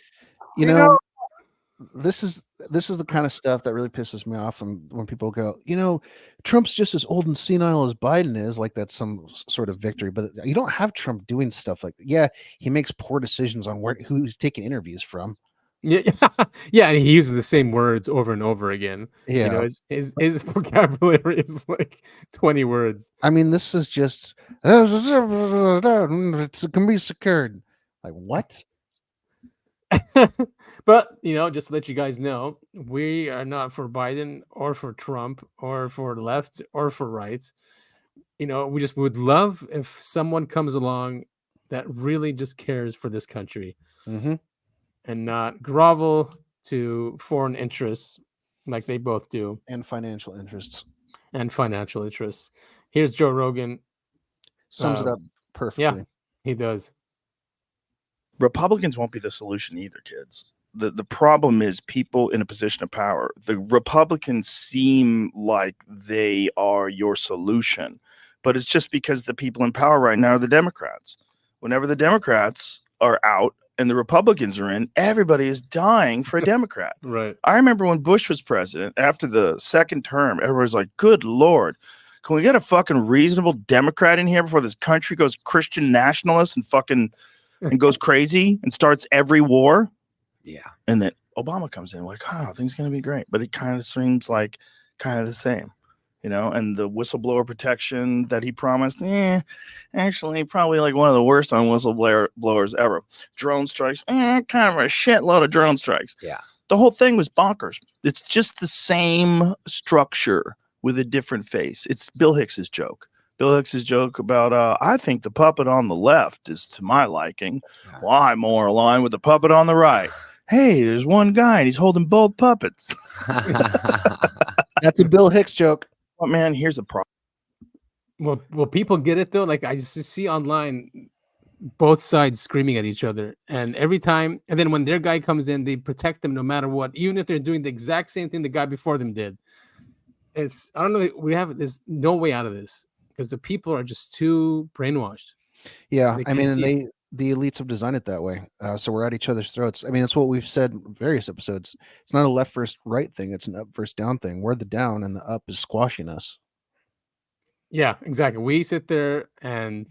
You know, this is the kind of stuff that really pisses me off when people go, Trump's just as old and senile as Biden is, like that's some sort of victory. But you don't have Trump doing stuff like that. Yeah, he makes poor decisions on who he's taking interviews from. Yeah, yeah, and he uses the same words over and over again. Yeah. His vocabulary is like 20 words. I mean, this is just it can be secured. Like what? But just to let you guys know, we are not for Biden or for Trump or for left or for right. We just would love if someone comes along that really just cares for this country. Mm-hmm. And not grovel to foreign interests like they both do. And financial interests. Here's Joe Rogan. Sums it up perfectly. Yeah, he does. Republicans won't be the solution either, kids. The problem is people in a position of power. The Republicans seem like they are your solution, but it's just because the people in power right now are the Democrats. Whenever the Democrats are out, and the Republicans are in, everybody is dying for a Democrat. Right. I remember when Bush was president, after the second term, everybody's like, good Lord, can we get a fucking reasonable Democrat in here before this country goes Christian nationalist and goes crazy and starts every war? Yeah. And then Obama comes in like, things going to be great. But it kind of seems like kind of the same. And the whistleblower protection that he promised, actually probably like one of the worst on whistleblowers ever. Drone strikes, kind of a shitload of drone strikes. Yeah. The whole thing was bonkers. It's just the same structure with a different face. It's Bill Hicks's joke. Bill Hicks's joke about, I think the puppet on the left is to my liking. Yeah. Well, I'm more aligned with the puppet on the right. Hey, there's one guy and he's holding both puppets. That's a Bill Hicks joke. Well, man, here's the problem. Well, people get it though. Like I just see online both sides screaming at each other, and every time, and then when their guy comes in, they protect them no matter what, even if they're doing the exact same thing the guy before them did. I don't know. There's no way out of this because the people are just too brainwashed. Yeah, I mean, the elites have designed it that way. So we're at each other's throats. I mean, that's what we've said in various episodes. It's not a left versus right thing. It's an up versus down thing. We're the down and the up is squashing us. Yeah, exactly. We sit there and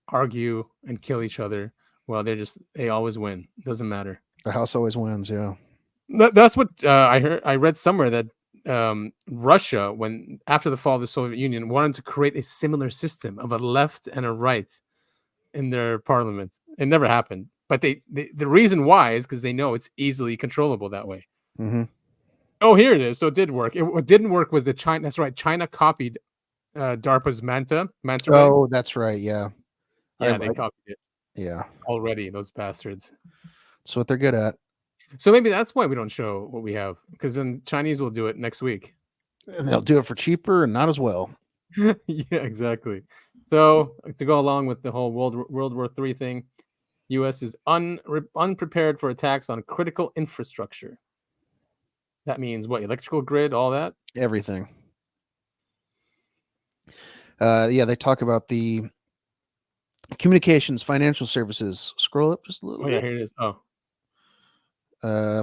argue and kill each other. Well, they always win. Doesn't matter. The house always wins. Yeah. That's what I read somewhere that Russia, when after the fall of the Soviet Union, wanted to create a similar system of a left and a right in their parliament. It never happened, but the reason why is because they know it's easily controllable that way. Mm-hmm. Oh, here it is. So it did work. What didn't work was China. That's right. China copied DARPA's manta ray. Oh, that's right. Yeah. Yeah, they copied it. Yeah. Already, those bastards. That's what they're good at. So maybe that's why we don't show what we have, because then Chinese will do it next week. And they'll do it for cheaper and not as well. Yeah, exactly. So to go along with the whole World War III thing, U.S. is unprepared for attacks on critical infrastructure. That means what? Electrical grid, all that? Everything. Yeah, they talk about the communications, financial services. Scroll up just a little Oh, yeah, bit. here it is. Oh.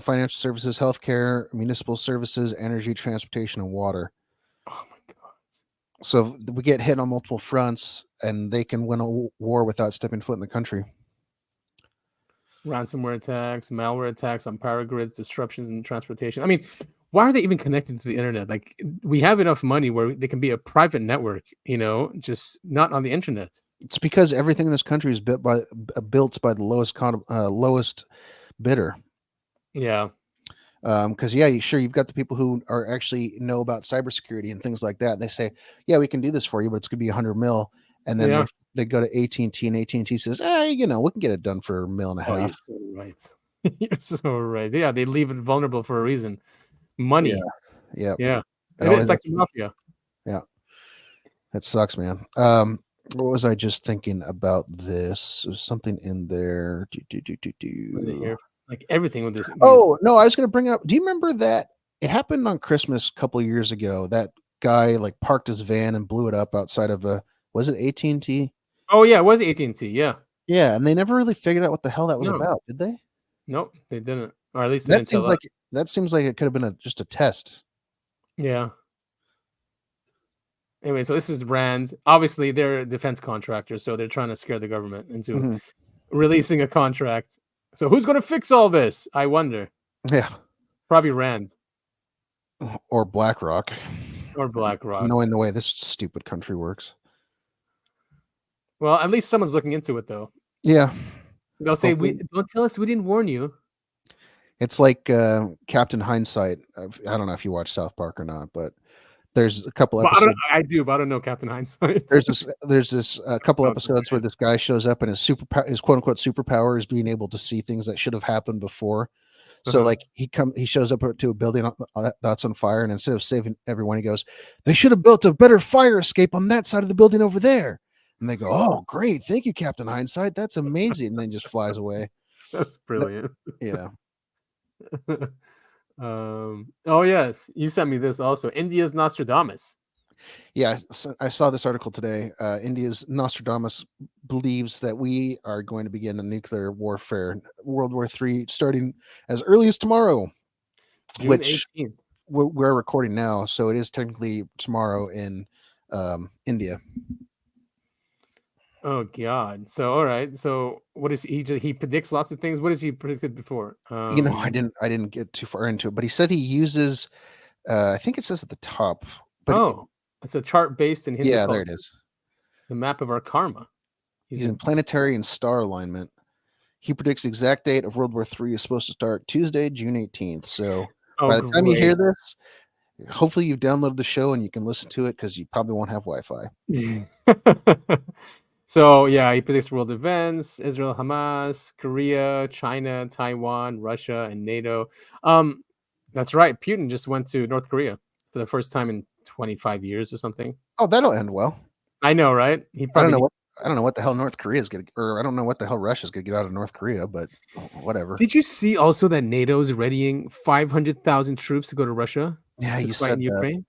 financial services, healthcare, municipal services, energy, transportation, and water. Oh my god! So we get hit on multiple fronts, and they can win a war without stepping foot in the country. Ransomware attacks, malware attacks on power grids, disruptions in transportation. I mean, why are they even connected to the internet? Like, we have enough money where they can be a private network, just not on the internet. It's because everything in this country is built by the lowest bidder. Yeah. Because you've got the people who are actually know about cybersecurity and things like that. They say, yeah, we can do this for you, but it's gonna be $100 million. And then they go to AT&T, and AT&T says, we can get it done for $1.5 million. Oh, you're so right. You're so right. Yeah, they leave it vulnerable for a reason. Money. Yeah. It's like the mafia. Yeah. That sucks, man. What was I just thinking about this? There's something in there. Was it here? Like everything with this. Oh, no, I was going to bring up. Do you remember that it happened on Christmas a couple of years ago? That guy parked his van and blew it up outside of was it AT&T? Oh, yeah, it was AT&T. Yeah. Yeah, and they never really figured out what the hell that was about, did they? Nope, they didn't. Or at least they didn't tell us. That seems like it could have been just a test. Yeah. Anyway, so this is Rand. Obviously, they're a defense contractors, so they're trying to scare the government into releasing a contract. So who's going to fix all this? I wonder. Yeah. Probably Rand. Or BlackRock. Knowing the way this stupid country works. Well, at least someone's looking into it, though. Yeah. They'll say, don't tell us we didn't warn you. It's like Captain Hindsight. I don't know if you watch South Park or not, but there's a couple episodes. I do, but I don't know Captain Hindsight. There's this couple episodes where this guy shows up and his quote unquote superpower is being able to see things that should have happened before. So he shows up to a building that's on fire, and instead of saving everyone, he goes, "They should have built a better fire escape on that side of the building over there." And they go, "Oh, great, thank you, Captain Hindsight. That's amazing." And then just flies away. That's brilliant. Yeah. Oh yes, you sent me this also. India's Nostradamus. Yeah, I saw this article today. India's Nostradamus believes that we are going to begin a nuclear warfare, World War III, starting as early as tomorrow, June which 18th. We're recording now, so it is technically tomorrow in India. Oh God! So all right. So what is he predicts lots of things. What has he predicted before? I didn't get too far into it, but he said he uses. I think it says at the top. But it's a chart based in Hindu. Yeah, culture. there it is. The map of our karma. He's in planetary and star alignment. He predicts the exact date of World War III is supposed to start Tuesday, June 18th. So by the time you hear this, hopefully you've downloaded the show and you can listen to it because you probably won't have Wi-Fi. So yeah, he predicts world events: Israel, Hamas, Korea, China, Taiwan, Russia, and NATO. That's right. Putin just went to North Korea for the first time in 25 years or something. Oh, that'll end well. I know, right? I don't know what the hell North Korea is going to, or I don't know what the hell Russia's going to get out of North Korea, but whatever. Did you see also that NATO is readying 500,000 troops to go to Russia? Yeah, you fight said in Ukraine.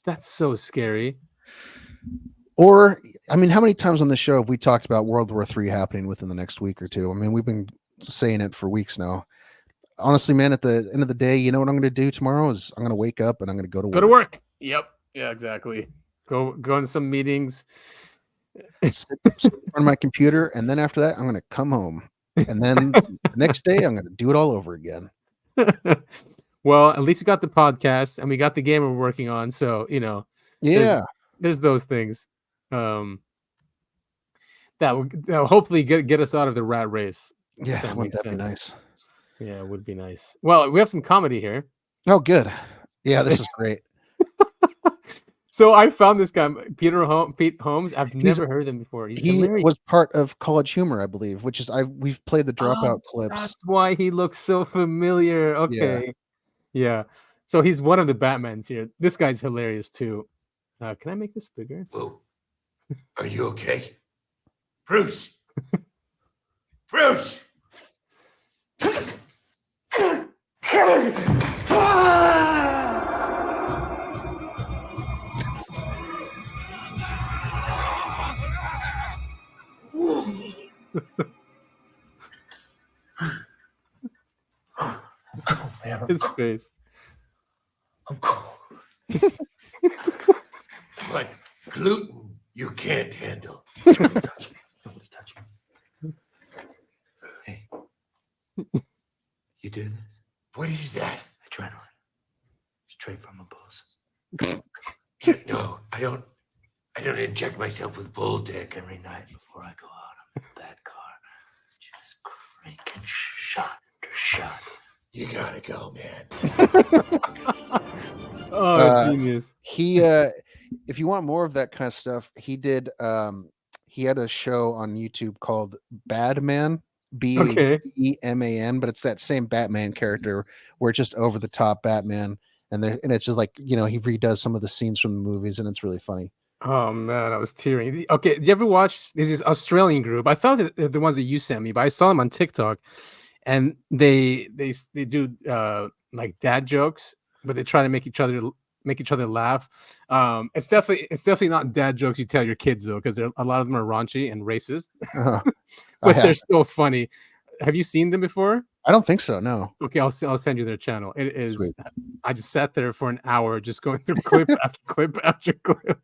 That's so scary. Or, I mean, how many times on the show have we talked about World War III happening within the next week or two? I mean, we've been saying it for weeks now. Honestly, man, at the end of the day, you know what I'm going to do tomorrow is I'm going to wake up and I'm going to go to work. Go to work. Yep. Yeah, exactly. Go in some meetings. Sit in front of my computer, and then after that, I'm going to come home. And then the next day, I'm going to do it all over again. Well, at least you got the podcast, and we got the game we're working on. So, yeah, there's those things. That will hopefully get us out of the rat race. Yeah, wouldn't that be nice? Yeah, it would be nice. Well, we have some comedy here. Oh, good. Yeah, this is great. So I found this guy, Pete Holmes. I've never heard him before. He was part of College Humor, I believe, which is we've played the Dropout clips. That's why he looks so familiar. Okay. Yeah. So he's one of the Batmans here. This guy's hilarious too. Can I make this bigger? Whoa. Are you okay? Bruce! Bruce! His face. I'm cool. But gluten, you can't handle. Nobody touch me. Nobody touch me. Hey. You do this? What is that? Adrenaline. Straight from a bull's. No, I don't inject myself with bull dick every night before I go out on a bad car. Just cranking shot after shot. You gotta go, man. Genius. He if you want more of that kind of stuff, he did he had a show on YouTube called Badman, BEMAN, but it's that same Batman character where it's just over the top Batman, and it's just like, he redoes some of the scenes from the movies, and it's really funny. Oh man, I was tearing. Okay, did you ever watch this Australian group? I thought that they're the ones that you sent me, but I saw them on TikTok, and they do like dad jokes, but they try to make each other laugh. It's definitely not dad jokes you tell your kids though, because a lot of them are raunchy and racist, but they're so funny. Have you seen them before? I don't think so. No. Okay, I'll send you their channel. It is. Sweet. I just sat there for an hour just going through clip after clip after clip,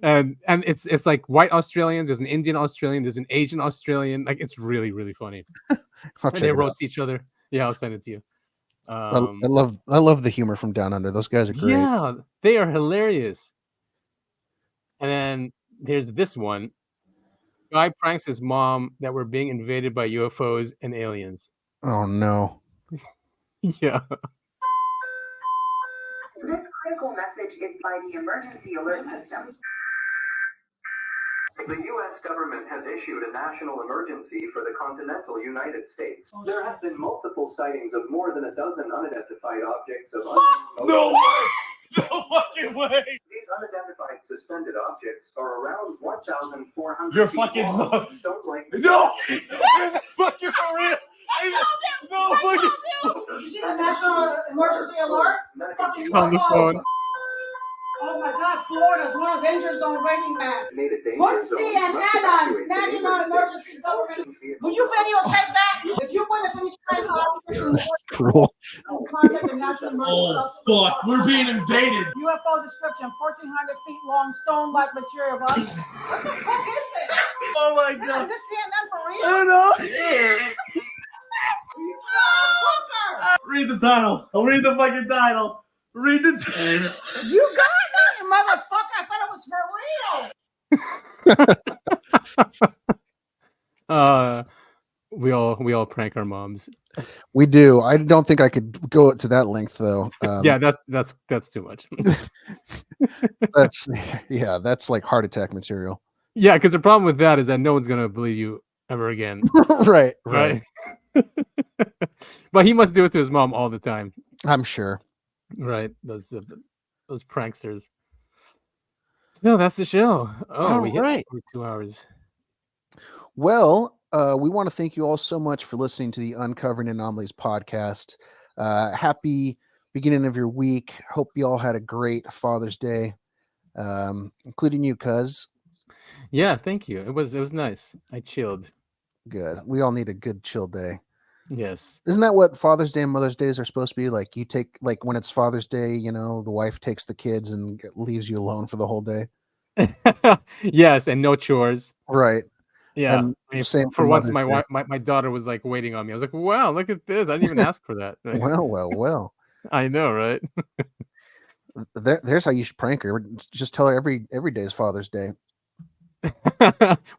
and it's like white Australians. There's an Indian Australian. There's an Asian Australian. Like, it's really, really funny. And they roast each other. Yeah, I'll send it to you. I love the humor from Down Under. Those guys are great. Yeah, they are hilarious. And then there's this one. Guy pranks his mom that we're being invaded by UFOs and aliens. Oh no. Yeah. This critical message is by the emergency alert system. The U.S. government has issued a national emergency for the continental United States. There have been multiple sightings of more than a dozen unidentified objects of No way! No fucking way! These unidentified suspended objects are around 1,400 You're feet fucking long, stone-like. No! Fucking for real! No fucking. You see the national emergency alert? Fucking On the phone. Oh my God, Florida's one of the danger zone rating map. Made a danger Put zone. CNN, National Emergency Government. Would you videotape that? If you witness any strange objects, This is cruel. contact the National Emergency. Oh fuck, we're being invaded. UFO description: 1,400 feet long, stone-like material. What the fuck is this? Oh my God. Is this CNN for real? I don't know. Motherfucker! Read the title. I'll read the fucking title. Read the title. You got me, motherfucker. I thought it was for real. We all prank our moms. We do. I don't think I could go to that length though. Yeah, that's too much. That's like heart attack material. Yeah, because the problem with that is that no one's gonna believe you ever again. Right. But he must do it to his mom all the time. I'm sure. Right, those pranksters. So that's the show. Oh, we hit 2 hours. Well, we want to thank you all so much for listening to the Uncovering Anomalies podcast. Happy beginning of your week. Hope you all had a great Father's Day, including you, cuz. Yeah, thank you. It was nice. I chilled. Good. We all need a good chill day. Yes. Isn't that what Father's Day and Mother's Days are supposed to be? Like, you take, like, when it's Father's Day, the wife takes the kids and leaves you alone for the whole day. Yes, and no chores. Right. Yeah. And same for once, Mother's my daughter was like waiting on me. I was like, wow, look at this. I didn't even ask for that. Well. I know, right? There's how you should prank her. Just tell her every day is Father's Day.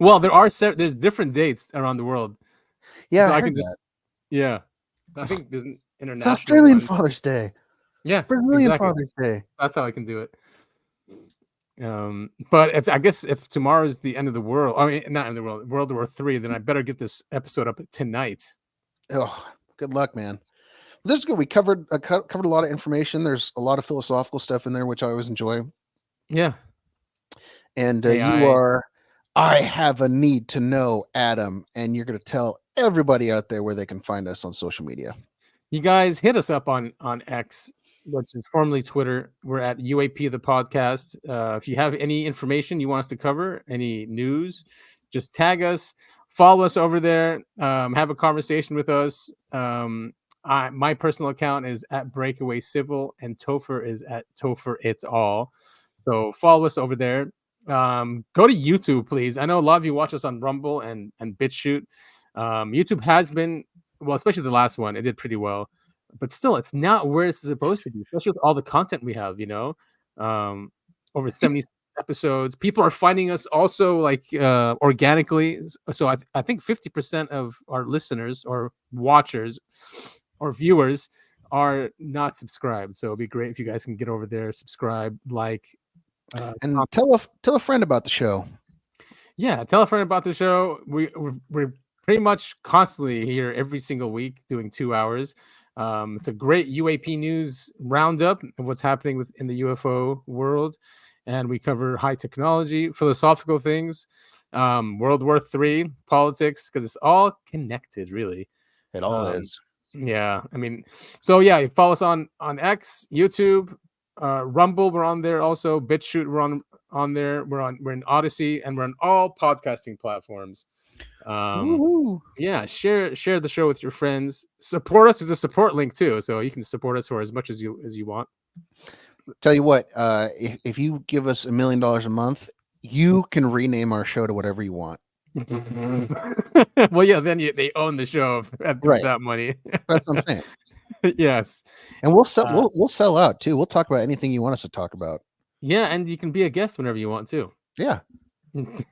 Well, there's different dates around the world. Yeah, so I can heard just that. Yeah. I think there's an international. It's Australian one. Father's Day. Yeah, Brazilian exactly. Father's Day. That's how I can do it. But I guess if tomorrow's the end of the world, I mean, not end of the world, World War III, then I better get this episode up tonight. Oh, good luck, man. This is good. We covered a lot of information. There's a lot of philosophical stuff in there, which I always enjoy. Yeah. And I have a need to know, Adam, and you're going to tell everybody out there where they can find us on social media. You guys hit us up on X, which is formerly Twitter. We're at UAP the podcast. If you have any information you want us to cover, any news, just tag us, follow us over there, have a conversation with us. My personal account is at Breakaway Civil, and Topher is at Topher It's All. So follow us over there. Go to YouTube, please. I know a lot of you watch us on Rumble and BitChute. YouTube has been, well, especially the last one, it did pretty well, but still, it's not where it's supposed to be, especially with all the content we have. Over 70 episodes. People are finding us also organically. So I think 50% of our listeners or watchers or viewers are not subscribed. So it'd be great if you guys can get over there, subscribe, and tell a friend about the show. Yeah, tell a friend about the show. We're pretty much constantly here every single week doing 2 hours. It's a great UAP news roundup of what's happening in the UFO world, and we cover high technology, philosophical things, World War III, politics, because it's all connected, really. It all is. Yeah, I mean, so yeah, you follow us on X, YouTube, Rumble. We're on there also. BitChute, we're on there. We're in Odyssey, and we're on all podcasting platforms. Yeah, share the show with your friends. Support us. There's a support link too, so you can support us for as much as you want. Tell you what, if you give us $1 million a month, you can rename our show to whatever you want. Well, yeah, then they own the show at that money. That's what I'm saying. Yes, and we'll sell. We'll sell out too. We'll talk about anything you want us to talk about. Yeah, and you can be a guest whenever you want too. Yeah,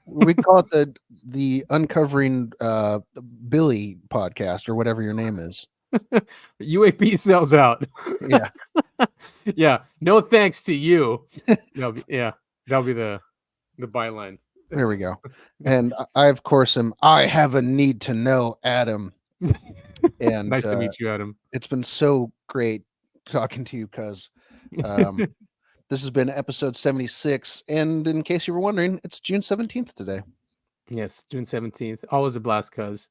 we call it the Uncovering Billy podcast or whatever your name is. UAP sells out. Yeah, yeah. No thanks to you. That'll be the byline. There we go. And I, of course, I have a need to know Adam. And nice to meet you, Adam. It's been so great talking to you, cuz this has been episode 76. And in case you were wondering, it's June 17th today. Yes, June 17th. Always a blast, cuz.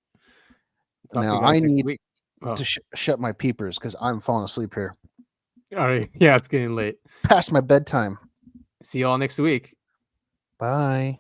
Now I need to shut my peepers because I'm falling asleep here. All right. Yeah, it's getting late. Past my bedtime. See you all next week. Bye.